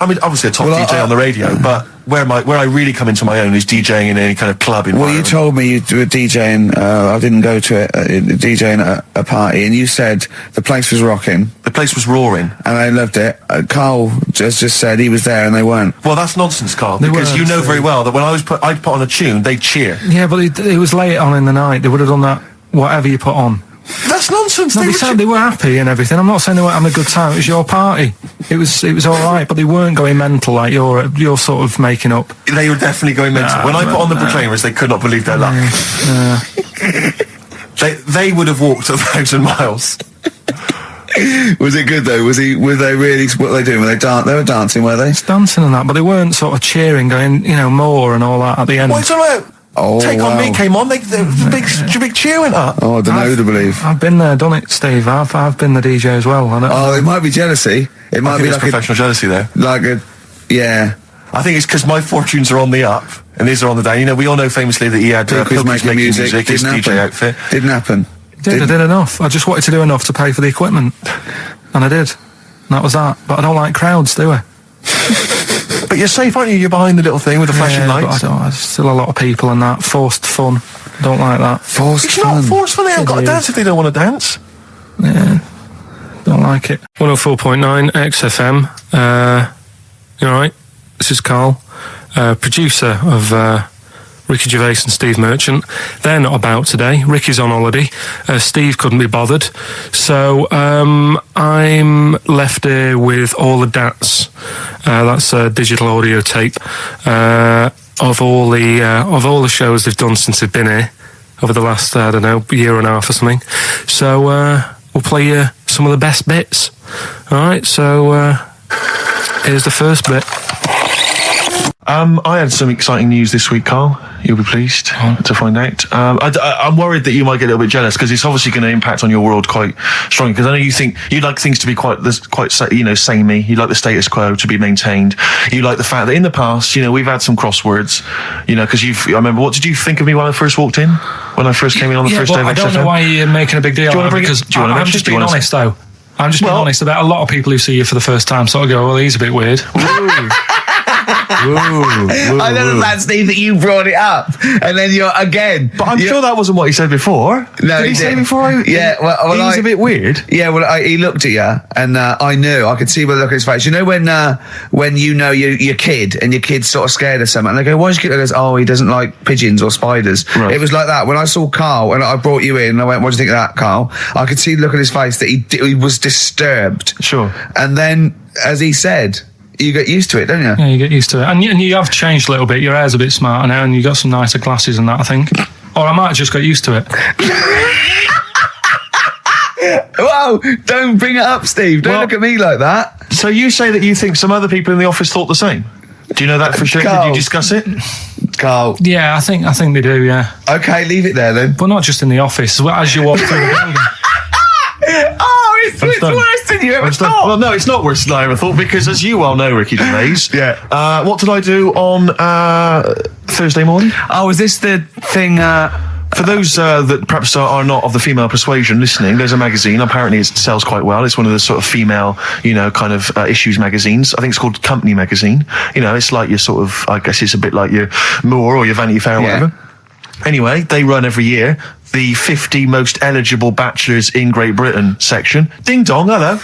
obviously a top DJ on the radio, but where I really come into my own is DJing in any kind of club environment. Well, you told me you were DJing. I didn't go to it. DJing at a party, and you said the place was rocking. The place was roaring, and I loved it. Carl just said he was there, and they weren't. Well, that's nonsense, Carl. Because you know very well that when I'd put on a tune, they'd cheer. Yeah, but it was late on in the night. They would have done that whatever you put on. That's nonsense. No, they were happy and everything. I'm not saying they weren't having a good time. It was your party. It was all right, but they weren't going mental like you're sort of making up. They were definitely going mental. When I put on the Proclaimers, they could not believe their luck. They would have walked 1,000 miles. Was it good though? Were they really? What were they doing? They were dancing, were they? It's dancing and that, but they weren't sort of cheering, going, more and all that at the end. What's all right? Take On Me came on. The big cheer went up. Oh, I don't know who to believe. I've been there, done it, Steve. I've been the DJ as well. It might be jealousy. It might be like professional jealousy there. Yeah. I think it's because my fortunes are on the up and his are on the down. We all know famously that he had Pilkington making music, his DJ outfit. Didn't happen. I did enough. I just wanted to do enough to pay for the equipment, and I did. And that was that. But I don't like crowds, do I? But you're safe, aren't you? You're behind the little thing with the flashing lights. But there's still a lot of people and that. Forced fun. Don't like that. It's not forced fun. They haven't got to dance if they don't want to dance. Yeah. Don't like it. 104.9 XFM. You alright? This is Carl, producer of Ricky Gervais and Steve Merchant. They're not about today. Ricky's on holiday. Steve couldn't be bothered. So I'm left here with all the DATs. That's a digital audio tape of all the shows they've done since they've been here over the last, year and a half or something. So we'll play you some of the best bits. Alright, so here's the first bit. I had some exciting news this week, Carl. You'll be pleased to find out. I'm worried that you might get a little bit jealous because it's obviously going to impact on your world quite strongly. Because I know you think you like things to be quite samey. You like the status quo to be maintained. You like the fact that in the past, we've had some crosswords. Because I remember. What did you think of me when I first walked in? When I first came in on the first day of XFM? I don't know why you're making a big deal out of it. Because I'm just being honest, though. I'm just being honest about a lot of people who see you for the first time sort of go, well, he's a bit weird. I don't know, Steve, that you brought it up, and then you're again. But I'm sure that wasn't what he said before. No, did he say before? Yeah, well, he was a bit weird. Yeah, well, he looked at you, and I knew. I could see by the look on his face. When you know your kid, and your kid's sort of scared of something, and they go, "Why's your kid?" He goes, "Oh, he doesn't like pigeons or spiders." Right. It was like that when I saw Carl, and I brought you in, and I went, "What do you think of that, Carl?" I could see the look on his face that he was disturbed. Sure. And then, as he said, you get used to it, don't you? Yeah, you get used to it. And you have changed a little bit. Your hair's a bit smarter now, and you got some nicer glasses and that, I think. Or I might have just got used to it. Whoa, don't bring it up, Steve. Don't look at me like that. So you say that you think some other people in the office thought the same? Do you know that for sure? Carl. Did you discuss it? Carl. Yeah, I think they do, yeah. Okay, leave it there then. But not just in the office, as you walk through the building. Oh, it's worse than you ever thought. Well, no, it's not worse than I ever thought because, as you well know, Ricky Gervais. Yeah. What did I do on Thursday morning? Oh, is this the thing? For those that perhaps are not of the female persuasion listening, there's a magazine. Apparently, it sells quite well. It's one of the sort of female, kind of issues magazines. I think it's called Company Magazine. It's like your sort of, I guess it's a bit like your More or your Vanity Fair or whatever. Anyway, they run every year the 50 most eligible bachelors in Great Britain section. Ding dong, hello.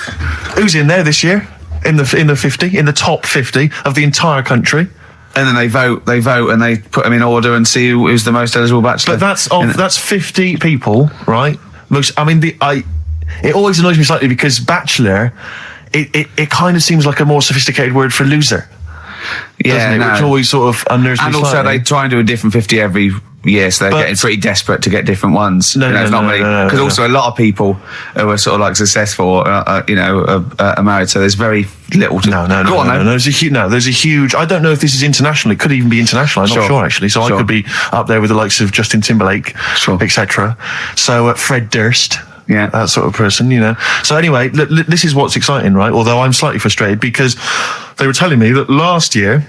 Who's in there this year? In the 50, in the top 50 of the entire country. And then they vote, and they put them in order and see who's the most eligible bachelor. But that's 50 people, right? It always annoys me slightly because bachelor, it kind of seems like a more sophisticated word for loser. Yeah, no. Which always sort of unnerves me. And also, they try and do a different 50 every year, so they're getting pretty desperate to get different ones. Because also a lot of people who are sort of like successful, are married. So there's very little to. No. There's a huge. I don't know if this is international. It could even be international. I'm not sure actually. So I could be up there with the likes of Justin Timberlake, etc. So Fred Durst. Yeah, that sort of person, So anyway, this is what's exciting, right? Although I'm slightly frustrated because they were telling me that last year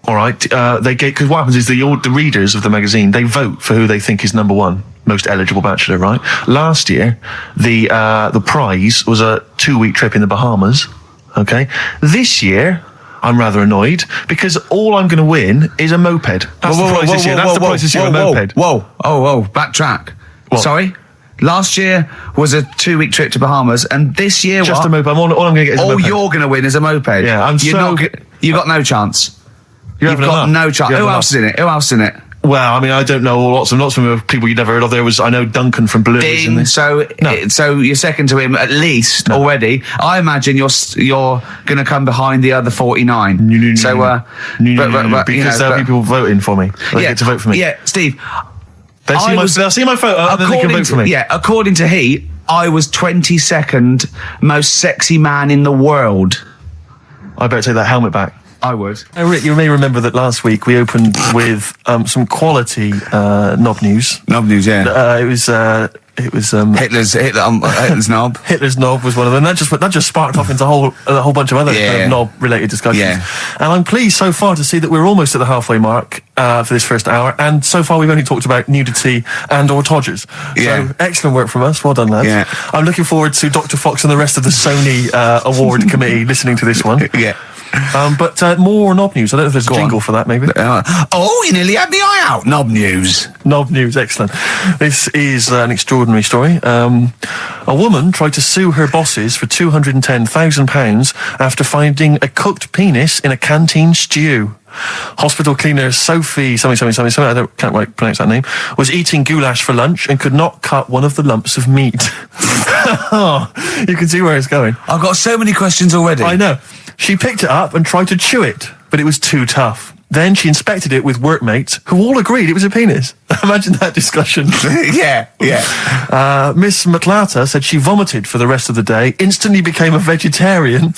All right, they get, because what happens is the readers of the magazine, they vote for who they think is number one most eligible bachelor. Right. Last year, the prize was a 2-week trip in the Bahamas. Okay. This year, I'm rather annoyed because all I'm going to win is a moped. That's the prize this year. That's the prize this year. A moped. Whoa! Backtrack. What? Sorry. Last year was a 2-week trip to Bahamas, and this year Just a moped. All I'm going to get is a moped. All you're going to win is a moped. Yeah, you got no chance. You've having got enough. no chance. You're Who having else is in it? Who else is in it? Well, I mean, I don't know lots of people you'd never heard of. I know Duncan from Blue is in Ding. this. So you're second to him at least already. I imagine you're going to come behind the other 49. Because there'll be people voting for me. They get to vote for me. Yeah, Steve. They'll see my photo and then they can vote for me. Yeah, according to Heat, I was 22nd most sexy man in the world. I better take that helmet back. I would. Oh, Rick, you may remember that last week we opened with some quality knob news. Knob news, yeah. It was Hitler's knob. Hitler's knob was one of them. That just sparked off into a whole bunch of other kind of knob-related discussions. Yeah. And I'm pleased so far to see that we're almost at the halfway mark for this first hour. And so far we've only talked about nudity and/or todgers. Yeah. So excellent work from us. Well done, lads. Yeah. I'm looking forward to Dr. Fox and the rest of the Sony award committee listening to this one. Yeah. But more knob news. I don't know if there's a jingle for that, maybe. You nearly had the eye out. Knob news. Knob news, excellent. This is an extraordinary story. A woman tried to sue her bosses for £210,000 after finding a cooked penis in a canteen stew. Hospital cleaner Sophie, can't quite pronounce that name, was eating goulash for lunch and could not cut one of the lumps of meat. You can see where it's going. I've got so many questions already. I know. She picked it up and tried to chew it, but it was too tough. Then she inspected it with workmates who all agreed it was a penis. Imagine that discussion. Yeah. Miss Matlata said she vomited for the rest of the day, instantly became a vegetarian,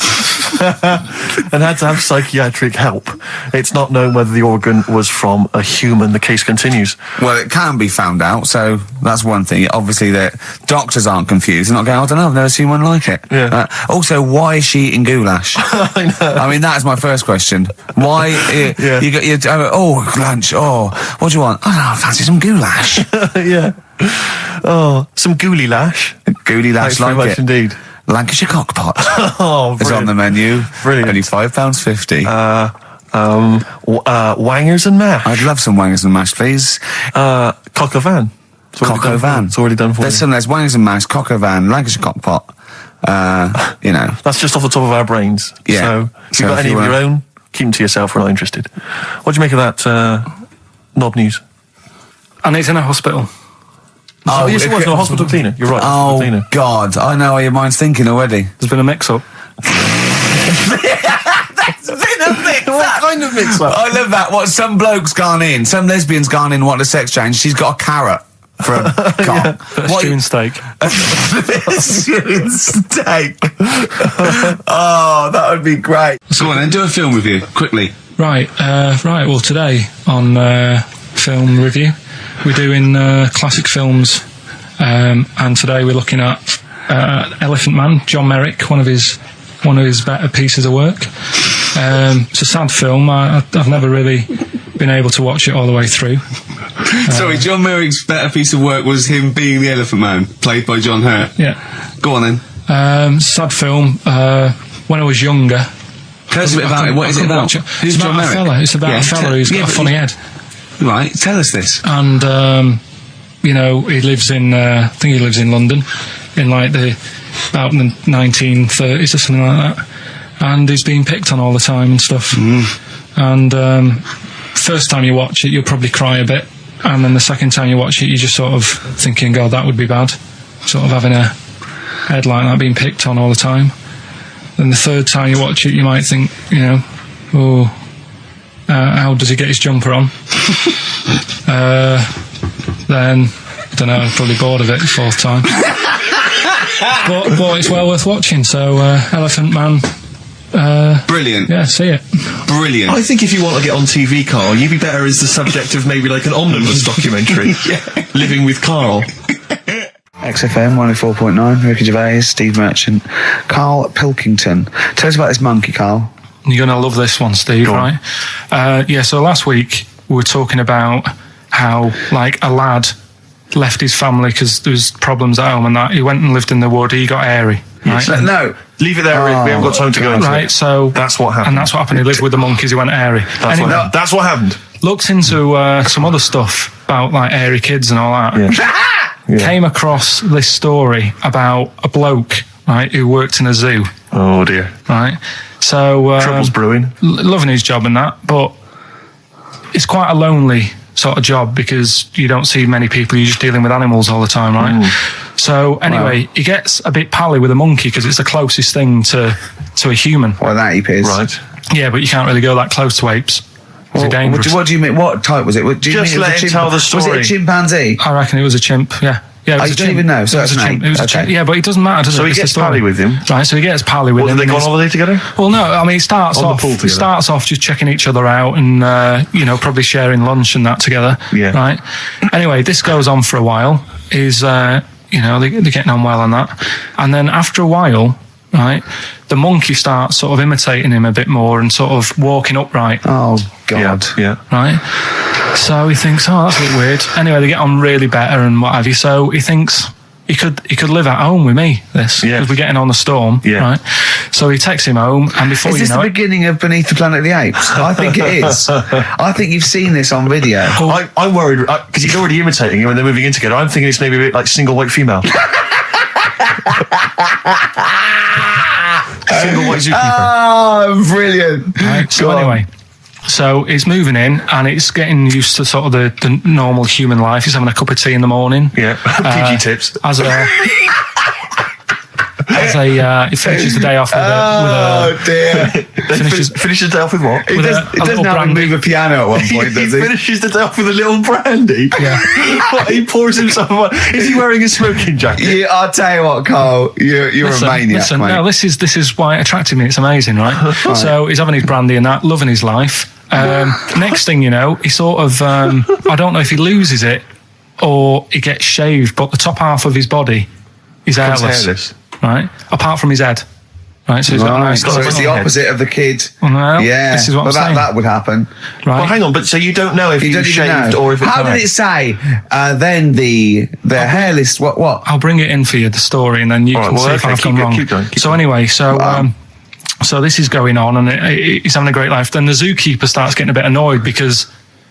and had to have psychiatric help. It's not known whether the organ was from a human. The case continues. Well, it can be found out, so that's one thing. Obviously, the doctors aren't confused. They're not going, I don't know, I've never seen one like it. Yeah. Also, why is she eating goulash? I know. I mean, that is my first question. Why? Yeah. You got lunch. What do you want? I don't know, I fancy some goulash. Yeah. Some gooly lash. Gooly lash, Thanks very much indeed. Lancashire cockpot. Oh, it's on the menu. Brilliant. Only £5.50. Wangers and mash. I'd love some wangers and mash, please. Cock o' van. Cock o' van. It's already done for There's you. there's wangers and mash, cock o' van, Lancashire cockpot. That's just off the top of our brains. Yeah. So if you've got any of your own, keep them to yourself. We're not interested. What do you make of that knob news? And it's in a hospital. Oh, yes, it was a hospital cleaner. You're right. Oh, cleaner. God. I know how your mind's thinking already. There's been a mix-up. That's been a mix-up. What kind of mix-up? I love that. What, some bloke's gone in, some lesbian's gone in, wanted a sex change. She's got a carrot for a cock. Bit of stewing steak. Stewing steak. Oh, that would be great. Go on then, do a film review, quickly. Right. Well, today on film review, we're doing classic films, and today we're looking at Elephant Man, John Merrick, one of his better pieces of work. It's a sad film. I've never really been able to watch it all the way through. Sorry, John Merrick's better piece of work was him being the Elephant Man, played by John Hurt. Yeah. Go on then. Sad film. When I was younger. Tell us a bit about it. What is it about? Who's John Merrick? It's about a fella who's got a funny head. Right, tell us this. And, he lives in, I think he lives in London, in like about the 1930s or something like that. And he's being picked on all the time and stuff. And first time you watch it, you'll probably cry a bit. And then the second time you watch it, you're just sort of thinking, God, that would be bad. Sort of having a head like that, being picked on all the time. Then the third time you watch it, you might think, how does he get his jumper on? Then, I don't know, I'm probably bored of it the fourth time. but it's well worth watching, so Elephant Man. Brilliant. Yeah, see it. Brilliant. I think if you want to get on TV, Carl, you'd be better as the subject of maybe like an omnibus documentary. Yeah. Living with Carl. XFM 104.9, Ricky Gervais, Steve Merchant, Karl Pilkington. Tell us about this monkey, Carl. You're going to love this one, Steve, right? So last week we were talking about how, like, a lad left his family because there was problems at home and that. He went and lived in the wood. He got airy, right? No. Leave it there, Rick. We haven't got time to go into right, it. So that's what happened. And that's what happened. He lived with the monkeys. He went airy. That's what happened. Looked into some other stuff about, like, airy kids and all that. Yeah. Came across this story about a bloke, right, who worked in a zoo. Oh, dear. Right? So... Trouble's brewing. Loving his job and that, but it's quite a lonely sort of job because you don't see many people. You're just dealing with animals all the time, right? So anyway, he gets a bit pally with a monkey because it's the closest thing to a human. Well, that ape is. Right. Yeah, but you can't really go that close to apes. It's dangerous. What do you mean? What type was it? Do you Just mean let him tell the story. Was it a chimpanzee? I reckon it was a chimp, yeah. Yeah, it was I a don't chimp. even know. So it was a that's chimp. an It was a ape. chimp. Okay. Yeah, but it doesn't matter, does it? So he It's the gets story. pally with him. Right, so he gets pally with him. Have they and gone he's- holiday together? Well, no, I mean, it starts On the off. pool It together. starts off just checking each other out and probably sharing lunch and that together. Yeah. Right. Anyway, this goes on for a while. They're getting on well on that, and then after a while, right, the monkey starts sort of imitating him a bit more and sort of walking upright. Oh God. Yeah. Right. So he thinks, oh, that's a bit weird. Anyway, they get on really better and what have you. So he thinks he could live at home with me. Because we're getting on the storm. Yeah. Right. So he takes him home, and before Is you this know the it, beginning of Beneath the Planet of the Apes? I think it is. I think you've seen this on video. I'm worried because he's already imitating him and they're moving in together. I'm thinking it's maybe a bit like single white female. Single white zookeeper. Oh, brilliant. right? So anyway, so he's moving in, and it's getting used to sort of the normal human life. He's having a cup of tea in the morning. Yeah. PG tips. He finishes the day off with Oh dear. Finishes the day off with what? He with does, a he doesn't little have to brandy. move a piano at one point, does He he? finishes the day off with a little brandy. Yeah. What, he pours himself one. Is he wearing a smoking jacket? Yeah, I'll tell you what, Carl. You're a maniac, mate. No, this is why it attracted me. It's amazing, right? So he's having his brandy and that, loving his life. Next thing you know, he sort of, I don't know if he loses it or he gets shaved, but the top half of his body is hairless. Right? Apart from his head. Right, so he's got a nice So it's the little head. opposite of the kid. Well, Yeah. this is what I'm saying. that would happen. Right? Well, hang on, but so you don't know if You he don't was even shaved know. or if it's How did it say? Then the hairless. What? I'll bring it in for you, the story, and then you All right, can well, see if okay, I've gone keep wrong. going, keep so going. anyway, so this is going on, and he's having a great life. Then the zookeeper starts getting a bit annoyed because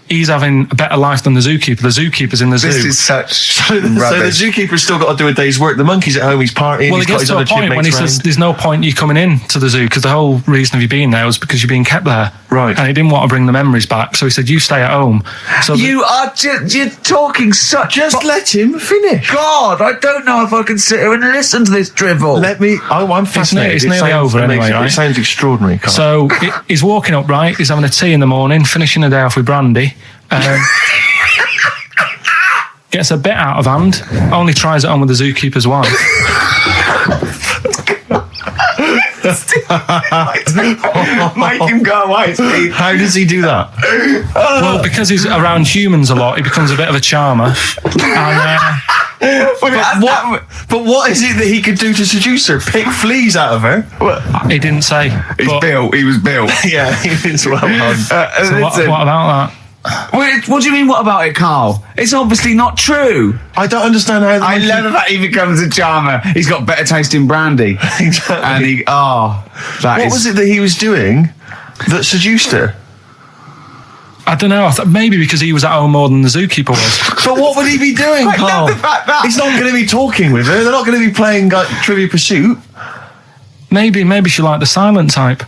he's having a better life than the zookeeper. The zookeeper's in the zoo. This is such So the rubbish. zookeeper's still got to do a day's work. The monkey's at home, he's partying, well, he's it got gets his to a other point when he chipmates says round. there's no point you coming in to the zoo because the whole reason of you being there was because you're being kept there. Right. And he didn't want to bring the memories back, so he said, you stay at home. So You are you're talking such. Just let him finish. God, I don't know if I can sit here and listen to this drivel. Let me. I'm fascinated. it's It nearly sounds over anyway, amazing. right? It sounds extraordinary, Carl. So he's walking up, right? He's having a tea in the morning, finishing the day off with brandy. Gets a bit out of hand. Only tries it on with the zookeeper's wife. Make him go away, Steve. How does he do that? Well, because he's around humans a lot, he becomes a bit of a charmer. And, But what is it that he could do to seduce her? Pick fleas out of her? he didn't say. He's But- built. He was built. Yeah, it's well done. so what Listen, about that? what do you mean? What about it, Carl? It's obviously not true. I don't understand how. I love that he becomes a charmer. He's got better taste in brandy. Exactly. And he, What was it that he was doing that seduced her? I don't know. Maybe because he was at home more than the zookeeper was. But what would he be doing, I Carl? love the fact that- He's not going to be talking with her. They're not going to be playing like, Trivia Pursuit. Maybe she liked the silent type.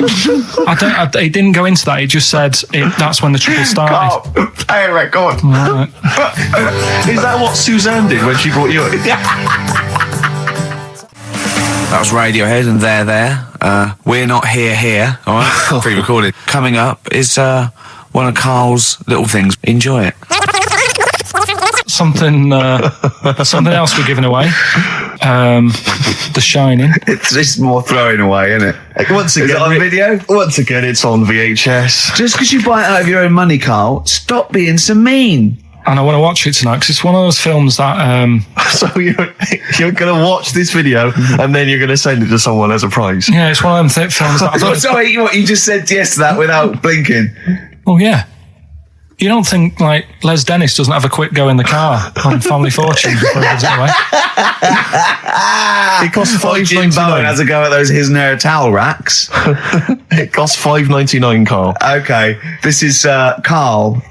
He didn't go into that. He just said that's when the trouble started. Carl, play a record. Right. Is that what Suzanne did when she brought you in? That was Radiohead and They're There. We're Not Here, all right? Pre-recorded. Coming up is one of Carl's little things. Enjoy it. Something else we're giving away. The Shining. It's more throwing away, isn't it? Once again, Is it on video? Once again, it's on VHS. Just because you buy it out of your own money, Carl, stop being so mean. and I want to watch it tonight because it's one of those films that. So you're going to watch this video and then you're going to send it to someone as a prize. Yeah, it's one of them films that. Sorry, what you just said yes to that without blinking? Oh yeah. You don't think, like, Les Dennis doesn't have a quick go in the car on Family Fortune before he gives it away? It costs Jim Bowen has $5.99. a go at those his and her towel racks. It costs $5.99, Carl. Okay, this is Carl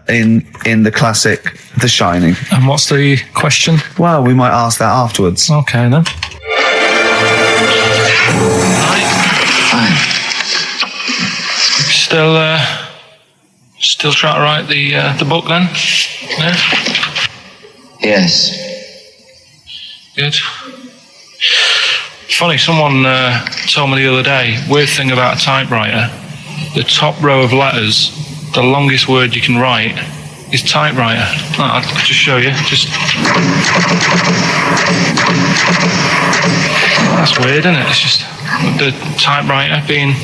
in the classic The Shining. And what's the question? Well, we might ask that afterwards. Okay, then. Still trying to write the book then? Yeah? Yes. Good. Funny, someone told me the other day, weird thing about a typewriter, the top row of letters, the longest word you can write is typewriter. I'll just show you. That's weird, isn't it? It's just the typewriter being...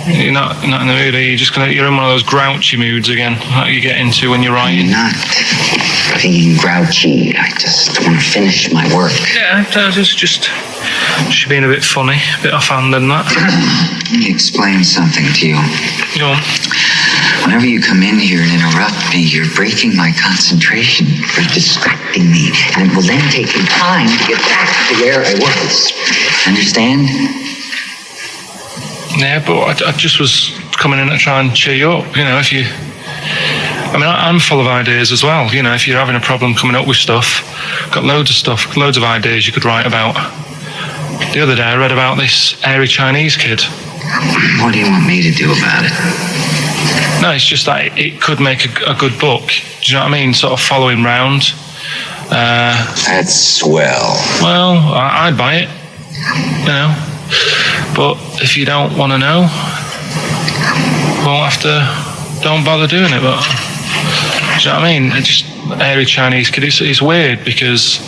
You're not in the mood, are you? You're in one of those grouchy moods again, like you get into when you're writing. I'm not being grouchy. I just want to finish my work. Yeah, just being a bit funny, a bit offhand and that. Let me explain something to you. Go on. Whenever you come in here and interrupt me, you're breaking my concentration. You're distracting me. And it will then take me time to get back to where I was. Understand? Yeah, but I just was coming in to try and cheer you up. You know, if you... I mean, I'm full of ideas as well. You know, if you're having a problem coming up with stuff, got loads of stuff, loads of ideas you could write about. The other day I read about this airy Chinese kid. What do you want me to do about it? No, it's just that it could make a good book. Do you know what I mean? Sort of following round. That's swell. Well, I'd buy it. You know. But if you don't want to know, don't bother doing it. But do you know what I mean? It's just airy Chinese kid. It's weird because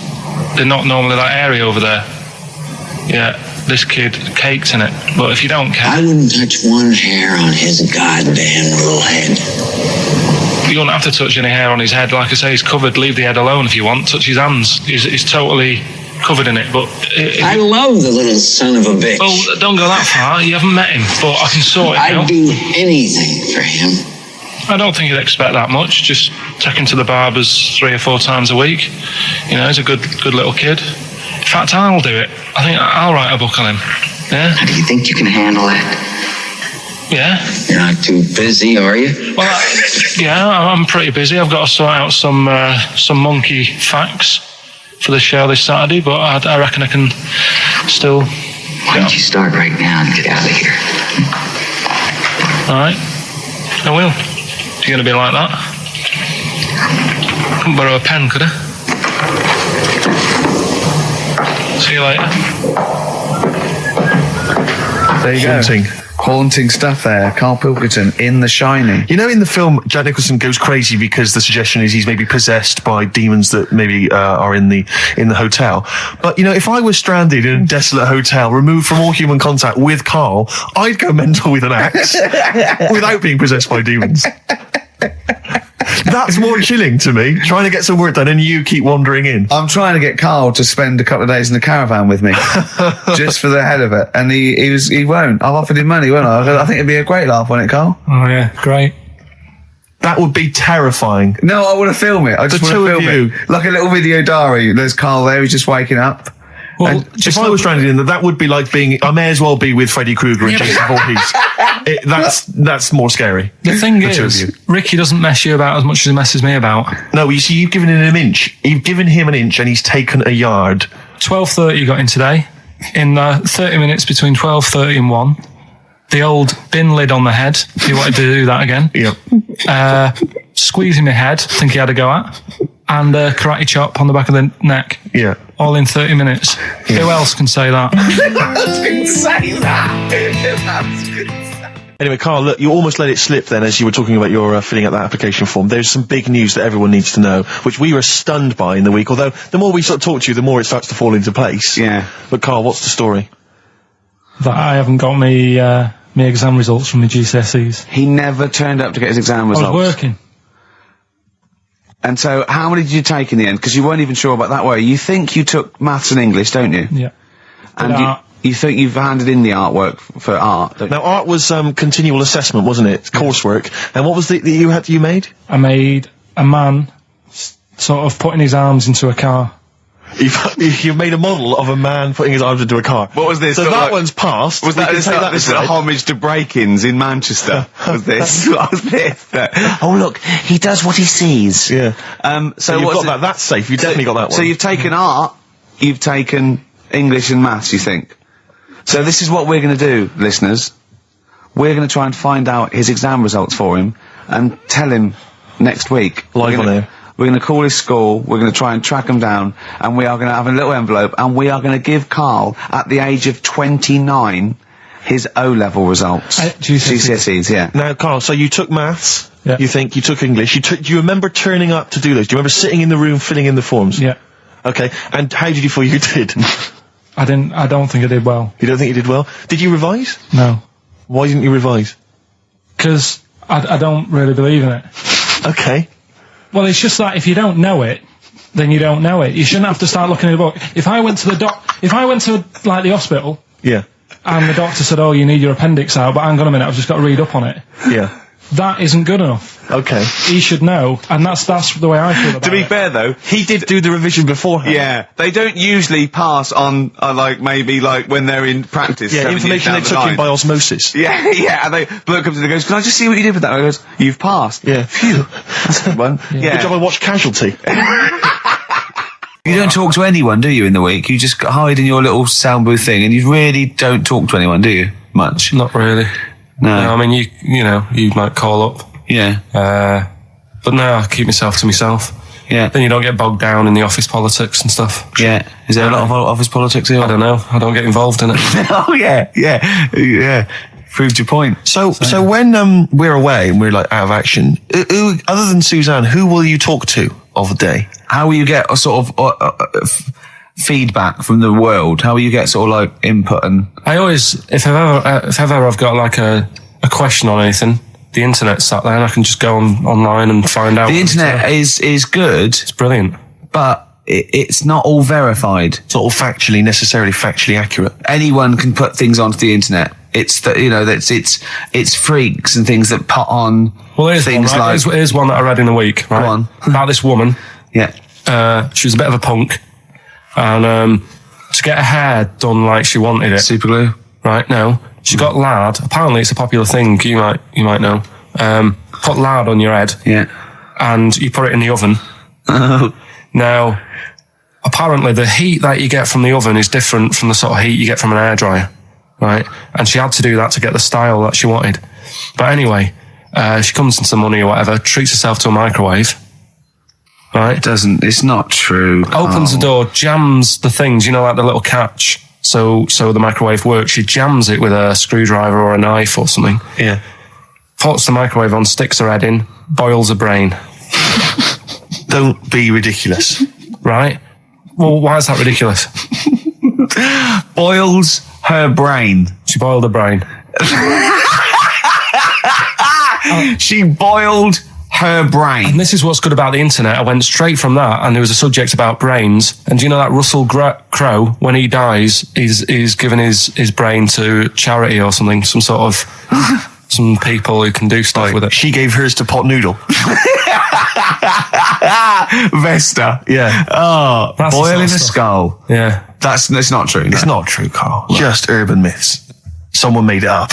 they're not normally that airy over there. Yeah, this kid caked in it. But if you don't care, I wouldn't touch one hair on his goddamn little head. You don't have to touch any hair on his head. Like I say, he's covered. Leave the head alone if you want. Touch his hands. He's totally covered in it. But I love the little son of a bitch. Well, don't go that far. You haven't met him, but I can sort it out. I'd do anything for him. I don't think you'd expect that much. Just take him to the barbers 3 or 4 times a week. You know, he's a good little kid. In fact, I'll do it. I think I'll write a book on him. Yeah? How do you think you can handle that? Yeah. You're not too busy, are you? Well, yeah, I'm pretty busy. I've got to sort out some monkey facts for the show this Saturday, but I reckon I can still... Why don't you start right now and get out of here? All right. I will. If you're going to be like that. Couldn't borrow a pen, could I? See you later. There you go. Haunting stuff there. Karl Pilkington in The Shining. You know, in the film, Jack Nicholson goes crazy because the suggestion is he's maybe possessed by demons that maybe are in the hotel. But, you know, if I was stranded in a desolate hotel, removed from all human contact with Karl, I'd go mental with an axe without being possessed by demons. That's more chilling to me, trying to get some work done and you keep wandering in. I'm trying to get Karl to spend a couple of days in the caravan with me, just for the head of it. And he won't. I've offered him money, won't I? I think it'd be a great laugh, wouldn't it, Karl? Oh, yeah, great. That would be terrifying. No, I want to film it. I just want to film it. Like a little video diary. There's Karl there, he's just waking up. Well, if I was stranded in that would be like being... I may as well be with Freddy Krueger and Jason Voorhees. That's more scary. The thing is, Ricky doesn't mess you about as much as he messes me about. No, you see, you've given him an inch. You've given him an inch and he's taken a yard. 12:30 you got in today. In 30 minutes between 12:30 and 1. The old bin lid on the head. He wanted to do that again. Yep. Squeezing my head, think he had a go at. And karate chop on the back of the neck. Yeah. All in 30 minutes. Yeah. Who else can say that? Anyway, Karl, look, you almost let it slip then as you were talking about your filling out that application form. There's some big news that everyone needs to know, which we were stunned by in the week, although the more we sort of talk to you, the more it starts to fall into place. Yeah. But Karl, what's the story? That I haven't got me exam results from my GCSEs. He never turned up to get his exam results. I was working. And so, how many did you take in the end? Because you weren't even sure about that, were you? You think you took maths and English, don't you? Yeah. And you think you've handed in the artwork for art, don't you? Now, art was continual assessment, wasn't it? Coursework. And what was that you made? I made a man sort of putting his arms into a car. You made a model of a man putting his arms into a car. What was this? So that one's passed. Was that, this this is a homage to break-ins in Manchester? Was this? What was this? Oh look, he does what he sees. Yeah. So you've got that. That's safe. You've definitely got that one. So you've taken art, you've taken English and maths, you think? So this is what we're going to do, listeners. We're going to try and find out his exam results for him and tell him next week. Live on air. We're going to call his school, we're going to try and track him down, and we are going to have a little envelope, and we are going to give Karl, at the age of 29, his O-level results. GCSEs, yeah. Now, Karl, so you took maths, Yeah. you think, you took English, do you remember turning up to do those? Do you remember sitting in the room filling in the forms? Yeah. Okay, and how did you feel you did? I don't think I did well. You don't think you did well? Did you revise? No. Why didn't you revise? Because I don't really believe in it. Okay. Well, it's just that if you don't know it, then you don't know it. You shouldn't have to start looking at a book. If I went to like the hospital, Yeah. and the doctor said, "Oh, you need your appendix out," but hang on a minute, I've just got to read up on it. Yeah. That isn't good enough. Okay. He should know, and that's the way I feel about it. To be fair, though, He did do the revision beforehand. yeah, they don't usually pass on, maybe when they're in practice. Yeah, 7 years information down they the took in line. by osmosis. Yeah, yeah, and the bloke comes in and goes, "Can I just see what you did with that?" And I goes, "You've passed." Yeah. Phew. That's a good one. Yeah. Good job I watched Casualty. You don't talk to anyone, do you, in the week? You just hide in your little sound booth thing, and you really don't talk to anyone, do you? Much? Not really. No. I mean, you might call up. Yeah. But no, I keep myself to myself. Yeah. Then you don't get bogged down in the office politics and stuff. Yeah. Is there a lot of office politics here? I don't know. I don't get involved in it. Oh, yeah. Proved your point. So when we're away and we're out of action, who, other than Suzanne, who will you talk to of the day? How will you get a sort of feedback from the world? How will you get sort of input and... I always, if ever I've got a question on anything, the internet's sat there and I can just go online and find out. The internet is good. It's brilliant. But it's not all verified. It's not all necessarily factually accurate. Anyone can put things onto the internet. It's it's freaks and things that put on things one, right? Here's one that I read in a week, right? Go on. About this woman. Yeah. She was a bit of a punk. And to get her hair done like she wanted it. Super glue. Right, no. She got lard. Apparently it's a popular thing, you might know. Put lard on your head. Yeah. And you put it in the oven. Now, apparently the heat that you get from the oven is different from the sort of heat you get from an hairdryer. Right? And she had to do that to get the style that she wanted. But anyway, she comes into money or whatever, treats herself to a microwave. Right? It's not true. Opens the door, jams the things, the little catch. So the microwave works. She jams it with a screwdriver or a knife or something. Yeah. Puts the microwave on, sticks her head in, boils her brain. Don't be ridiculous. Right? Well, why is that ridiculous? Boils her brain. She boiled her brain. She boiled her brain. And this is what's good about the internet. I went straight from that, and there was a subject about brains. And do you know that Russell Crowe, when he dies, he's given his brain to charity or something, some sort of some people who can do stuff with it. She gave hers to Pot Noodle. Vesta. Yeah. Oh, That's boiling a the sort of skull. Yeah. That's not true. It's not true, Karl. Just urban myths. Someone made it up.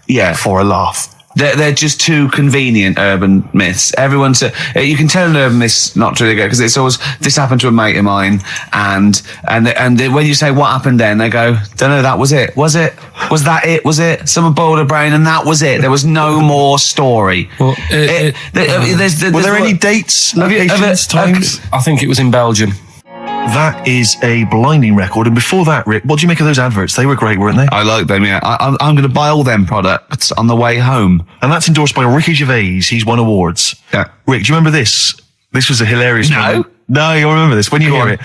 Yeah. For a laugh. They're just too convenient urban myths. Everyone's you can tell an urban myth's not true because it's always this happened to a mate of mine, and when you say what happened then, they go, don't know, that was it. Was that it? Was it? Someone boiled a brain and that was it. There was no more story. Well, were there any dates, locations, times? I think it was in Belgium. That is a blinding record. And before that, Rick, what do you make of those adverts? They were great, weren't they? I like them, yeah. I'm going to buy all them products on the way home. And that's endorsed by Ricky Gervais. He's won awards. Yeah. Rick, do you remember this? This was a hilarious No. moment. No, you'll remember this when you hear it.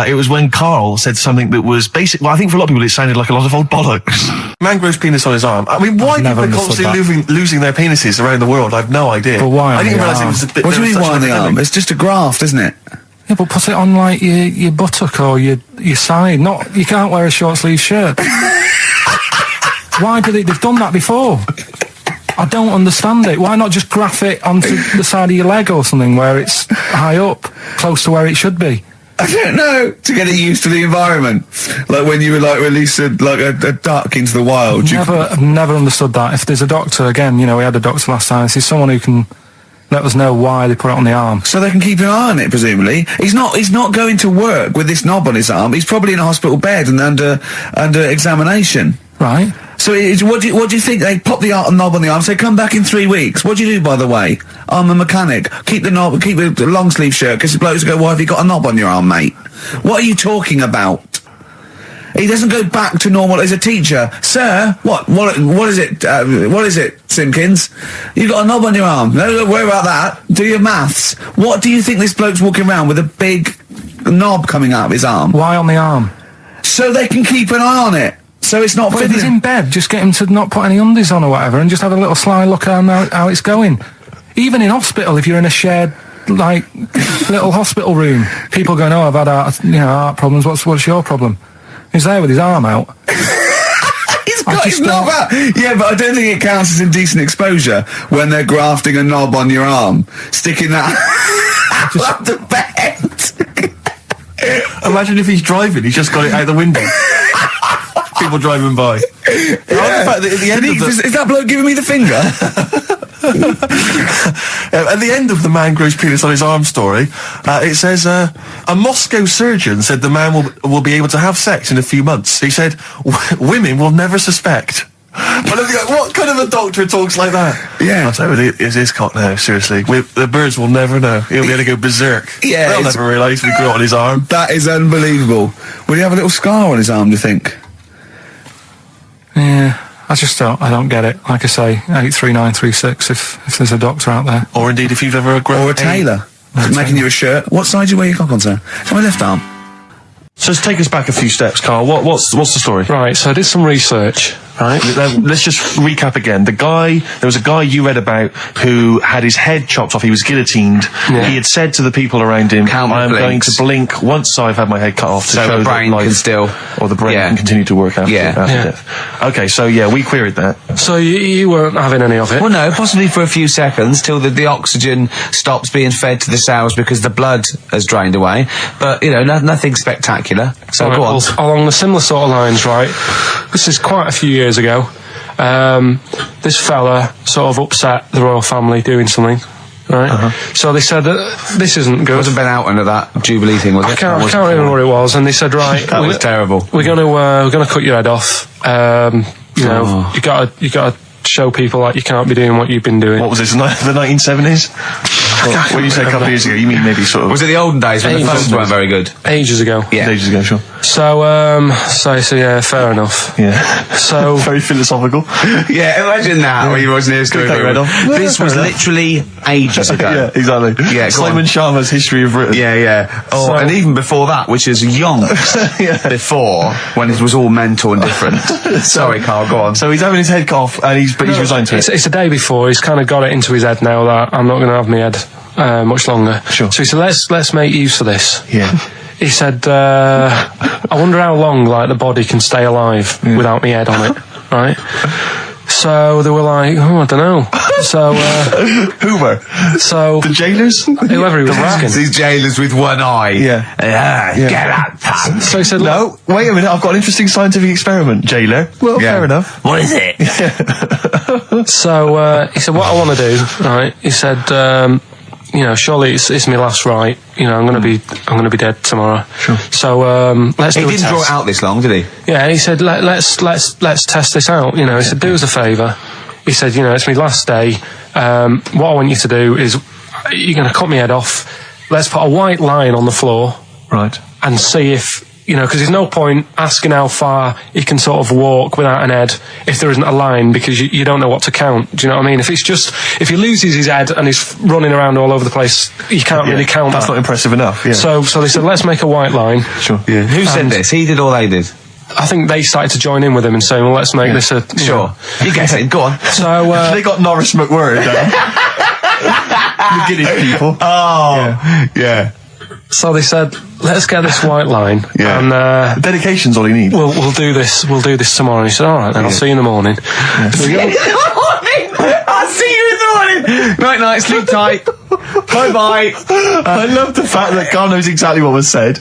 It was when Karl said something that was basic. Well, I think for a lot of people it sounded like a lot of old bollocks. Man grows penis on his arm. I mean, why people are constantly losing their penises around the world? I've no idea. But why? I didn't realise it was a bit. What do you mean why on the arm? It's just a graft, isn't it? Yeah, but put it on like your buttock or your side. Not you can't wear a short sleeve shirt. Why do they've done that before? I don't understand it. Why not just graph it onto the side of your leg or something where it's high up, close to where it should be? I don't know. To get it used to the environment, like when you were like released a duck into the wild. I've never understood that. If there's a doctor, again, we had a doctor last time. If there's someone who can let us know why they put it on the arm, so they can keep an eye on it. Presumably, he's not going to work with this knob on his arm. He's probably in a hospital bed and under examination. Right. So what do you think? They pop the knob on the arm, say come back in 3 weeks. What do you do, by the way? I'm a mechanic. Keep the knob, keep the long sleeve shirt, because the blokes go, why have you got a knob on your arm, mate? What are you talking about? He doesn't go back to normal as a teacher. Sir, what is it, Simpkins? You got a knob on your arm. No, don't worry about that. Do your maths. What do you think this bloke's walking around with a big knob coming out of his arm? Why on the arm? So they can keep an eye on it. So it's not But if he's in bed, just get him to not put any undies on or whatever and just have a little sly look at how it's going. Even in hospital, if you're in a shared, little hospital room, people going, oh, I've had heart problems, what's your problem? He's there with his arm out. He's got his knob out. Yeah, but I don't think it counts as indecent exposure when they're grafting a knob on your arm, sticking that out the bed. Imagine if he's driving, he's just got it out the window. People driving by. Yeah. At the end is that bloke giving me the finger? At the end of the man grows penis on his arm story, it says, a Moscow surgeon said the man will be able to have sex in a few months. He said, women will never suspect. But what kind of a doctor talks like that? Yeah. I'll tell you, it's his cock now, seriously. The birds will never know. He'll be able to go berserk. Yeah. They'll never realise we grew it on his arm. That is unbelievable. Will he have a little scar on his arm, do you think? Yeah, I don't get it. Like I say, 83936 if there's a doctor out there. Or indeed if you've ever Or a tailor. Making you a shirt. What side do you wear your cock on, sir? It's my left arm. So let's take us back a few steps, Karl. What's the story? Right, so I did some research. Right. Let's just recap again. There was a guy you read about who had his head chopped off. He was guillotined. Yeah. He had said to the people around him, I am going to blink once I've had my head cut off to so show the brain that life, can still... or the brain can continue to work after death. Okay, so we queried that. So you weren't having any of it? Well, no, possibly for a few seconds till the oxygen stops being fed to the cells because the blood has drained away. But, nothing spectacular. So right, go on. well, along the similar sort of lines, right? This is quite a few years ago. This fella sort of upset the royal family doing something, right? So they said that this isn't good. It wasn't Ben Oughton at that Jubilee thing, was it? I can't remember what it was, and they said, right, that was terrible. We're gonna cut your head off. You gotta show people you can't be doing what you've been doing. What was this? The 1970s? What you said a couple of years ago, you mean maybe sort of... Was it the olden days when the phones weren't very good? Ages ago. Yeah. Ages ago, sure. So yeah, fair enough. Yeah. So... Very philosophical. Yeah, imagine that when you watching the history. This was literally ages ago. Yeah, exactly. Yeah, Simon Sharma's History of Britain. Yeah. Oh, and even before that, which is yonks before, when it was all mental and different. Sorry, Karl, go on. So he's having his head cut off, and he's resigned to it. It's a day before. He's kind of got it into his head now that I'm not going to have my head much longer. Sure. So he said, let's make use of this. Yeah. He said, I wonder how long the body can stay alive without my head on it, right? So they were like, I don't know. So who were? So the jailers, whoever he was asking. These jailers with one eye. Get out, pal. So he said, no, wait a minute. I've got an interesting scientific experiment, jailer. Well, fair enough. What is it? So he said, what I want to do, right? He said, surely it's my last right. I'm going to be dead tomorrow. Sure. So let's do a test. He didn't draw it out this long, did he? Yeah, and he said, let's test this out. He said, do us a favour. He said, it's my last day. What I want you to do is, you're going to cut my head off. Let's put a white line on the floor. Right. And see if you know, because there's no point asking how far he can sort of walk without an head if there isn't a line, because you don't know what to count. Do you know what I mean? If he loses his head and he's running around all over the place, you can't really count That's that. not impressive enough, yeah. So they said, let's make a white line. Sure. Yeah. Who said this? He did or they did? I think they started to join in with him and saying, well, let's make this a... Sure. You guess it. Go on. So... they got Norris McWhirr down. The Guinness people. Oh, yeah. So they said, let's get this white line. Yeah. And Dedication's all you need. we'll do this tomorrow. And he said, all right, then I'll see you in the morning. So we go, I'll see you in the morning. Night, sleep tight. Bye. I love the fact that Carl knows exactly what was said.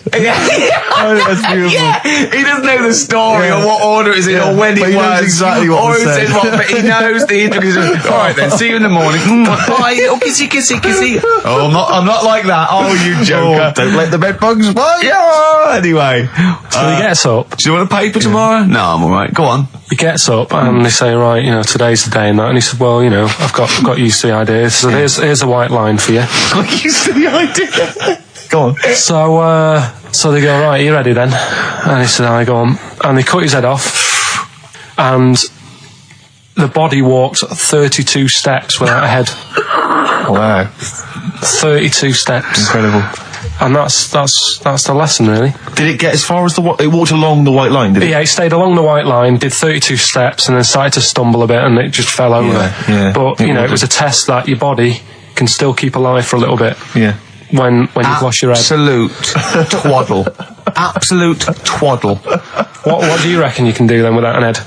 Oh, that's beautiful. Yeah, he doesn't know the story or what order it's in or when But it he was. knows exactly what or was who said. said what, but he knows the intricacies. All right then, see you in the morning. Bye, little kissy. Oh, I'm not like that. Oh, you joker. Don't let the bed bugs fly. Yeah, anyway. so he gets up. Do you want a paper tomorrow? No, I'm alright. Go on. He gets up and they say, right, you know, today's the day and that. And he said, well, you know, I've got used to the idea. So here's a white line for you. Got used to the idea. Go on. So they go, right, you ready then? And he said, I go on. And they cut his head off. And the body walked 32 steps without a head. Wow. 32 steps. Incredible. And that's the lesson, really. Did it get as far as it walked along the white line, did it? Yeah, it stayed along the white line, did 32 steps, and then started to stumble a bit, and it just fell over. Yeah. But, you know, it was a test that your body can still keep alive for a little bit. Yeah. When you've lost your head. Absolute twaddle. Absolute twaddle. What do you reckon you can do then without an head?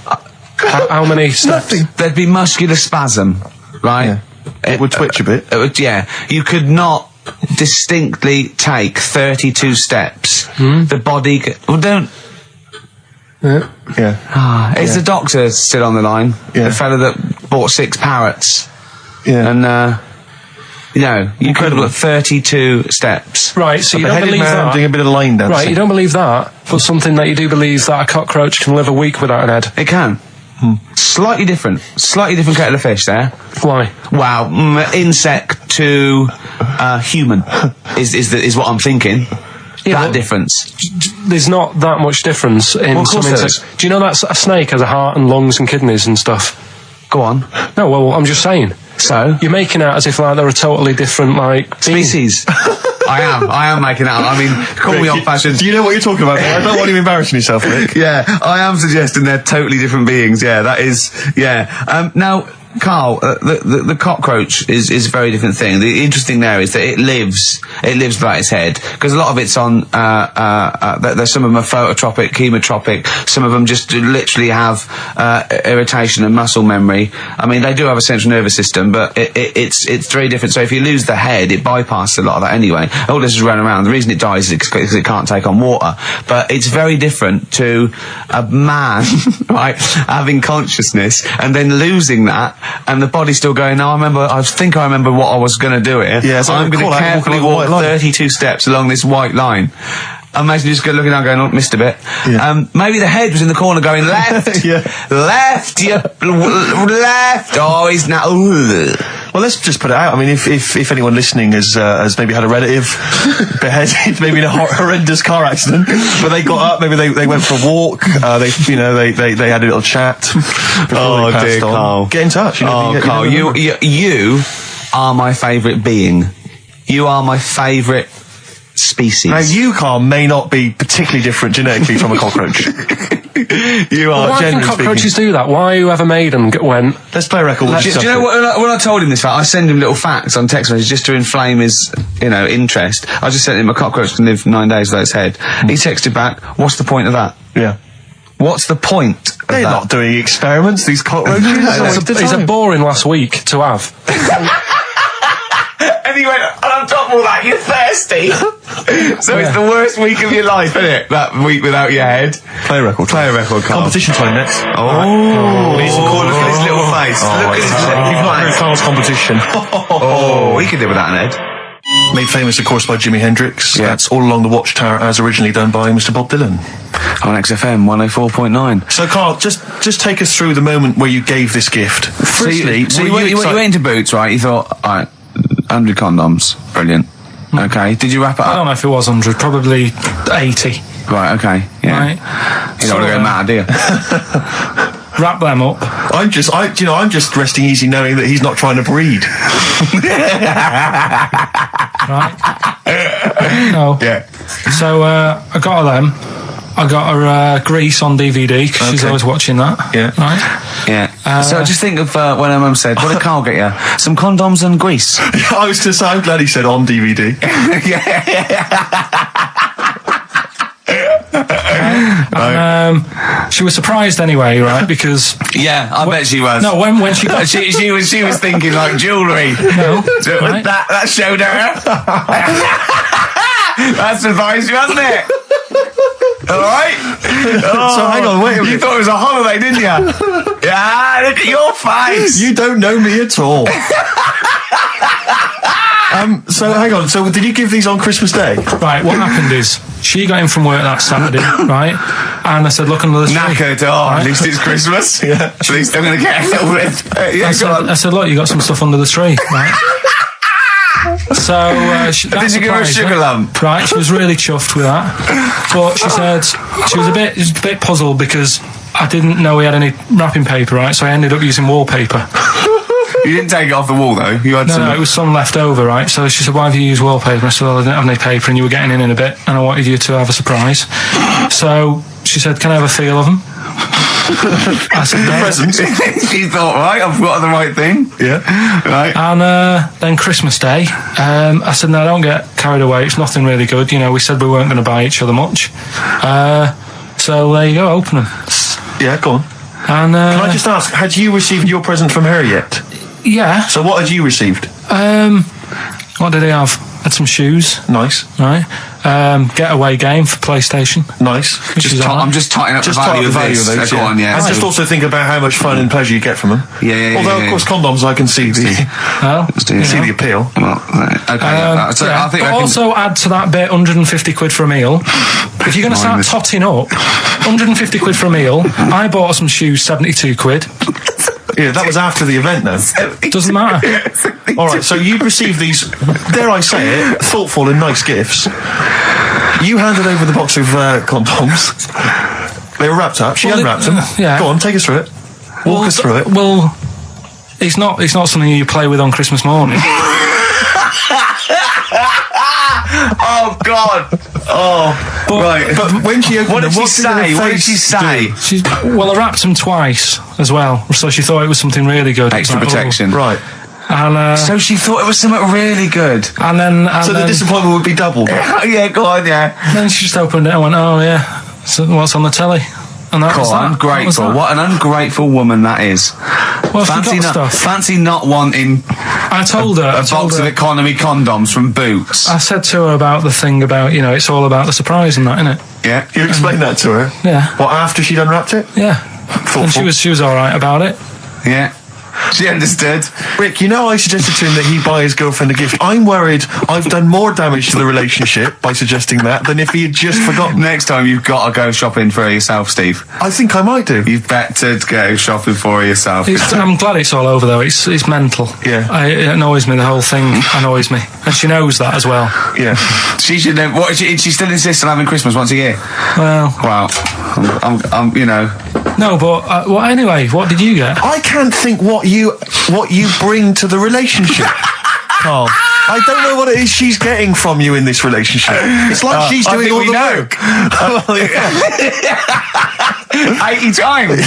How many steps? Nothing. There'd be muscular spasm, right? Yeah. It would twitch a bit. It would, yeah. You could not distinctly take 32 steps. The body... Well, don't... Yeah. Is the doctor still on the line? Yeah. The fella that bought 6 parrots. Yeah. And, you know, you could have got 32 steps. Right, so you don't believe man that. doing a bit of line dancing. Right, you don't believe that, but something that you do believe that a cockroach can live a week without an head. It can. Slightly different kettle of fish there. Why? Wow, insect to human is what I'm thinking. Yeah, that difference. There's not that much difference in Well, of some course there insects. Do you know that a snake has a heart and lungs and kidneys and stuff? Go on. No, well, I'm just saying. So? You're making out as if like they're a totally different, like... Species. I am making out. I mean, call me old-fashioned. Do you know what you're talking about? I don't want you embarrassing yourself, Rick. Yeah, I am suggesting they're totally different beings. Yeah, that is... Yeah. Now... Carl, the cockroach is a very different thing. The interesting there is that it lives without its head, because a lot of it's on, there's some of them are phototropic, chemotropic, some of them just literally have, irritation and muscle memory. I mean, they do have a central nervous system, but it's very different. So if you lose the head, it bypasses a lot of that anyway. All this is running around. The reason it dies is because it can't take on water. But it's very different to a man, right, having consciousness and then losing that, and the body's still going, no, I think I remember what I was going to do here. Yeah, so I'm going to carefully walk 32 steps along this white line. Imagine you just looking down going, oh, missed a bit. Yeah. Maybe the head was in the corner going, left, left, left. Oh, he's now... Well, let's just put it out. I mean, if anyone listening has maybe had a relative beheaded, maybe in a horrendous car accident, but they got up, maybe they went for a walk, they had a little chat. Oh dear, Carl. Get in touch. Carl, you are my favourite being. You are my favourite species. Now, you, Carl, may not be particularly different genetically from a cockroach. You are, why can cockroaches do that? Why whoever made them went... Let's play a record. Do you know what, when I told him this fact, I send him little facts on text messages just to inflame his, interest. I just sent him a cockroach can live 9 days without its head. He texted back, what's the point of that? Yeah. What's the point of They're that? not doing experiments, these cockroaches. It's a boring last week to have. And he went, and on top of all that, you're thirsty. So it's the worst week of your life, isn't it? That week without your head. Play a record. Play a record, Carl. Competition time next. Oh. Look at his little face. Look at his little You've not heard Carl's competition. Oh, he could do without an head. Made famous, of course, by Jimi Hendrix. Yeah. That's All Along the Watchtower, as originally done by Mr. Bob Dylan. On XFM 104.9. So, Carl, just take us through the moment where you gave this gift. Firstly, So you went into Boots, right? You thought, all right, 100 condoms. Brilliant. Okay. Did you wrap it I up? don't know if it was 100, probably 80. Right, okay. Yeah. right? You don't want to go mad, do you? Wrap them up. I'm just resting easy knowing that he's not trying to breed. Right? No. Yeah. So I got her them. I got her Grease on DVD because she's always watching that. Yeah. Right? Yeah. So just think of when her mum said, what did Carl get you? Some condoms and grease. I was just, I'm glad he said on DVD. And, she was surprised anyway, right? Because Yeah, I bet she was. no, when she got she was thinking like jewellery. no, So right? that showed her. That surprised you, hasn't it? Alright? So hang on, wait a minute. You thought it was a holiday, didn't you? Yeah, look at your face. You don't know me at all. So hang on. So did you give these on Christmas Day? Right, what happened is she got in from work that Saturday, right? And I said, look under the tree. Knackered. Oh, at least it's Christmas. Yeah. At least I'm going to get a little bit. Yeah, I said, look, you got some stuff under the tree, right? So Did you give her a sugar lump? Right, she was really chuffed with that. But she said she was a bit puzzled because I didn't know we had any wrapping paper, right? So I ended up using wallpaper. You didn't take it off the wall though. You had some. No, it was some left over, right? So she said, why have you used wallpaper? I said, well, I didn't have any paper and you were getting in a bit and I wanted you to have a surprise. So she said, can I have a feel of them? I said, no. Presents. She thought, right, I've got the right thing. Yeah. Right. And then Christmas Day, I said, no, don't get carried away. It's nothing really good. You know, we said we weren't going to buy each other much. So there you go, open them. Yeah, go on. And Can I just ask, had you received your present from her yet? yeah. So what had you received? What did they have? Had some shoes, Nice. right? Getaway game for PlayStation. Nice. I'm just totting up the value of this. those. Go on, yeah. And just also think about how much fun and pleasure you get from them. Yeah. Although, of course, condoms, I can see the Well, see the appeal. Well, okay. So yeah. I think But also add to that bit 150 quid for a meal. If you're going to start totting up, 150 quid for a meal. I bought her some shoes, 72 quid. Yeah, that was after the event, then. Doesn't matter. All right, so you received these, dare I say it, thoughtful and nice gifts. You handed over the box of condoms. They were wrapped up. She unwrapped them. yeah. Go on, take us through it. Walk us through it. Well, it's not something you play with on Christmas morning. Oh God! Oh, right. But when she opened What did them, she say? What did she say? Well, I wrapped them twice as well, so she thought it was something really good. Extra Like, protection. Right. And So she thought it was something really good. and then So the disappointment would be doubled. Yeah, go on, yeah. then she just opened it and went, oh yeah, so what's on the telly? And that Go was that. on, That was ungrateful. that. What an ungrateful woman that is. Well, she got stuff. Fancy not wanting I told her. a box of economy condoms from Boots. I said to her about the thing about, it's all about the surprise and that, innit? Yeah. You explained that to her? Yeah. What, after she'd unwrapped it? Yeah. Thoughtful. And she was all right about it. Yeah. She understood. Rick, I suggested to him that he buy his girlfriend a gift. I'm worried I've done more damage to the relationship by suggesting that than if he had just forgotten. Next time you've got to go shopping for her yourself, Steve. I think I might do. You've better go shopping for her yourself. I'm glad it's all over though. It's mental. Yeah. It annoys me. The whole thing annoys me, and she knows that as well. Yeah. She should know. What? She still insists on having Christmas once a year. Well, Wow. I'm no, but well, anyway, what did you get? I can't think what you bring to the relationship, Carl. I don't know what it is she's getting from you in this relationship. It's like she's doing all the work. 80 times.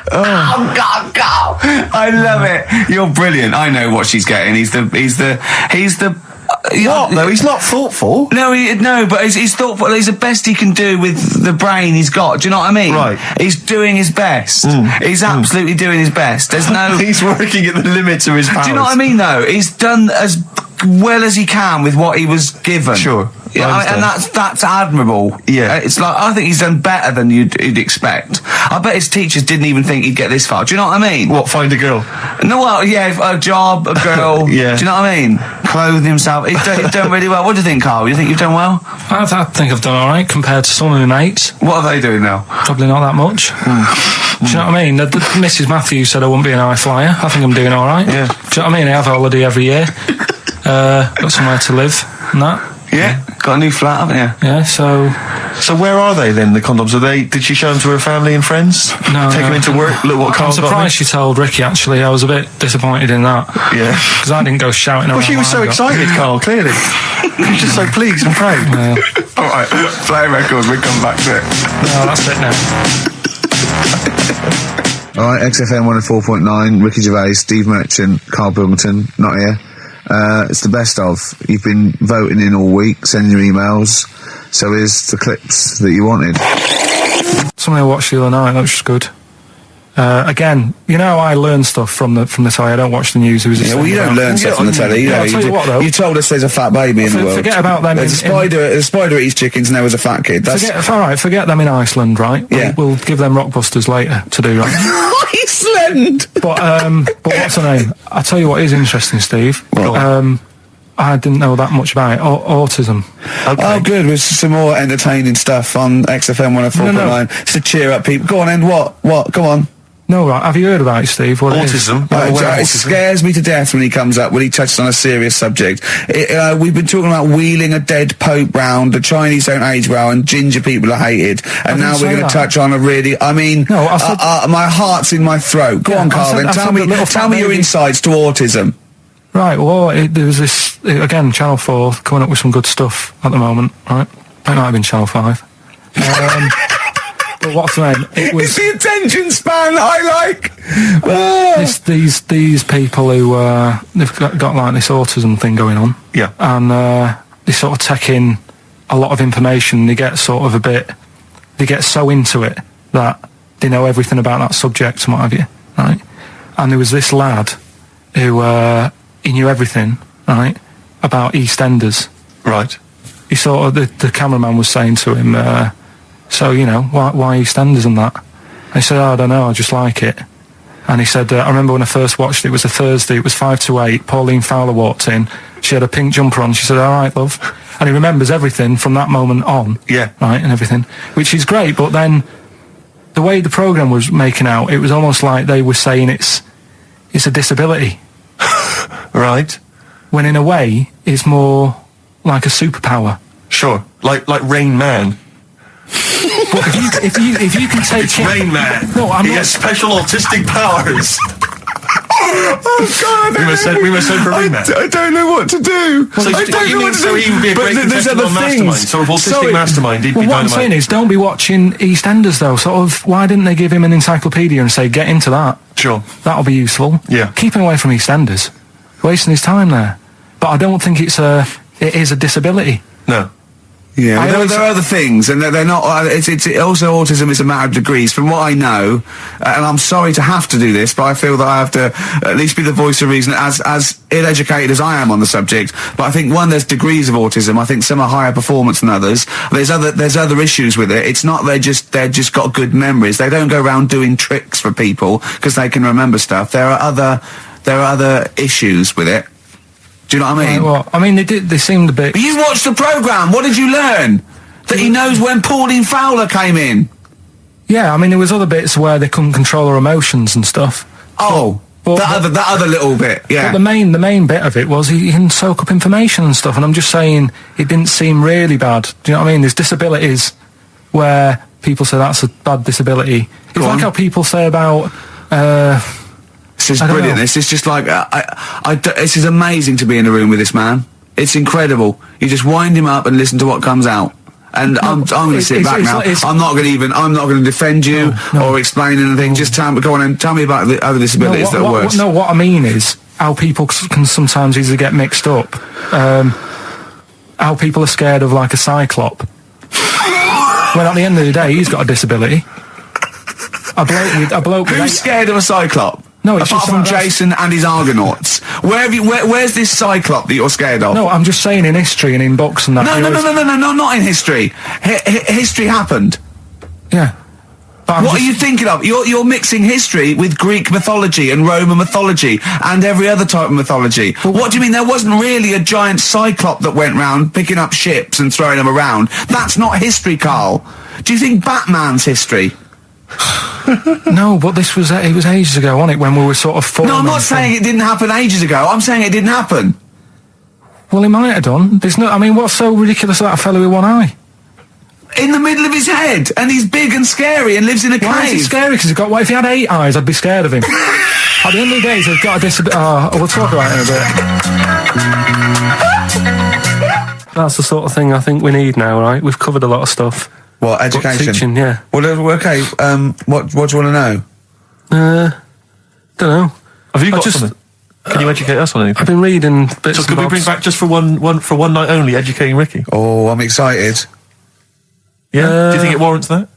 Oh God, God! I love it. You're brilliant. I know what she's getting. He's the. What? No, he's not thoughtful. No, but he's thoughtful. He's the best he can do with the brain he's got. Do you know what I mean? Right. He's doing his best. He's absolutely doing his best. There's no. He's working at the limits of his powers. Do you know what I mean? Though he's done as well as he can with what he was given. Sure. Yeah, and that's admirable. Yeah. It's like, I think he's done better than you'd expect. I bet his teachers didn't even think he'd get this far. Do you know what I mean? What, find a girl? No, well, yeah, a job, a girl. Yeah. Do you know what I mean? Clothe himself. He's done really well. What do you think, Carl? You think you've done well? I think I've done all right compared to some of my mates. What are they doing now? Probably not that much. Do you know what I mean? Mrs. Matthews said I wouldn't be an high flyer. I think I'm doing all right. Yeah. Do you know what I mean? I have a holiday every year. Got somewhere to live and that. Yeah. Got a new flat, haven't you? Yeah, so So where are they then, the condoms? Did she show them to her family and friends? No. Take them into work? Look what Carl I'm got surprised she told Ricky, actually. I was a bit disappointed in that. Yeah. Because I didn't go shouting around. Well, she was so excited, Carl, clearly. She was just so pleased and proud. All right, play a record, we'll come back to it. No, that's it now. All right, XFM 104.9, Ricky Gervais, Steve Merchant, Karl Pilkington, not here. It's the best of. You've been voting in all week, sending your emails. So here's the clips that you wanted. Something I watched the other night, that was just good. Again, you know, I learn stuff from the telly. I don't watch the news. Yeah, well, you don't learn stuff from the telly. You know, I'll tell you what, though. You told us there's a fat baby in the world. Forget about them. There's a spider eats chickens and there was a fat kid. Forget them in Iceland, right? Yeah. We'll give them Rockbusters later to do, right? Iceland! But what's her name? I'll tell you what is interesting, Steve. I didn't know that much about it. Autism. Okay. Oh, good. With some more entertaining stuff on XFM 104.9 to cheer up people. Go on, and what? Go on. No, right. Have you heard about it, Steve? What autism? It scares me to death when he comes up, when he touches on a serious subject. We've been talking about wheeling a dead pope round, the Chinese don't age well, and ginger people are hated. And now we're going to touch on a really, my heart's in my throat. Go on, Carl, then tell me your insights to autism. Right, well, there was this, again, Channel 4 coming up with some good stuff at the moment, right? It might have been Channel 5. But what's the name? It's the attention span I like! These people who, they've got like this autism thing going on. Yeah. And they sort of take in a lot of information, they get sort of they get so into it that they know everything about that subject and what have you, right? And there was this lad who, he knew everything, right, about EastEnders. Right. He sort of, the cameraman was saying to him, so, you know, why EastEnders and that? And he said, I don't know, I just like it. And he said, I remember when I first watched it was a Thursday, it was 5 to 8, Pauline Fowler walked in, she had a pink jumper on, she said, all right, love. And he remembers everything from that moment on. Yeah. Right, and everything, which is great, but then the way the programme was making out, it was almost like they were saying it's a disability. Right. When in a way, it's more like a superpower. Sure. Like Rain Man. But if you can take it's Rain Man. No, he has special autistic powers. Oh God! We must send for Rain Man. I don't know what to do. So he would be a great contestant mastermind. So of autistic mastermind, he'd be what I'm saying is, don't be watching EastEnders though. Sort of, why didn't they give him an encyclopedia and say, get into that? Sure. That'll be useful. Yeah. Keep him away from EastEnders. Wasting his time there. But I don't think it is a disability. No. Yeah, there are other things, and they're not. It's also autism is a matter of degrees. From what I know, and I'm sorry to have to do this, but I feel that I have to at least be the voice of reason, as ill-educated as I am on the subject. But I think there's degrees of autism. I think some are higher performance than others. There's other issues with it. It's not they're just got good memories. They don't go around doing tricks for people because they can remember stuff. There are other issues with it. Do you know what I mean? Well, I mean, they seemed a bit... But you watched the programme, what did you learn? That he knows when Pauline Fowler came in? Yeah, I mean, there was other bits where they couldn't control her emotions and stuff. Oh, that other little bit, yeah. But the main bit of it was he can soak up information and stuff, and I'm just saying, it didn't seem really bad. Do you know what I mean? There's disabilities where people say that's a bad disability. It's like how people say about... This is brilliant. This is just like this is amazing to be in a room with this man. It's incredible. You just wind him up and listen to what comes out. And I'm going to sit back now. I'm not going to defend you or explain anything. Just go on and tell me about the other disabilities that are worse. No, what I mean is how people can sometimes easily get mixed up. How people are scared of like a cyclop. When at the end of the day, he's got a disability. A bloke. Who's scared of a cyclop? No, it's apart from Jason and his Argonauts. Where's this cyclop that you're scared of? No, I'm just saying in history and in books and that. No, not in history. History happened. Yeah. What are you thinking of? You're mixing history with Greek mythology and Roman mythology and every other type of mythology. What do you mean there wasn't really a giant cyclop that went round picking up ships and throwing them around? That's not history, Carl. Do you think Batman's history? No, but it was ages ago, wasn't it, when we were sort of... No, I'm not saying it didn't happen ages ago. I'm saying it didn't happen. Well, he might have done. There's no... I mean, what's so ridiculous about a fellow with one eye? in the middle of his head, and he's big and scary and lives in a Why is he cave. scary? Because what if he had 8 eyes? I'd be scared of him. At the end of the day, he's got a disability. We'll talk about it in a bit. That's the sort of thing I think we need now, right? We've covered a lot of stuff. What, education? But teaching, yeah. Well, okay, what do you want to know? Don't know. Have you got something? Can you educate us on anything? I've been reading bits So could we bring back just for one night only, educating Ricky? Oh, I'm excited. Yeah? Do you think it warrants that?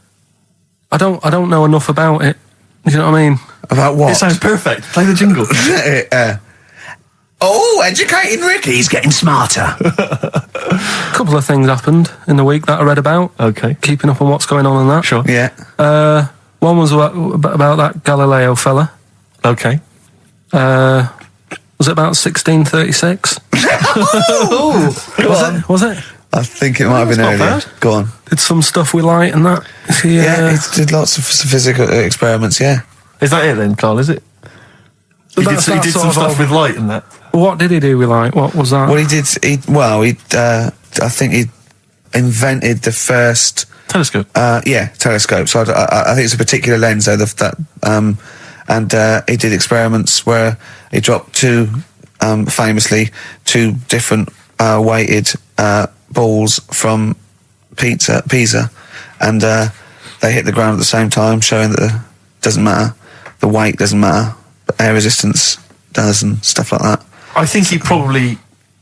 I don't know enough about it. You know what I mean? About what? It sounds perfect. Play the jingle. Educating Ricky, he's getting smarter. A couple of things happened in the week that I read about. Okay. Keeping up on what's going on and that. Sure. Yeah. One was about that Galileo fella. Okay. Was it about 1636? Was it? I think it might have been earlier. bad. Go on. Did some stuff with light and that. He did lots of physical experiments, yeah. Is that it then, Carl, is it? He did some stuff with light and that. What did he do with light? What was that? Well, I think he invented the first... Telescope? Telescope. So I think it's a particular lens, though, and he did experiments where he dropped famously two different weighted balls from Pisa, and they hit the ground at the same time, showing that it doesn't matter, the weight doesn't matter, but air resistance does, and stuff like that. I think he probably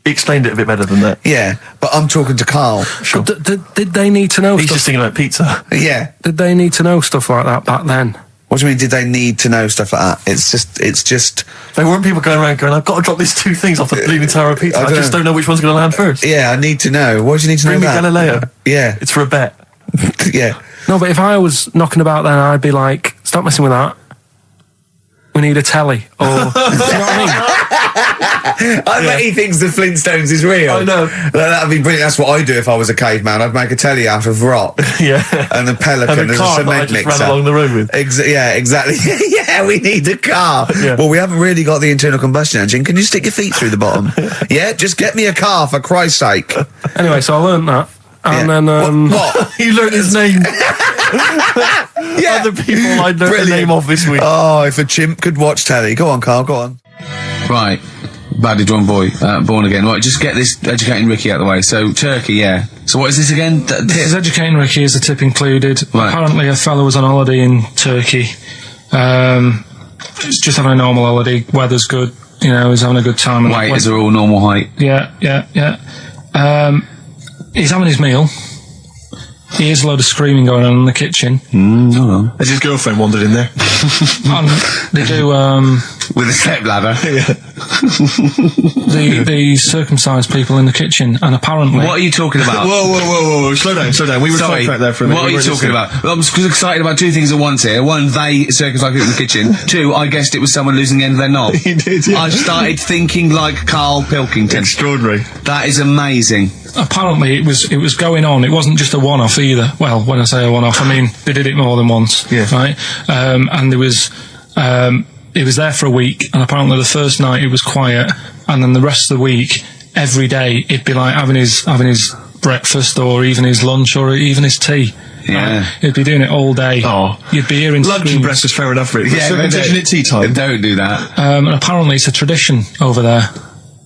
explained it a bit better than that. Yeah, but I'm talking to Carl. Sure. Did they need to know He's stuff? just thinking about pizza. Yeah. Did they need to know stuff like that back then? What do you mean, did they need to know stuff like that? It's just... There weren't people going around going, I've got to drop these 2 things off the Bleeding Tower of Pizza. I just don't know which one's going to land first. Yeah, I need to know. Why do you need to Bring know me that? Galileo. Yeah. It's for a bet. Yeah. No, but if I was knocking about then, I'd be like, stop messing with that. We need a telly. Or, do you know what I mean? I bet he thinks the Flintstones is real. I know. That'd be brilliant. That's what I'd do if I was a caveman. I'd make a telly out of rock. Yeah. And a pelican And a as car a that I cement just mixer. ran along the road with. Yeah, exactly. Yeah, we need a car. Yeah. Well, we haven't really got the internal combustion engine. Can you stick your feet through the bottom? Yeah, just get me a car, for Christ's sake. Anyway, so I learned that. And then... What? You learned his name. Yeah. Other people I learned the name of this week. Oh, if a chimp could watch telly. Go on, Carl, go on. Right. Badly drawn boy, born again. Right, just get this educating Ricky out of the way. So, Turkey, yeah. So what is this again? His educating Ricky is the tip included. Right. Apparently a fellow was on holiday in Turkey. Just having a normal holiday. Weather's good. You know, he's having a good time. Weight is all normal height. Yeah. He's having his meal. He hears a load of screaming going on in the kitchen. No. Has his girlfriend wandered in there? And they do, With a step ladder. the circumcised people in the kitchen, and apparently... What are you talking about? Whoa. Slow down. We were Sorry, talking there for a minute. what are you talking about? I'm excited about 2 things at once here. One, they circumcised people in the kitchen. 2, I guessed it was someone losing the end of their knob. He did, yeah. I started thinking like Karl Pilkington. Extraordinary. That is amazing. Apparently it was going on. It wasn't just a one-off either. Well, when I say a one-off, I mean they did it more than once. Yeah. Right? And there was... He was there for a week, and apparently the first night it was quiet, and then the rest of the week, every day, he'd be like having his breakfast, or even his lunch, or even his tea. Yeah. He'd be doing it all day. Oh. You'd be hearing Lunch and screams. breakfast, fair enough, really. Yeah, Circumcision at tea time. Don't do that. And apparently it's a tradition over there.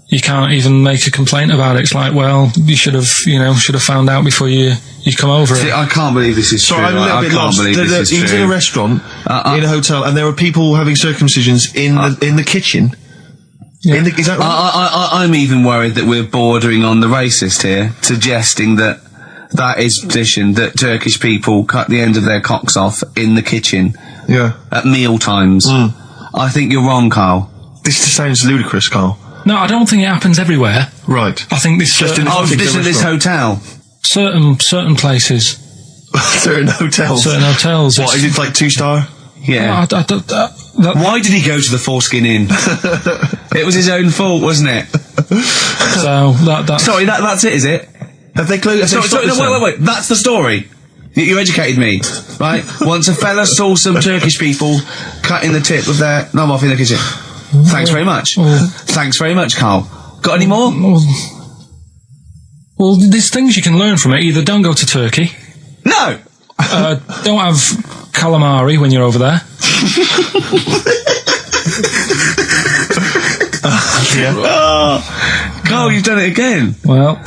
You can't even make a complaint about it. It's like, well, you should have found out before you come over. See, I can't believe this is true. I'm a little bit lost. Believe this is He was true. in a restaurant, in a hotel, and there were people having circumcisions in the kitchen. Yeah. Is that right? I'm even worried that we're bordering on the racist here, suggesting that is tradition, that Turkish people cut the end of their cocks off in the kitchen. Yeah. At meal times. I think you're wrong, Carl. This just sounds ludicrous, Carl. No, I don't think it happens everywhere. Right. I think this Just in this hotel. certain places, Certain hotels. certain hotels. What, is it like 2-star? Yeah. Why did he go to the Foreskin Inn? It was his own fault, wasn't it? So that's Sorry, that's it, is it? Have they closed? Sorry, no, wait. That's the story. You educated me, right? Once a fella saw some Turkish people cutting the tip of their knob off in the kitchen. Thanks very much. Thanks very much, Carl. Got any more? Well, there's things you can learn from it. Either don't go to Turkey. No, No. Don't have calamari when you're over there. Oh, Carl, you've done it again. Well,